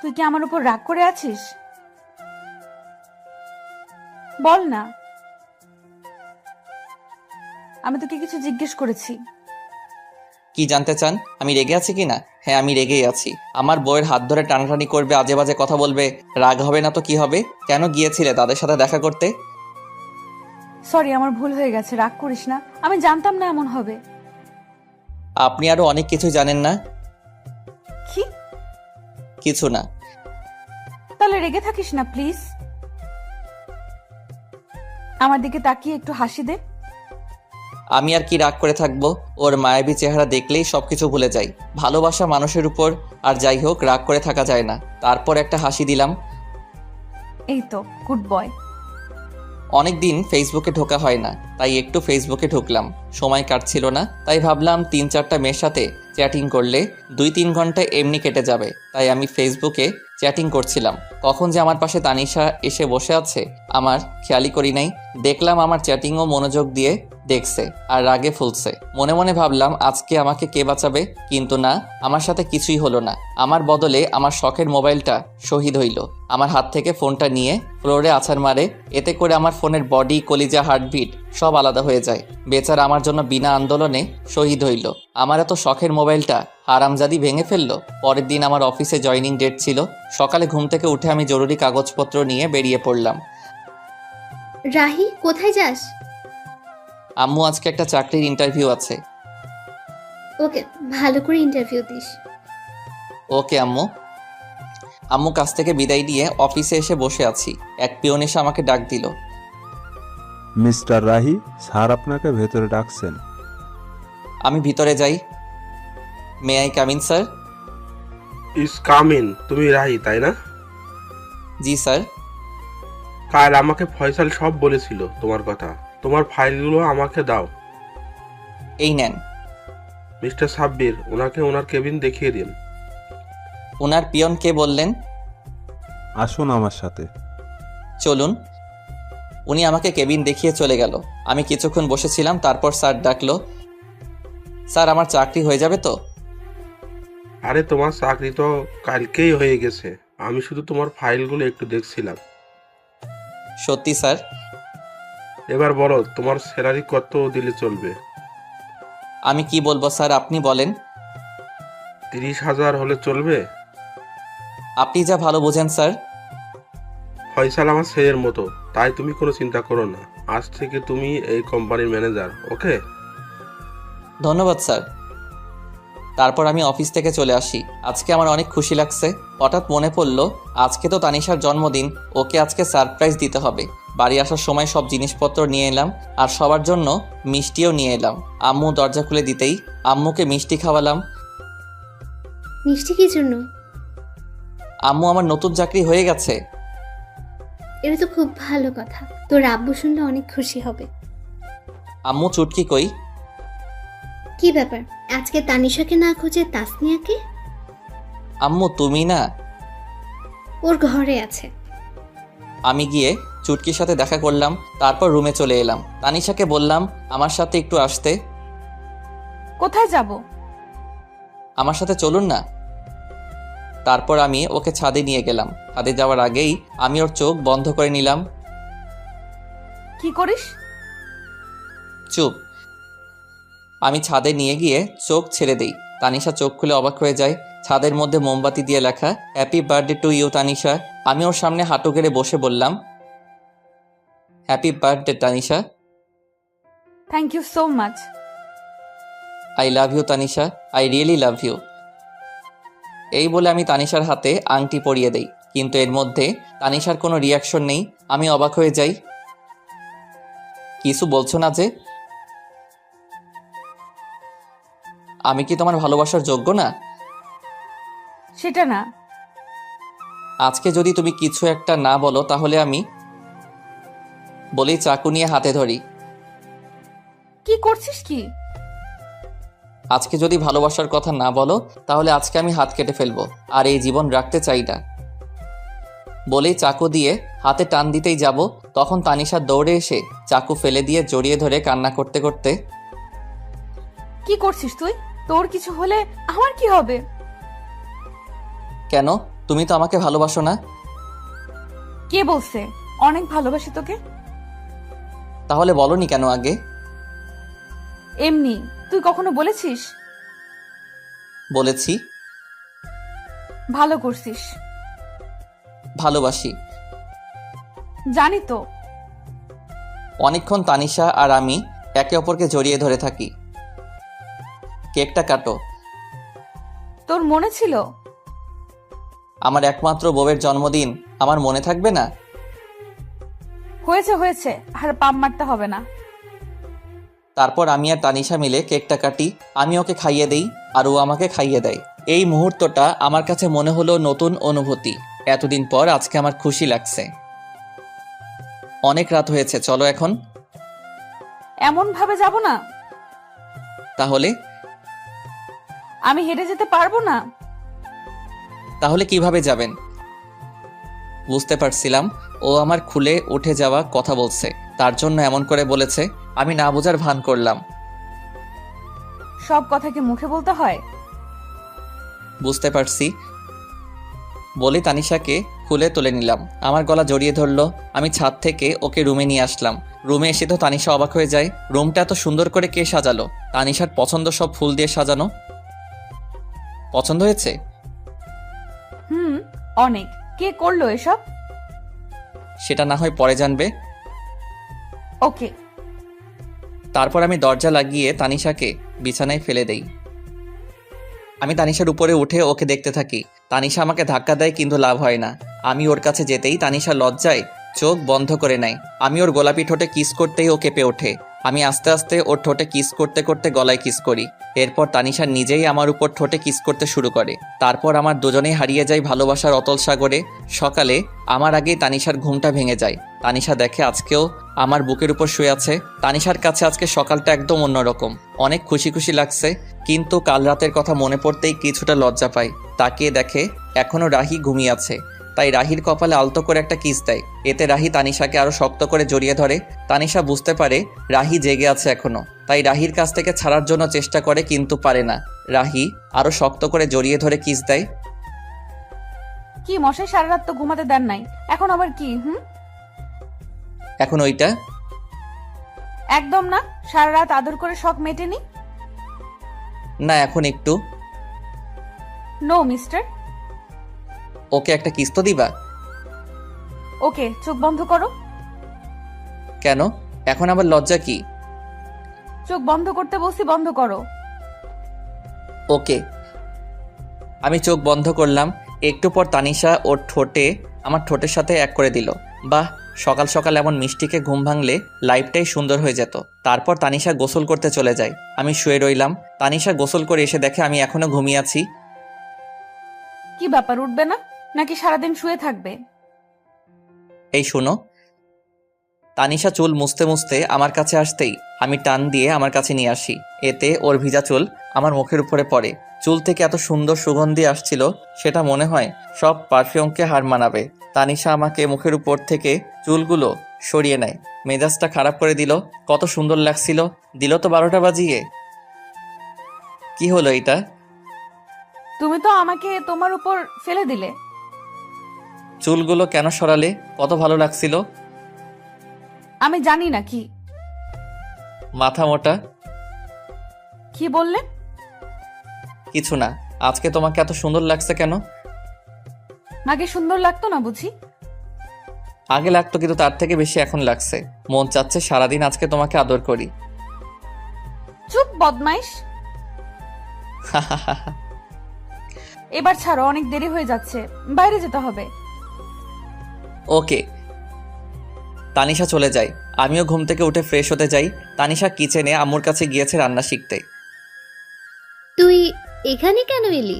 তুই কি আমার উপর রাগ করে আছিস? বল না। আমি তোকে কিছু জিজ্ঞেস করেছি। কি জানতে চান? আমি রেগে আছি কি না? হ্যাঁ, আমি রেগেই আছি। আমার বউয়ের হাত ধরে টানাটানি করবে, আজে বাজে কথা বলবে, রাগ হবে না তো কি হবে? কেন গিয়েছিলে তাদের সাথে দেখা করতে? সরি, আমার ভুল হয়ে গেছে, রাগ করিস না। আমি জানতাম না এমন হবে। আপনি আরো অনেক কিছু জানেন না। কি? কিছু না। তাহলে রেগে থাকিস না প্লিজ। আমার দিকে তাকিয়ে একটু হাসি দে। আমি আর কি রাগ করে থাকবো? ওর মায়াবী চেহারা দেখলেই সবকিছু ভুলে যাই। ভালোবাসা মানুষের উপর, আর যাই হোক রাগ করে থাকা যায় না। তারপর একটা হাসি দিলাম। এই তো গুড বয়। অনেকদিন ফেসবুকে ঢোকা হয় না, তাই একটু ফেসবুকে ঢুকলাম। সময় কাটছিল না, তাই ভাবলাম 3-4টা মেয়ের সাথে চ্যাটিং করলে 2-3 ঘন্টা এমনি কেটে যাবে। তাই আমি ফেসবুকে চ্যাটিং করছিলাম। কখন যে আমার পাশে তানিশা এসে বসে আছে আমার খেয়ালই করি নাই। দেখলাম আমার চ্যাটিংও মনোযোগ দিয়ে দেখছে আর রাগে ফুলছে। মনে মনে ভাবলাম আজকে আমাকে কে বাঁচাবে, কিন্তু না, আমার সাথে কিছুই হলো না। আমার বদলে আমার শখের মোবাইলটা শহীদ হইল। আমার হাত থেকে ফোনটা নিয়ে ফ্লোরে আছাড় মারে। এতে করে আমার ফোনের বডি, কলিজা, হার্টবিট সব আলাদা হয়ে যায়। বেচারা আমার জন্য বিনা আন্দোলনে শহীদ হইল। আমার এত শখের মোবাইলটা হারামজাদি ভেঙে ফেললো। পরের দিন আমার অফিসে জয়নিং ডেট ছিল। সকালে ঘুম থেকে উঠে আমি জরুরি কাগজপত্র নিয়ে বেরিয়ে পড়লাম। রাহি, কোথায় যাস? আম্মু আজকে একটা চাকরির ইন্টারভিউ আছে। ওকে, ভালো করে ইন্টারভিউ দিস। ওকে আম্মু। আম্মু কাছ থেকে বিদায় নিয়ে অফিসে এসে বসে আছি। এক পিয়ন এসে আমাকে ডাক দিল। মিস্টার রাহি, স্যার আপনাকে ভেতরে ডাকছেন। আমি ভিতরে যাই। May I come in sir? Yes come in. তুমি রাহি তাই না? জি স্যার। কাল আমাকে ফয়সাল সব বলেছিল তোমার কথা। তোমার ফাইলগুলো আমাকে দাও। এই নেন। মিস্টার সাব্বির, ওনাকে ওনার কেবিন দেখিয়ে দিন। ওনার পিয়ন কে বললেন? আসুন আমার সাথে। চলুন। উনি আমাকে কেবিন দেখিয়ে চলে গেল। আমি কিছুক্ষণ বসেছিলাম, তারপর স্যার ডাকলো। স্যার, আমার চাকরি হয়ে যাবে তো? আরে তোমার চাকরি তো কালকেই হয়ে গেছে। আমি শুধু তোমার ফাইলগুলো একটু দেখছিলাম। সত্যি স্যার? এবার বলো, তোমার স্যালারি কত দিলে চলবে? আমি কি বলবো স্যার, আপনি বলেন। 30,000 হলে চলবে? আপনি যা ভালো বোঝেন স্যার। ফয়সাল আমার ছেলের মতো, তাই তুমি কোনো চিন্তা করো না। আজ থেকে তুমি এই কোম্পানির ম্যানেজার। ওকে? ধন্যবাদ স্যার। তারপর আমি অফিস থেকে চলে আসি। আজকে আমার অনেক খুশি লাগছে। হঠাৎ মনে পড়লো আজকে তো তানিশার জন্মদিন, ওকে আজকে সারপ্রাইজ দিতে হবে। বাড়ি আসার সময় সব জিনিসপত্র নিয়ে এলাম, আর সবার জন্য মিষ্টিও নিয়ে এলাম। আম্মু দরজা খুলে দিতেই আম্মুকে মিষ্টি খাওয়ালাম। মিষ্টি কি জন্য? আম্মু, আমার নতুন চাকরি হয়ে গেছে। এটা তো খুব ভালো কথা, তোর আব্বু শুনলে অনেক খুশি হবে। আম্মু, চুটকি কই? কি ব্যাপার, আজকে তানিশাকে না খুঁজে তাসনিয়াকে? আম্মু, তুমি না? ওর ঘরে আছে। আমি গিয়ে চুটকির সাথে দেখা করলাম, তারপর রুমে চলে এলাম। তানিশাকে বললাম আমার সাথে একটু আসতে। কোথায় যাব? আমার সাথে চলুন না। তারপর আমি ওকে ছাদে নিয়ে গেলাম। ছাদে যাওয়ার আগেই আমি ওর চোখ বন্ধ করে নিলাম। কি করিস? চুপ। আমি ছাদে নিয়ে গিয়ে চোখ ছেড়ে দেই। তানিশা চোখ খুলে অবাক হয়ে যায়। ছাদের মধ্যে মোমবাতি দিয়ে লেখা happy birthday to you Tanisha. আমি ওর সামনে হাঁটু গেড়ে বসে বললাম, happy birthday Tanisha. Thank you so much. I love you Tanisha, I really love you. এই বলে আমি তানিশার হাতে আংটি পরিয়ে দেই, কিন্তু এর মধ্যে তানিশার কোনো রিয়াকশন নেই। আমি অবাক হয়ে যাই। কিছু বলছো না যে? আমি কি তোমার ভালোবাসার যোগ্য না? সেটা না। আজকে যদি তুমি কিছু একটা না বলো তাহলে আমি বলি চাকু নিয়ে হাতে ধরি। কি করছিস কি? আজকে যদি ভালোবাসার কথা না বলো তাহলে আজকে আমি হাত কেটে ফেলবো, আর এই জীবন রাখতে চাই না। বলেই চাকু দিয়ে হাতে টান দিতেই যাব, তখন তানিশা দৌড়ে এসে চাকু ফেলে দিয়ে জড়িয়ে ধরে কান্না করতে করতে, কি করছিস তুই? তোর কিছু হলে আমার কি হবে? কেন? তুমি তো আমাকে ভালোবাসো না। কে বলছে? অনেক ভালোবাসি তোকে। তাহলে বলনি কেন আগে? এমনি। তুই কখনো বলেছিস? বলেছি। ভালো করছিস। ভালোবাসি। জানি তো। অনেকক্ষণ তানিশা আর আমি একে অপরকে জড়িয়ে ধরে থাকি। কেকটা কাটো। তোর মনে ছিল? আমার একমাত্র বউয়ের জন্মদিন আমার মনে থাকবে না? হয়েছে হয়েছে, আর পাম মারতে হবে না। তারপর আমি আর তানিশা মিলে কেকটা কাটি। আমি ওকে খাইয়ে দেই আর ও আমাকে খাইয়ে দেয়। এই মুহূর্তটা আমার কাছে মনে হলো নতুন অনুভূতি। এতদিন পর আজকে আমার খুশি লাগছে। অনেক রাত হয়েছে, চলো এখন। এমন ভাবে যাব না। তাহলে? আমি হেঁটে যেতে পারবো না। তাহলে কিভাবে যাবেন? বুঝতে পারছিলাম ও আমার খুলে উঠে যাওয়া কথা বলছে, তার জন্য এমন করে বলেছে। আমি না বোঝার ভান করলাম। সব কথা কি মুখে বলতে হয়? বুঝতে পারছি। বলে তানিশাকে খুলে তুলে নিলাম, আমার গলা জড়িয়ে ধরলো। আমি ছাদ থেকে ওকে রুমে নিয়ে আসলাম। রুমে এসে তো তানিশা অবাক হয়ে যায়। রুমটা এত সুন্দর করে কে সাজালো? তানিশার পছন্দ সব ফুল দিয়ে সাজানো। পছন্দ হয়েছে? অনেক। কে করলো এসব? সেটা না হয় পরে জানবে। ওকে। তারপর আমি দরজা লাগিয়ে তানিশাকে বিছানায় ফেলে দেই। আমি তানিশার উপরে উঠে ওকে দেখতে থাকি। তানিশা আমাকে ধাক্কা দেয়, কিন্তু লাভ হয় না। আমি ওর কাছে যেতেই তানিশা লজ্জায় চোখ বন্ধ করে নেয়। আমি ওর গোলাপি ঠোঁটে কিস করতেই ও কেঁপে ওঠে। আমি আস্তে আস্তে ওর ঠোঁটে কিস করতে করতে গলায় কিস করি। এরপর তানিশা নিজেই আমার উপর ঠোঁটে কিস করতে শুরু করে। তারপর আমার দুজনেই হারিয়ে যাই ভালোবাসার অতল সাগরে। সকালে আমার আগেই তানিশার ঘুমটা ভেঙে যায়। তানিশা দেখে আজকেও আমার বুকের উপর শুয়ে আছে। তানিশার কাছে আজকে সকালটা একদম অন্যরকম। অনেক খুশি খুশি লাগছে, কিন্তু কাল রাতের কথা মনে পড়তেই কিছুটা লজ্জা পাই। তাকিয়ে দেখে এখনো রাহি ঘুমিয়ে আছে। তাই রাহির কপালে আলতো করে একটা কিস দেয়। এতে রাহি তানিশাকে আরো শক্ত করে জড়িয়ে ধরে। তানিশা বুঝতে পারে রাহি জেগে আছে এখনো, তাই রাহির কাছ থেকে ছাড়ার জন্য চেষ্টা করে, কিন্তু পারে না। রাহি আরো শক্ত করে জড়িয়ে ধরে কিস দেয়। কি মশাই, সারা রাত তো ঘুমাতে দেন নাই, এখন আবার কি? এখন ওইটা? একদম না, সারা রাত আদর করে শখ মেটেনি। না, এখন একটু। No mister. ওকে একটা কিস তো দিবা? ওকে, চোখ বন্ধ করো। কেন? এখন আবার লজ্জা কি? চোখ বন্ধ করতে বলছি, বন্ধ করো। ওকে। আমি চোখ বন্ধ করলাম। একটু পর তানিশা ওর ঠোঁটে আমার ঠোঁটের সাথে এক করে দিল। বাহ, সকাল সকাল এমন মিষ্টিকে ঘুম ভাঙলে লাইফটাই সুন্দর হয়ে যেত। তারপর তানিশা গোসল করতে চলে যায়। আমি শুয়ে রইলাম। তানিশা গোসল করে এসে দেখে আমি এখনো ঘুমিয়ে আছি। কি ব্যাপার, উঠবে না নাকি সারাদিন শুয়ে থাকবে? এই শোনো। তানিশা চুল মুছতে মুছতে আমার কাছে আসতেই আমি টান দিয়ে আমার কাছে নিয়ে আসি। এতে ওর ভিজা চুল আমার মুখের উপরে পড়ে। চুল থেকে এত সুন্দর সুগন্ধি আসছিল, সেটা মনে হয় সব পারফিউমকে হার মানাবে। তানিশা আমাকে মুখের উপর থেকে চুলগুলো সরিয়ে নেয়, মেজাজটা খারাপ করে দিল। কত সুন্দর লাগছিল, দিল তো 12টা বাজিয়ে। কি হলো এটা? তুমি তো আমাকে তোমার উপর ফেলে দিলে। চুলগুলো কেন সরালে? কত ভালো লাগছিল। আমি জানি না কি মাথা মোটা। কি বললে? কিছু না। আজকে তোমাকে এত সুন্দর লাগছে কেন? আগে সুন্দর লাগতো না বুঝি? আগে লাগতো, কিন্তু তার থেকে বেশি এখন লাগছে। মন চাচ্ছে সারাদিন আজকে তোমাকে আদর করি। চুপ বদমাইশ। এবার ছাড়ো, অনেক দেরি হয়ে যাচ্ছে, বাইরে যেতে হবে। ওকে। তানিশা চলে যায়, আমিও ঘুম থেকে উঠে ফ্রেশ হতে যাই। তানিশা কিচেনে আম্মুর কাছে গিয়েছে রান্না শিখতে। তুই এখানে কেন এলি?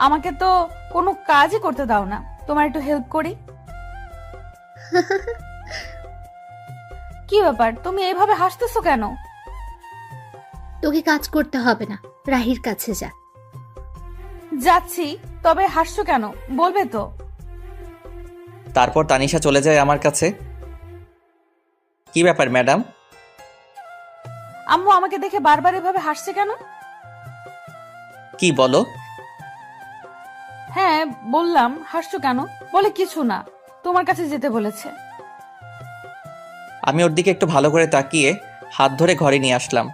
আমাকে তো কোনো কাজই করতে দাও না, তোমার একটু হেল্প করি। কি ব্যাপার, তুমি এইভাবে হাসতেছো কেন? তোকে কাজ করতে হবে না, রাহির কাছে যা। যাচ্ছি, তবে হাসছো কেন বলবে তো? তারপর তানিশা চলে যায় আমার কাছে। কি ব্যাপার ম্যাডাম? আম্মু আমাকে দেখে বারবার এভাবে হাসছে কেন? কি বলো? হ্যাঁ বললাম, হাসছো কেন? বলে কিছু না, তোমার কাছে যেতে বলেছে। আমি ওর দিকে একটু ভালো করে তাকিয়ে হাত ধরে ঘরে নিয়ে আসলাম।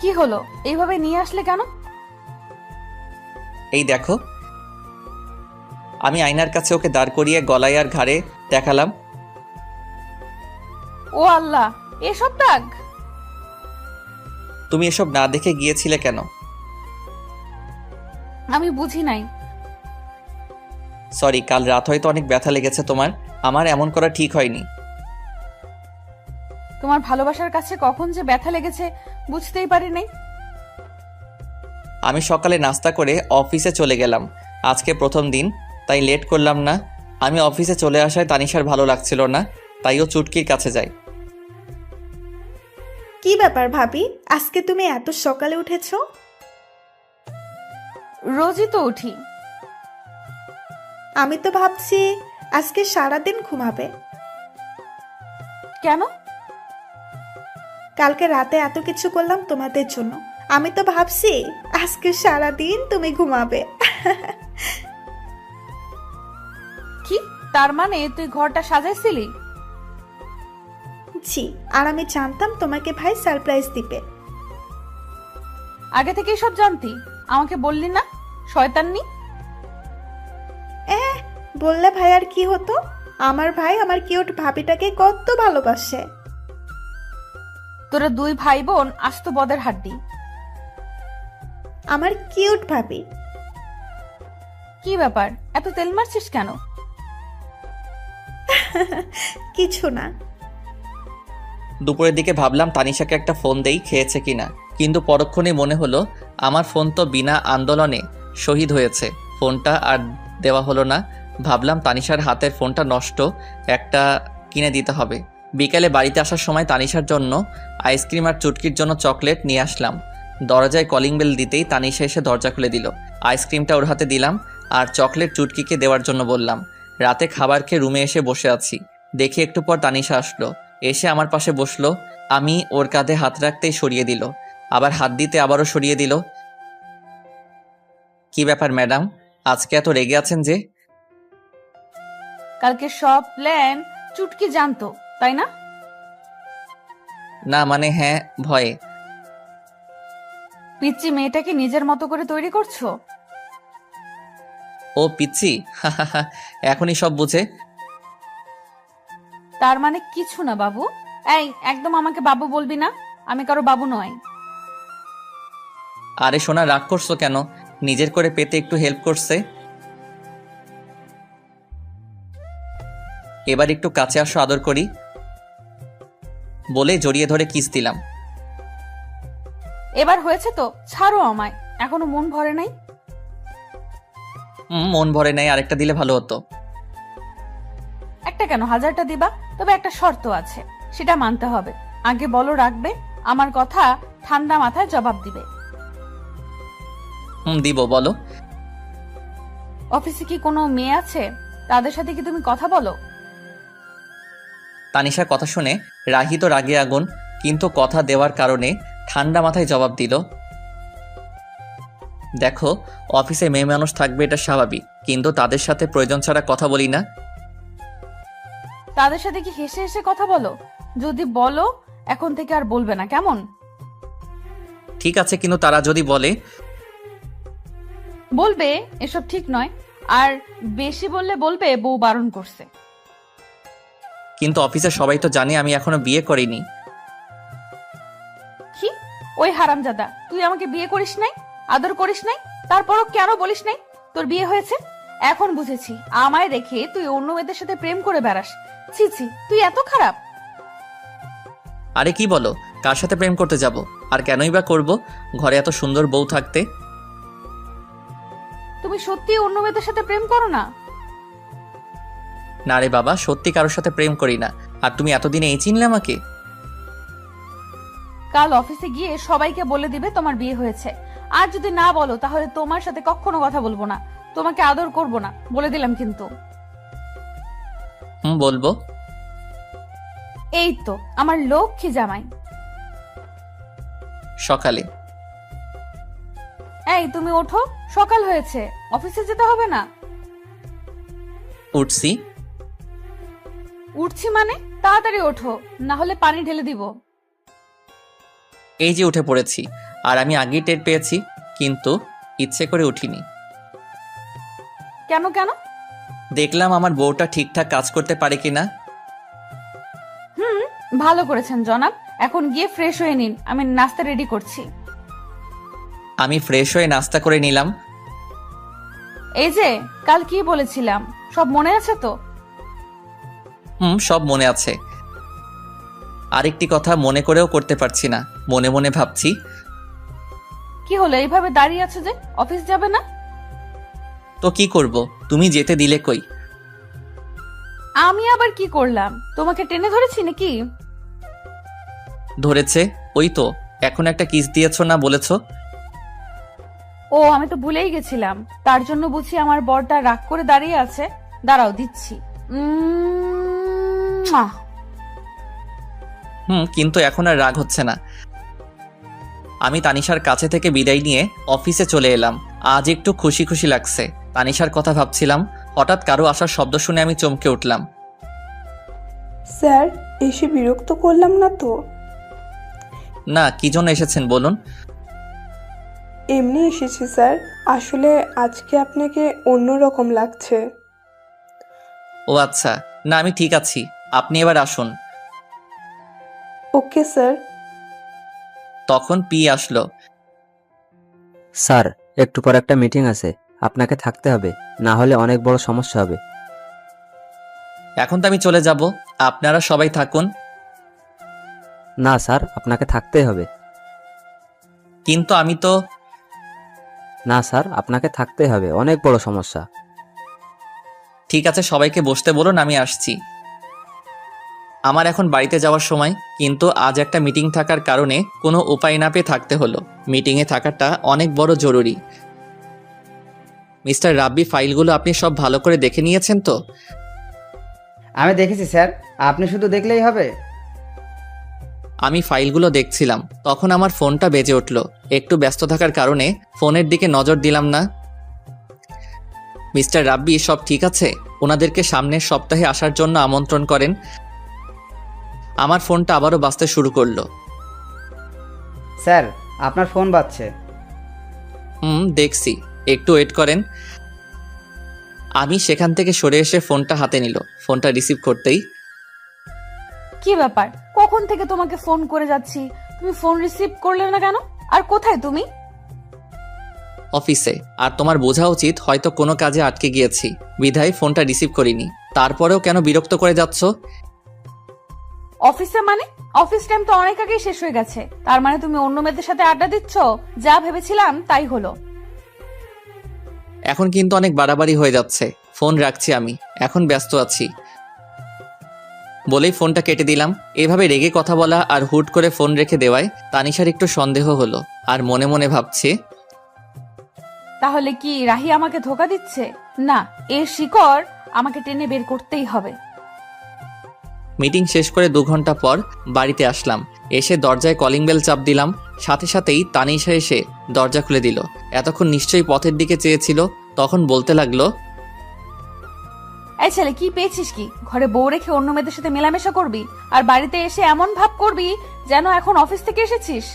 কি হলো, এইভাবে নিয়ে আসলে কেন? এই দেখো। আমি আয়নার কাছে ওকে দাঁড় করিয়ে গলায় আর ঘাড়ে দেখালাম। ও আল্লাহ, এসব দাগ! তুমি এসব না দেখে গিয়েছিলে কেন? আমি বুঝি নাই। সরি, কাল রাত হয়তো অনেক ব্যথা লেগেছে তোমার। আমার এমন করা ঠিক হয়নি। তোমার ভালোবাসার কাছে কখন যে ব্যথা লেগেছে বুঝতেই পারি নাই। আমি সকালে নাস্তা করে অফিসে চলে গেলাম। আজকে প্রথম দিন, তাই লেট করলাম না। আমি অফিসে চলে আসায় তানিশার ভালো লাগছিল না, তাই ও চুটকির কাছে যায়। কি ব্যাপার ভাবি, আজকে তুমি এত সকালে উঠেছো? রোজই তো উঠি। আমি তো ভাবছি আজকে সারাদিন ঘুমাবে। কেন? কালকে রাতে এত কিছু করলাম তোমাদের জন্য, আমি তো ভাবছি আজকে সারাদিন তুমি ঘুমাবে। কি তার মানে তুই ঘরটা সাজাইছিলি? জি, আর আমি জানতাম তোমাকে ভাই সারপ্রাইজ দিবে। আগে থেকেই সব জানতি, আমাকে বললি না? শয়তাননি। বললে ভাই আর কি হতো, আমার ভাই আমার কিউট ভাবিটাকে কত ভালোবাসে। তোরা দুই ভাই বোন আস্ত বদের হাড্ডি। আমার কিউট ভাবি। কি ব্যাপার, এত তেল মারছিস কেন? কিছু না। দুপুরের দিকে ভাবলাম তানিশাকে একটা ফোন দেই, খেয়েছে কিনা, কিন্তু পরক্ষণে মনে হলো আমার ফোন তো বিনা আন্দোলনে শহীদ হয়েছে। ফোনটা আর দেওয়া হলো না। ভাবলাম তানিশার হাতের ফোনটা নষ্ট, একটা কিনে দিতে হবে। বিকালে বাড়িতে আসার সময় তানিশার জন্য আইসক্রিম আর চুটকির জন্য চকলেট নিয়ে আসলাম। দরজায় কলিং বেল দিতেই তানিশা এসে দরজা খুলে দিল। আইসক্রিমটা ওর হাতে দিলাম আর চকলেট চুটকিকে দেওয়ার জন্য বললাম। রাতে খাবার খেয়ে রুমে এসে বসে আছি, দেখি একটু পর তানিশা আসলো, এসে আমার পাশে বসলো। আমি ওর কাঁধে হাত রাখতেই সরিয়ে দিল, আবার হাত দিতে আবারও সরিয়ে দিল। কি ব্যাপার ম্যাডাম, আজকে এত রেগে আছেন যে? কালকে সব প্ল্যান চুটকি জানতো, তাই না? না মানে হ্যাঁ, ভয়ে। পিচ্চি মেয়েটাকে নিজের মতো করে তৈরি করছো? ও পিচ্ছি, এখনই সব বুঝে। তার মানে কিছু না বাবু। এই একদম আমাকে বাবু বলবি না, আমি কারো বাবু নই। আরে সোনা, রাগ করছো কেন? নিজের করে পেতে একটু হেল্প করছে। এবার একটু কাছে আসো, আদর করি বলে জড়িয়ে ধরে কিস দিলাম। এবার হয়েছে তো, ছাড়ো আমায়, এখনো মন ভরে নাই। মন ভরে নাই, আরেকটা দিলে ভালো হতো। একটা কেন, 1000টা দিবা, তবে একটা শর্ত আছে, সেটা মানতে হবে। আগে বলো রাখবে, আমার কথা ঠান্ডা মাথায় জবাব দিবে। দিব, বলো। অফিসে কি কোনো মেয়ে আছে? তাদের সাথে কি তুমি কথা বলো? তানিশার কথা শুনে রাহি তো রাগে আগুন, কিন্তু কথা দেওয়ার কারণে ঠান্ডা মাথায় জবাব দিল, দেখো, অফিসে মেয়ে মানুষ থাকবে এটা স্বাভাবিক, কিন্তু তাদের সাথে প্রয়োজন ছাড়া কথা বলি না। তাদের সাথে কি হেসে হেসে কথা বলো? যদি বলো এখন থেকে আর বলবে না, কেমন? ঠিক আছে, কিন্তু তারা যদি বলে? বলবে এসব ঠিক নয়, আর বেশি বললে বলবে বউ বারণ করছে। কিন্তু অফিসে সবাই তো জানে আমি এখনো বিয়ে করিনি। কি? ওই হারামজাদা, তুই আমাকে বিয়ে করিস নাই, আদর করিস নাই, তারপরও কেন বলিস নাই তোর বিয়ে হয়েছে? এখন বুঝেছি, আমায় রেখে তুই অন্য মেয়েদের সাথে প্রেম করে বেড়াস। ছি ছি, তুই এত খারাপ। আরে কি বলো, কার সাথে প্রেম করতে যাব? আর কেনই বা করব, ঘরে এত সুন্দর বউ থাকতে। তুমি সত্যি অন্য মেয়েদের সাথে প্রেম করো না? না রে বাবা, সত্যি কারোর সাথে প্রেম করি না। আর তুমি এতদিনে এই চিনলে আমাকে? কাল অফিসে গিয়ে সবাইকে বলে দিবে তোমার বিয়ে হয়েছে। আর যদি না বলো তাহলে তোমার সাথে কখনো কথা বলবো না, তোমাকে আদর করব না, বলে দিলাম কিন্তু। বলবো। এই তো আমার লক্ষ্মী জামাই। সকালে। এই তুমি ওঠো, সকাল হয়েছে, অফিসে যেতে হবে না? উঠছি। উঠছি মানে? তাড়াতাড়ি ওঠো, না হলে পানি ঢেলে দিব। এই যে উঠে পড়েছি, আর আমি আগেই টের পেয়েছি, কিন্তু ইচ্ছে করে উঠিনি। কেন কেন? দেখলাম আমার বউটা ঠিকঠাক কাজ করতে পারে কিনা। ভালো করেছেন জনাব, এখন গিয়ে ফ্রেশ হয়ে নিন, আমি নাস্তা রেডি করছি। আমি ফ্রেশ হয়ে নাস্তা করে নিলাম। এই যে কাল কি বলেছিলাম সব মনে আছে তো? সব মনে আছে। আরেকটি কথা মনে করেও করতে পারছি না, মনে মনে ভাবছি। কি হলো এইভাবে দাঁড়িয়ে আছো যে, অফিস যাবে না? তো কি করব, তুমি যেতে দিলে কই? আমি আবার কি করলাম? তোমাকে টেনে ধরেছি নাকি? ধরেছে, ওই তো এখন একটা কিস দিয়েছো না বলেছো। ও আমি তো ভুলেই গেছিলাম, তার জন্য বুঝি আমার বরটা রাগ করে দাঁড়িয়ে আছে। দাঁড়াও দিচ্ছি। কিন্তু এখন আর রাগ হচ্ছে না। আমি তানিশার কাছে থেকে বিদায় নিয়ে অফিসে চলে এলাম। আজ একটু খুশি খুশি লাগছে। তানিশার কথা ভাবছিলাম, হঠাৎ কারো আসার শব্দ শুনে আমি চমকে উঠলাম। স্যার, এসে বিরক্ত করলাম না তো? না, কি জন্য এসেছেন বলুন। এমনি এসেছি স্যার, আসলে আজকে আপনাকে অন্যরকম লাগছে। ও আচ্ছা, না আমি ঠিক আছি, আপনি এবার আসুন। Okay sir. তখন পি আসলো। স্যার, একটু পর একটা মিটিং আছে, আপনাকে থাকতে হবে, না হলে অনেক বড় সমস্যা হবে। এখন তো আমি চলে যাব, আপনারা সবাই থাকুন। না স্যার, আপনাকে থাকতেই হবে। কিন্তু আমি তো। না স্যার, আপনাকে থাকতেই হবে, অনেক বড় সমস্যা। ঠিক আছে, সবাইকে বসতে বলুন, আমি আসছি। আমার এখন বাড়িতে যাওয়ার সময়, কিন্তু আজ একটা মিটিং থাকার কারণে কোনো উপায় না পেয়ে থাকতে হলো। মিটিংয়ে থাকাটা অনেক বড় জরুরি। মিস্টার রাব্বি, ফাইলগুলো আপনি সব ভালো করে দেখে নিয়েছেন তো? আমি দেখেছি স্যার, আপনি শুধু দেখলেই হবে। আমি ফাইলগুলো দেখছিলাম, তখন আমার ফোনটা বেজে উঠল। একটু ব্যস্ত থাকার কারণে ফোনের দিকে নজর দিলাম না। মিস্টার রাব্বি, সব ঠিক আছে? ওনাদেরকে সামনের সপ্তাহে আসার জন্য আমন্ত্রণ করেন। আমার ফোনটা আবারও বাজতে শুরু করলো। স্যার, আপনার ফোন বাজছে। দেখছি, একটু ওয়েট করেন। আমি সেখান থেকে সরে এসে ফোনটা হাতে নিল। ফোনটা রিসিভ করতেই, কি ব্যাপার, কখন থেকে তোমাকে ফোন করে যাচ্ছি, তুমি ফোন রিসিভ করলে না কেন? আর কোথায় তুমি? অফিসে। আর তোমার বোঝা উচিত হয়তো কোনো কাজে আটকে গিয়েছি, বিধায় ফোনটা রিসিভ করিনি। তারপরেও কেন বিরক্ত করে যাচ্ছ? অফিসে মানে? অফিস টাইম তো অনেক আগেই শেষ হয়ে গেছে। তার মানে তুমি অন্য মেয়েদের সাথে আড্ডা দিচ্ছ? যা ভেবেছিলাম তাই হলো। এখন কিন্তু অনেক বাড়াবাড়ি হয়ে যাচ্ছে। ফোন রাখছি আমি, এখন ব্যস্ত আছি। বলেই ফোনটা কেটে দিলাম। এভাবে রেগে কথা বলা আর হুট করে ফোন রেখে দেওয়ায় তানিশার একটু সন্দেহ হলো, আর মনে মনে ভাবছে তাহলে কি রাহি আমাকে ধোকা দিচ্ছে? না, এর শিকড় আমাকে টেনে বের করতেই হবে। মিটিং শেষ করে 2 ঘন্টা পর বাড়িতে আসলাম। এসে দরজায় কলিং বেল চাপ দিলাম, সাথে সাথেই তানিশা এসে দরজা খুলে দিল। এতক্ষণ নিশ্চয়ই পথের দিকে চেয়েছিল, তখন বলতে লাগলো, এই ছেলে, কি পেয়েছিস কি? ঘরে বউ রেখে অন্য মেয়েদের সাথে মেলামেশা করবি, আর বাড়িতে এসে এমন ভাব করবি যেন এখন অফিস থেকে এসেছিস।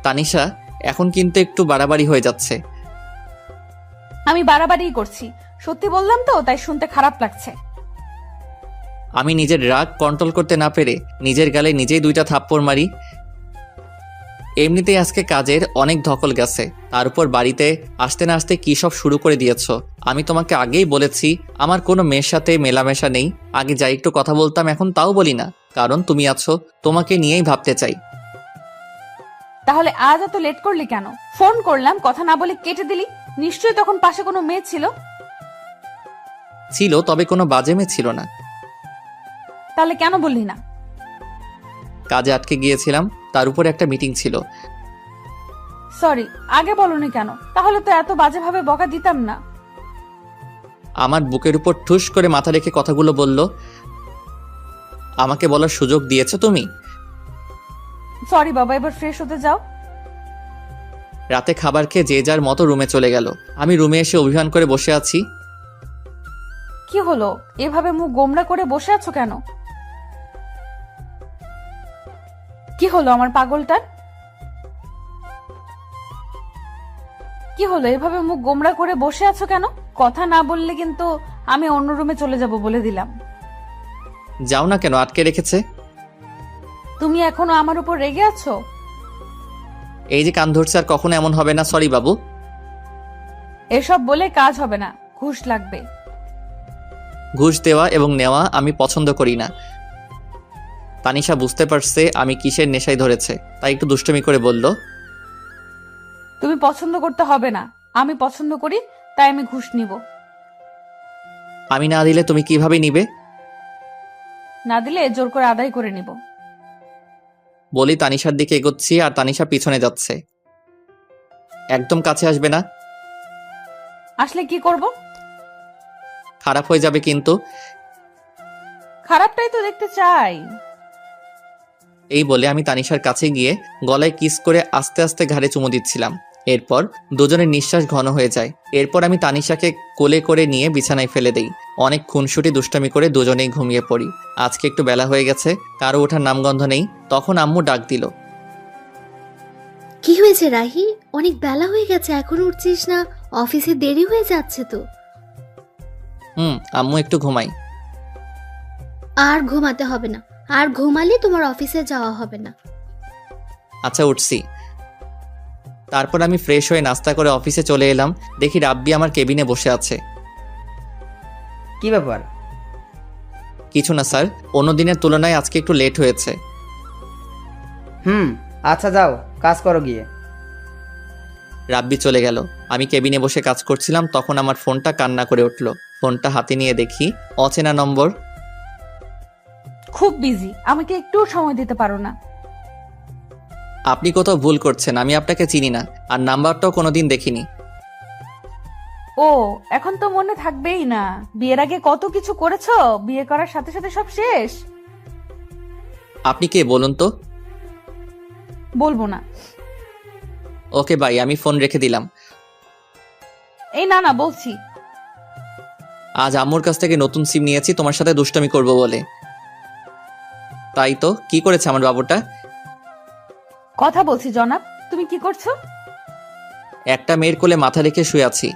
তানিশা এখন কিন্তু একটু বাড়াবাড়ি হয়ে যাচ্ছে। আমি বাড়াবাড়িই করছি, সত্যি বললাম তো, তাই শুনতে খারাপ লাগছে। আমি নিজের রাগ কন্ট্রোল করতে না পেরে নিজের গালে নিজেই 2টা থাপ্পড় মারি। এমনিতেই আজকে কাজের অনেক ধকল গেছে, তার উপর বাড়িতে আসতে না আসতে কী সব শুরু করে দিয়েছ। আমি তোমাকে আগেই বলেছি আমার কোনো মেয়ের সাথে মেলামেশা নেই। আগে যাই একটু কথা বলতাম, এখন তাও বলি না, কারণ তুমি আছো, তোমাকে নিয়েই ভাবতে চাই। তাহলে আজ এত লেট করলি কেন? ফোন করলাম, কথা না বলে কেটে দিলি। নিশ্চয়ই তখন পাশে কোনো মেয়ে ছিল। ছিল, তবে কোনো বাজে মেয়ে ছিল না। তাহলে কেন বললি না? কাজে আটকে গিয়েছিলাম, তার উপর একটা মিটিং ছিল। সরি, আগে বলনি কেন? তাহলে তো এত বাজেভাবে বকা দিতাম না। আমার বুকের উপর ঠুস করে মাথা রেখে কথাগুলো বলল, আমাকে বলার সুযোগ দিয়েছো তুমি? সরি বাবা, এবার ফ্রেশ হতে যাও। রাতে খাবার খেয়ে যে যার মতো রুমে চলে গেল। আমি রুমে এসে অভিমান করে বসে আছি। কি হলো, এভাবে মুখ গোমড়া করে বসে আছো কেন? কি হলো আমার পাগলটার? কি হলো, এভাবে মুখ গোমড়া করে বসে আছো কেন? কথা না বললে কিন্তু আমি অন্য রুমে চলে যাব বলে দিলাম। যাও না কেন, আটকে রেখেছে? তুমি এখনো আমার উপর রেগে আছো? এই যে কান ধরছে, আর কখনো এমন হবে না। সরি বাবু। এসব বলে কাজ হবে না, ঘুষ লাগবে। ঘুষ দেওয়া এবং নেওয়া আমি পছন্দ করি না। তানিশা বুঝতে পারছে আমি কিসের নেশায় ধরেছে, তাই একটু দুষ্টুমি করে বলল, তুমি পছন্দ করতে হবে না, আমি পছন্দ করি, তাই আমি ঘুষ নিব। আমি না দিলে তুমি কিভাবে নিবে? না দিলে জোর করে আদায় করে নিব। বলি তানিশার দিকে এগোচ্ছি, আর তানিশা পিছনে যাচ্ছে। একদম কাছে আসবে না, আসলে কি করব? খারাপ হয়ে যাবে কিন্তু। খারাপটাই তো দেখতে চাই। এই বলে আমি তানিশার কাছে গিয়ে গলায় কিস করে আস্তে আস্তে ঘাড়ে চুমু দিচ্ছিলাম। এরপর দুজনের নিঃশ্বাস ঘন হয়ে যায়। এরপর আমি তানিশাকে কোলে করে নিয়ে বিছানায় ফেলে দেই। অনেক খুনসুটি দুষ্টামি করে দুজনেই ঘুমিয়ে পড়ি। আজকে একটু বেলা হয়ে গেছে, কারো ওঠার নামগন্ধ নেই। তখন আম্মু ডাক দিল, কি হয়েছে রাহি? অনেক বেলা হয়ে গেছে, এখন উঠছিস না? অফিসে দেরি হয়ে যাচ্ছে তো। আম্মু একটু ঘুমাই। আর ঘুমাতে হবে না, আর ঘুমালে তোমার অফিসে যাওয়া হবে না। আচ্ছা, উঠছি। তারপর আমি ফ্রেশ হয়ে নাস্তা করে অফিসে চলে এলাম। দেখি রাব্বি আমার কেবিনে বসে আছে। কি ব্যাপার? কিছু না স্যার, অন্য দিনের তুলনায় আজকে একটু লেট হয়েছে। আচ্ছা যাও, কাজ করো গিয়ে। রাব্বি চলে গেল। আমি কেবিনে বসে কাজ করছিলাম, তখন আমার ফোনটা কান্না করে উঠল। ফোনটা হাতে নিয়ে দেখি অচেনা নম্বর। খুব বিজি, আমাকে একটু সময় দিতে পারো না? আপনি কোথাও ভুল করছেন, আমি আপনাকে চিনি না, আর নাম্বারটাও কোনোদিন দেখিনি। ও, এখন তো মনে থাকবেই না। বিয়ের আগে কত কিছু করেছো, বিয়ে করার সাথে সাথে সব শেষ। আপনি কে বলুন তো? বলবো না। ওকে বাই, আমি ফোন রেখে দিলাম। এই না না, বলছি। আজ আম্মুর কাছ থেকে নতুন সিম নিয়েছি তোমার সাথে দুষ্টমি করব বলে। তাই তো, কি করেছে আমার বাবুটা? কথা বলছি জনাব, তুমি কি করছো? একটা মেয়ের কোলে মাথা রেখে শুয়ে আছি।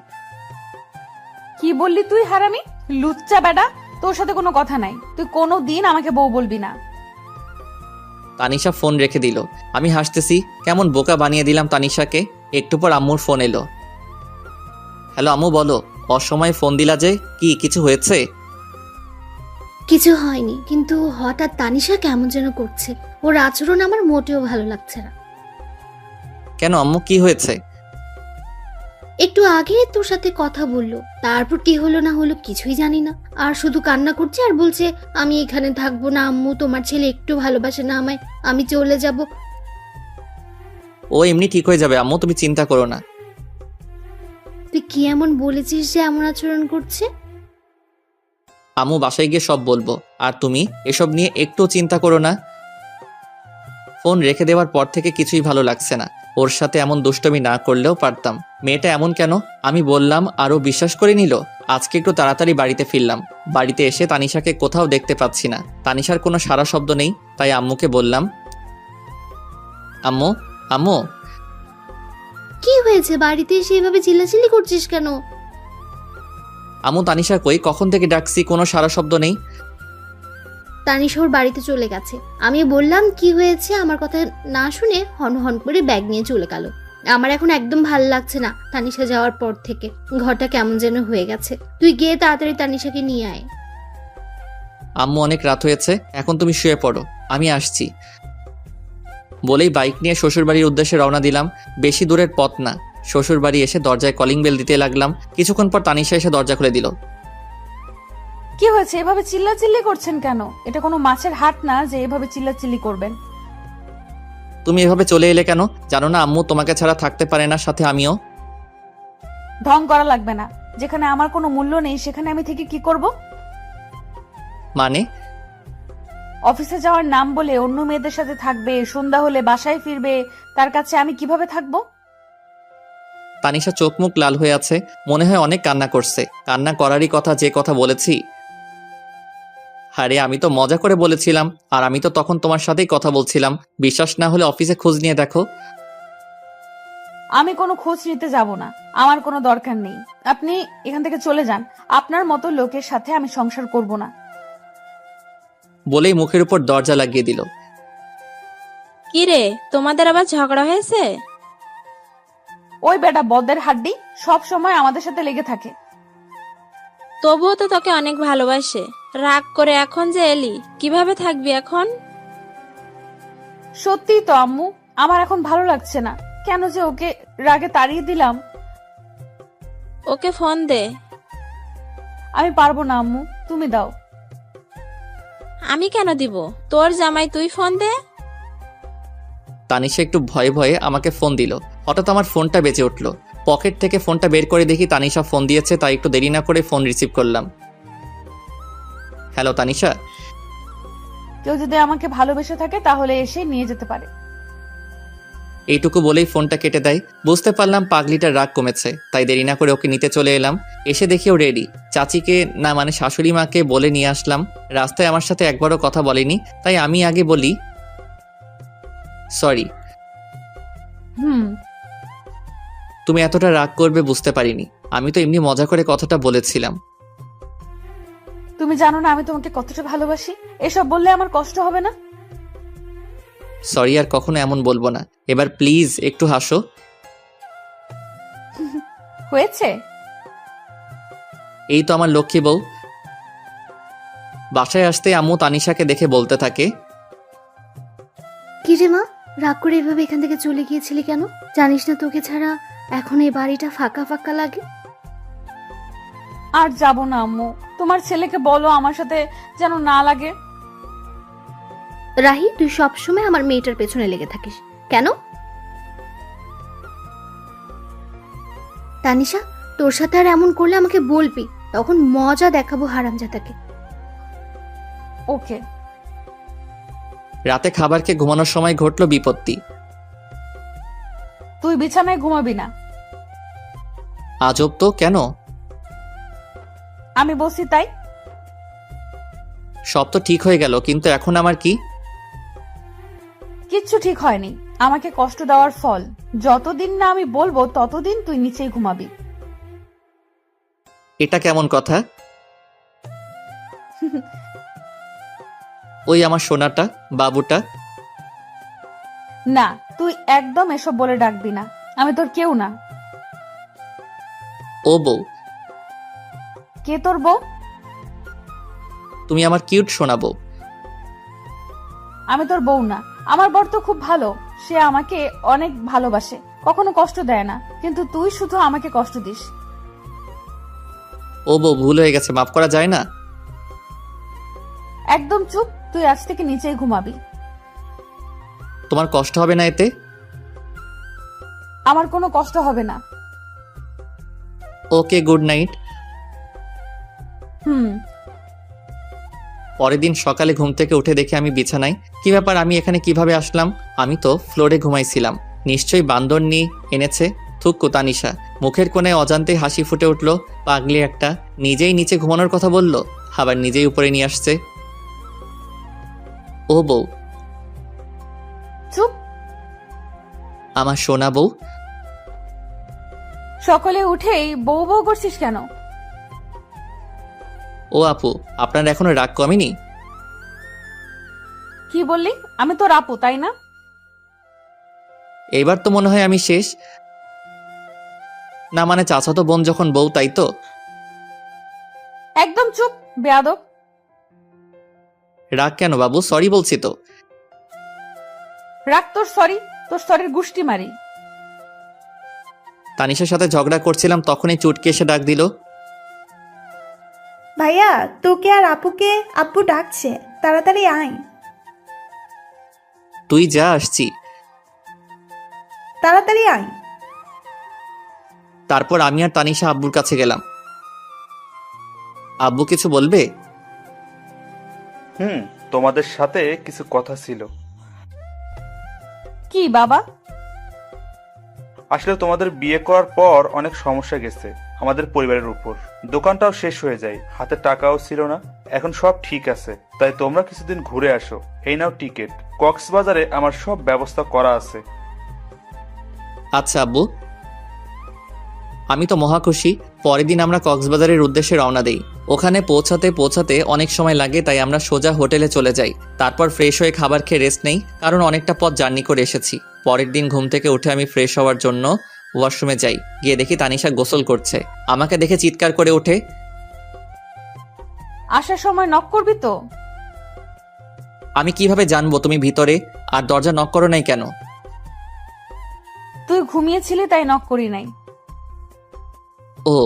কি বললি তুই হারামি? লুচ্চা বেটা, তোর সাথে কোনো কথা নাই। তুই কোনো দিন আমাকে বউ বলবি না। তানিশা ফোন রেখে দিল। আমি হাসতেছি, কেমন বোকা বানিয়ে দিলাম তানিশাকে। একটু পর আম্মুর ফোন এলো। হ্যালো আম্মু, বলো। অসময়ে ফোন দিলা যে, কি কিছু হয়েছে? কিছু হয়নি, কিন্তু হঠাৎ তানিশা কেমন যেন করছে। ওর আচরণ আমার মোটেও ভালো লাগছে না। কেন আম্মু, কি হয়েছে? একটু আগে তোর সাথে কথা বললো, তারপর কি হলো না হলো কিছুই জানি না, আর শুধু কান্না করছে আর বলছে আমি এখানে থাকবো না আম্মু, তোমার ছেলে একটু ভালোবাসে না আমায়, আমি চলে যাব। ও এমনি ঠিক হয়ে যাবে আম্মু, তুমি চিন্তা করো না। তুই কি এমন বলেছিস যে এমন আচরণ করছে? আম্মু বাসায় গিয়ে সব বলবো, আর তুমি এসব নিয়ে একটু চিন্তা করো না। ফোন রেখে দেওয়ার পর থেকে কিছুই ভালো লাগছে না। ওর সাথে এমন দুষ্টমি না করলেও পারতাম। মেয়েটা এমন কেন? আমি বললাম আরও বিশ্বাস করে নিল। আজকে একটু তাড়াতাড়ি বাড়িতে ফিরলাম। বাড়িতে এসে তানিশাকে কোথাও দেখতে পাচ্ছি না। তানিশার কোনো সাড়া শব্দ নেই, তাই আম্মুকে বললাম, আম্মু আম্মু। কি হয়েছে? বাড়িতে এসে এভাবে চিল্লাচিল্লি করছিস কেন? আম্মু তানিশা কই? কখন থেকে ডাকছি, কোনো সাড়া শব্দ নেই। তানিশা ওর বাড়িতে চলে গেছে। আমি বললাম কি হয়েছে, আমার কথা না শুনে হন হন করে ব্যাগ নিয়ে চলে গেল। আমার এখন একদম ভালো লাগছে না তানিশা যাওয়ার পর থেকে। ঘরটা কেমন যেন হয়ে গেছে। তুই গিয়ে তাড়াতাড়ি তানিশাকে নিয়ে আয়। আম্মু অনেক রাত হয়েছে, এখন তুমি শুয়ে পড়ো, আমি আসছি। বলেই বাইক নিয়ে শ্বশুরবাড়ির উদ্দেশ্যে রওনা দিলাম। বেশি দূরের পথ না। শ্বশুরবাড়ি এসে দরজায় কলিং বেল দিতে লাগলাম। কিছুক্ষণ পর তানিশা এসে দরজা খুলে দিল। কি হয়েছে? এভাবে চিল্লাচিল্লি করছেন কেন? এটা কোনো মাছের হাট না যে এভাবে চিল্লাচিল্লি করবেন। তুমি এভাবে চলে এলে কেন? জানো না আম্মু তোমাকে ছাড়া থাকতে পারে না, সাথে আমিও। ঢং করা লাগবে না। যেখানে আমার কোনো মূল্য নেই সেখানে আমি থেকে কি করব? মানে? অফিসে যাওয়ার নাম বলে অন্য মেয়েদের সাথে থাকবে, সন্ধ্যা হলে বাসায় ফিরবে, তার কাছে আমি কিভাবে থাকবো? তানিশা চোখ মুখ লাল হয়ে আছে, মনে হয় অনেক কান্না করছে। কান্না করারই কথা, যে কথা বলেছি। আরে আমি তো মজা করে বলেছিলাম, আর আমি তো তখন তোমার সাথেই কথা বলছিলাম। বিশ্বাস না হলে অফিসে খোঁজ নিয়ে দেখো। আমি কোনো খোঁজ নিতে যাব না, আমার কোনো দরকার নেই। আপনি এখান থেকে চলে যান। আপনার মতো লোকের সাথে আমি সংসার করব না। বলেই মুখের উপর দরজা লাগিয়ে দিল। কি রে, তোমাদের আবার ঝগড়া হয়েছে? ওই বেটা বদের হাড্ডি সব সময় আমাদের সাথে লেগে থাকে। তবুও তো তোকে অনেক ভালোবাসে। রাগ করে এখন যে এলি, কিভাবে থাকবি এখন? সত্যি তো আম্মু, আমার এখন ভালো লাগছে না। কেন যে ওকে রাগে তাড়িয়ে দিলাম। ওকে ফোন দে। আমি পারবো না আম্মু, তুমি দাও। আমি কেন দিব? তোর জামাই, তুই ফোন দে। তানিশা একটু ভয়ে ভয়ে আমাকে ফোন দিল। হঠাৎ আমার ফোনটা বেজে উঠল। পকেট থেকে ফোনটা বের করে দেখি তানিশা ফোন দিয়েছে, তাই একটু দেরি না করে ফোন রিসিভ করলাম। হ্যালো তানিশা। কেউ যদি আমাকে ভালোবেসে থাকে তাহলে এসে নিয়ে যেতে পারে। এইটুকু বলেই ফোনটা কেটে দেয়। বুঝতে পারলাম পাগলিটার রাগ কমেছে, তাই দেরি না করে ওকে নিতে চলে এলাম। এসে দেখি ও রেডি। চাচিকে না মানে শাশুড়ি মাকে বলে নিয়ে আসলাম। রাস্তায় আমার সাথে একবারও কথা বলেনি, তাই আমি আগে বলি সরি। তুমি এতটা রাগ করবে বুঝতে পারিনি। আমি তো এমনি মজা করে কথাটা বলেছিলাম। তুমি জানো না আমি তোমাকে কতটা ভালোবাসি। এসব বললে আমার কষ্ট হবে না? সরি, আর কখনো এমন বলবো না। এবার প্লিজ একটু হাসো। হয়েছে? এই তো আমার লক্ষ্মী বউ। বাসায় আসতে আম্মু তানিশাকে দেখে বলতে থাকে, কি রে মা, রাগ করে এভাবে এখান থেকে চলে গিয়েছিলি কেন? জানিস না তোকে ছাড়া এখন এই বাড়িটা ফাঁকা ফাঁকা লাগে? আর যাব না আম্মু, তোমার ছেলেকে বলো আমার সাথে যেন না লাগে। রাহি, তুই সবসময় আমার মেয়েটার পেছনে লেগে থাকিস কেন? তানিশা, তোর সাথে আর এমন করলে আমাকে বলবি, তখন মজা দেখাবো হারামজাদাকে। ওকে। রাতে খাবার খেয়ে ঘুমানোর সময় ঘটলো বিপত্তি। তুই বিছানায় ঘুমাবি না। আজব তো, কেন? আমি বসি তাই। সব তো ঠিক হয়ে গেল, কিন্তু এখন আমার কি? কিচ্ছু ঠিক হয়নি। আমাকে কষ্ট দেওয়ার ফল। যতদিন না আমি বলবো ততদিন তুই নিচেই ঘুমাবি। এটা কেমন কথা? ওই আমার সোনাটা, বাবুটা। না, তুই একদম এসব বলে ডাকবি না। আমি তোর কেউ না। ও বউ। কে তোর বউ? তুমি আমার কিউট সোনা বউ। আমি তোর বউ না। আমার বর তো খুব ভালো, সে আমাকে অনেক ভালোবাসে। কখনো কষ্ট দেয় না, কিন্তু তুই শুধু আমাকে কষ্ট দিস। ও বউ, ভুল হয়ে গেছে, মাফ করা যায় না? একদম চুপ, তুই আজ থেকে নিচেই ঘুমাবি। তোমার কষ্ট হবে না এতে? আমার কোনো কষ্ট হবে না। ওকে, গুড নাইট। হুম। পরের দিন সকালে ঘুম থেকে উঠে দেখে আমি বিছানায়। কি ব্যাপার, আমি এখানে কিভাবে আসলাম? আমি তো ফ্লোরে ঘুমাইছিলাম। নিশ্চয়ই বান্দর নিয়ে এনেছে। থুক্কু তানিশা। মুখের কোণে অজান্তেই হাসি ফুটে উঠল। পাগলি একটা, নিজেই নিচে ঘুমানোর কথা বলল, আবার নিজেই উপরে নিয়ে আসছে। ও বউ, চুপ। আমার সোনা বউ। সকালে উঠেই বউ বউ করছিস কেন? ও আপু, আপনার এখনো রাগ কমেনি? কি বললি? আমি তোর আপু, তাই না? এইবার তো মনে হয় আমি শেষ। না মানে চাচাতো বোন যখন বউ, তাই তো? একদম চুপ, বেয়াদব। রাগ কেন বাবু? সরি বলছি তো। রাখ তোর সরি, তোর সরির গুষ্টি মারি। তানিশার সাথে ঝগড়া করছিলাম, তখনই চুটকি এসে ডাক দিল। ভাইয়া, তোকে আর আপুকে আব্বু ডাকছে, তাড়াতাড়ি আয়। তুই যা, আসছি। তাড়াতাড়ি আয়। তারপর আমি আর তানিশা আব্বুর কাছে গেলাম। আব্বু কিছু বলবে? তোমাদের সাথে কিছু কথা ছিল। কি বাবা? আসলে তোমাদের বিয়ে করার পর অনেক সমস্যা গেছে আমাদের পরিবারের উপর। দোকানটাও শেষ হয়ে যায়, হাতে টাকাও ছিল না। এখন সব ঠিক আছে, তাই তোমরা কিছুদিন ঘুরে আসো। এই নাও টিকিট। কক্সবাজারে আমার সব ব্যবস্থা করা আছে। আচ্ছা আব্বু, আমি তো মহা খুশি। পরের দিন আমরা কক্সবাজারের উদ্দেশ্যে রওনা দেই। ওখানে পৌঁছাতে অনেক সময় লাগে, তাই আমরা সোজা হোটেলে চলে যাই। তারপর ফ্রেশ হয়ে খাবার খেয়ে রেস্ট নেই, কারণ অনেকটা পথ জার্নি করে এসেছি। পরের দিন ঘুম থেকে উঠে আমি ফ্রেশ হওয়ার জন্য ওয়াশরুমে যাই। গিয়ে দেখি তানিশা গোসল করছে। আমাকে দেখে চিৎকার করে ওঠে। আসার সময় নক করবি তো? আমি কিভাবে জানবো তুমি ভিতরে? আর দরজা নক করো নাই কেন? তুই ঘুমিয়েছিলি তাই নক করি নাই। ও,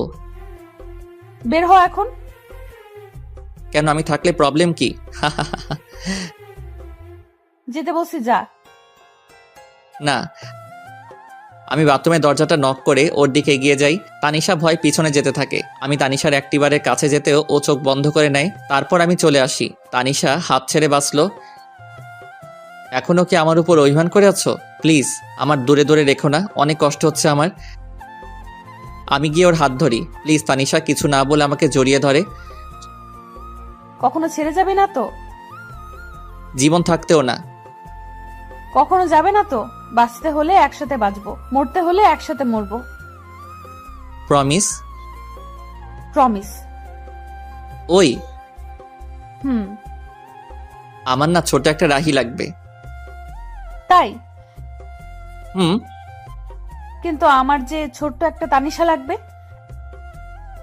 বের হ এখন। কেন, আমি থাকলে প্রবলেম কি? যেতে বলছি যা। না, আমি বাথরুমের দরজাটা নক করে ওর দিকে এগিয়ে যাই। তানিশা ভয় পিছনে যেতে থাকে। আমি তানিশার অ্যাক্টিভারের কাছে যেতেও ও চোখ বন্ধ করে নেয়। তারপর আমি চলে আসি। তানিশা হাত ছেড়ে বাঁচলো। এখনো কি আমার উপর অভিমান করে আছো? প্লিজ আমার দূরে দূরে রেখো না, অনেক কষ্ট হচ্ছে আমার। আমি গিয়ে ওর হাত ধরি। প্লিজ তানিশা কিছু না বলে আমাকে জড়িয়ে ধরে। কখনো ছেড়ে যাবে না তো? জীবন থাকতেও না। কখনো যাবে না তো? বাঁচতে হলে একসাথে বাঁচবো, মরতে হলে একসাথে মরবো। প্রমিস? প্রমিস। ওই হুম। আমার না ছোট একটা রাহি লাগবে। তাই? হুম। কিন্তু আমার যে ছোট্ট একটা তানিশা লাগবে।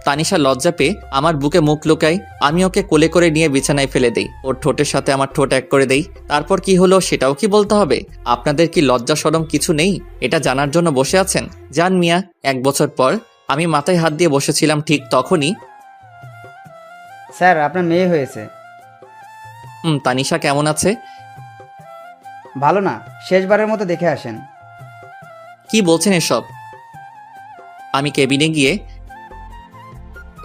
তানিশা লজ্জা পেয়ে আমার বুকে মুখ লুকায়। আমি ওকে কোলে করে নিয়ে বিছানায় ফেলে দেই। ওর ঠোঁটের সাথে আমার ঠোঁট এক করে দেই। তারপর কি হলো সেটাও কি বলতে হবে? আপনাদের কি লজ্জা শরম কিছু নেই? এটা জানার জন্য বসে আছেন? জান মিয়া। 1 বছর পর আমি মাথায় হাত দিয়ে বসেছিলাম, ঠিক তখনই স্যার, আপনার মেয়ে হয়েছে। তানিশা কেমন আছে? ভালো না, শেষবারের মতো দেখে আসেন। কি বলছেন এসব? আমি কেবিনে গিয়ে,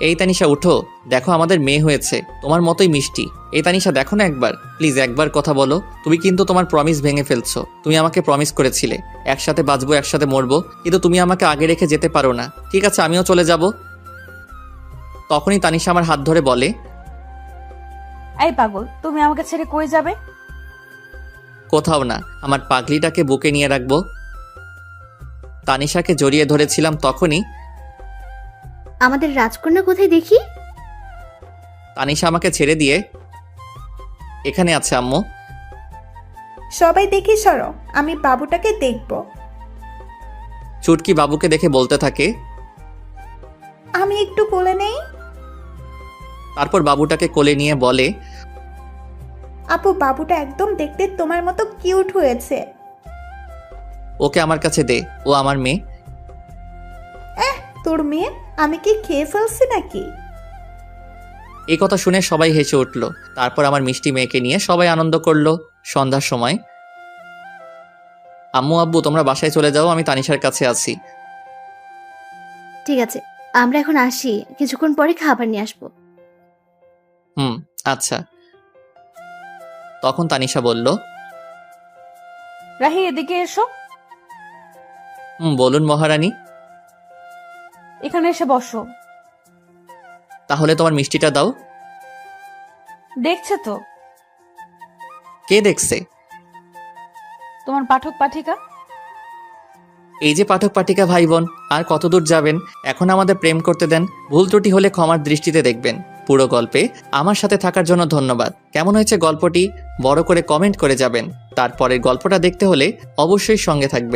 এই তানিশা উঠো, দেখো আমাদের মেয়ে হয়েছে, তোমার মতোই মিষ্টি। এই তানিশা দেখো না একবার, প্লিজ একবার কথা বলো। তুমি কিন্তু তোমার প্রমিস ভেঙে ফেলছো। তুমি আমাকে প্রমিস করেছিলে একসাথে বাঁচবো একসাথে মরবো, কিন্তু তুমি আমাকে আগে রেখে যেতে পারো না। ঠিক আছে, আমিও চলে যাব। তখনই তানিশা আমার হাত ধরে বলে, এই পাগল, তুমি আমাকে ছেড়ে কই যাবে? কোথাও না, আমার পাগলিটাকে বুকে নিয়ে রাখবো। তানিশাকে জড়িয়ে ধরেছিলাম, তখনই আমাদের রাজকন্যা কোথায় দেখি? তানিশা আমাকে ছেড়ে দিয়ে, এখানে আছে আম্মু। সবাই দেখি সরো, আমি বাবুটাকে দেখব। চুটকি বাবুকে দেখে বলতে থাকে, আমি একটু কোলে নেই। তারপর বাবুটাকে কোলে নিয়ে বলে, আপু, বাবুটা একদম দেখতে তোমার মতো কিউট হয়েছে। ওকে আমার কাছে দে, ও আমার মেয়ে। তোর মেয়ে? আমি কি খেয়ে ফেলছি নাকি? এই কথা শুনে সবাই হেসে উঠল। তারপর আমার মিষ্টি মেয়েকে নিয়ে সবাই আনন্দ করলো। সন্ধ্যার সময়, আম্মু আব্বু তোমরা বাসায় চলে যাও, আমি তানিশার কাছে আছি। ঠিক আছে, আমরা এখন আসি, কিছুক্ষণ পরে খাবার নিয়ে আসবো। আচ্ছা। তখন তানিশা বলল, রাহি এদিকে এসো। বলুন মহারানী। এখানে এসে বসো। তাহলে তোমার মিষ্টিটা দাও। দেখছে তো? কে দেখছে? তোমার পাঠক পাঠিকা। এই যে পাঠক পাঠিকা ভাই বোন, আর কতদূর যাবেন? এখন আমাদের প্রেম করতে দেন, ভুল ত্রুটি হলে ক্ষমার দৃষ্টিতে দেখবেন। পুরো গল্পে আমার সাথে থাকার জন্য ধন্যবাদ। কেমন হয়েছে গল্পটি বড় করে কমেন্ট করে যাবেন। তারপরের গল্পটা দেখতে হলে অবশ্যই সঙ্গে থাকবেন।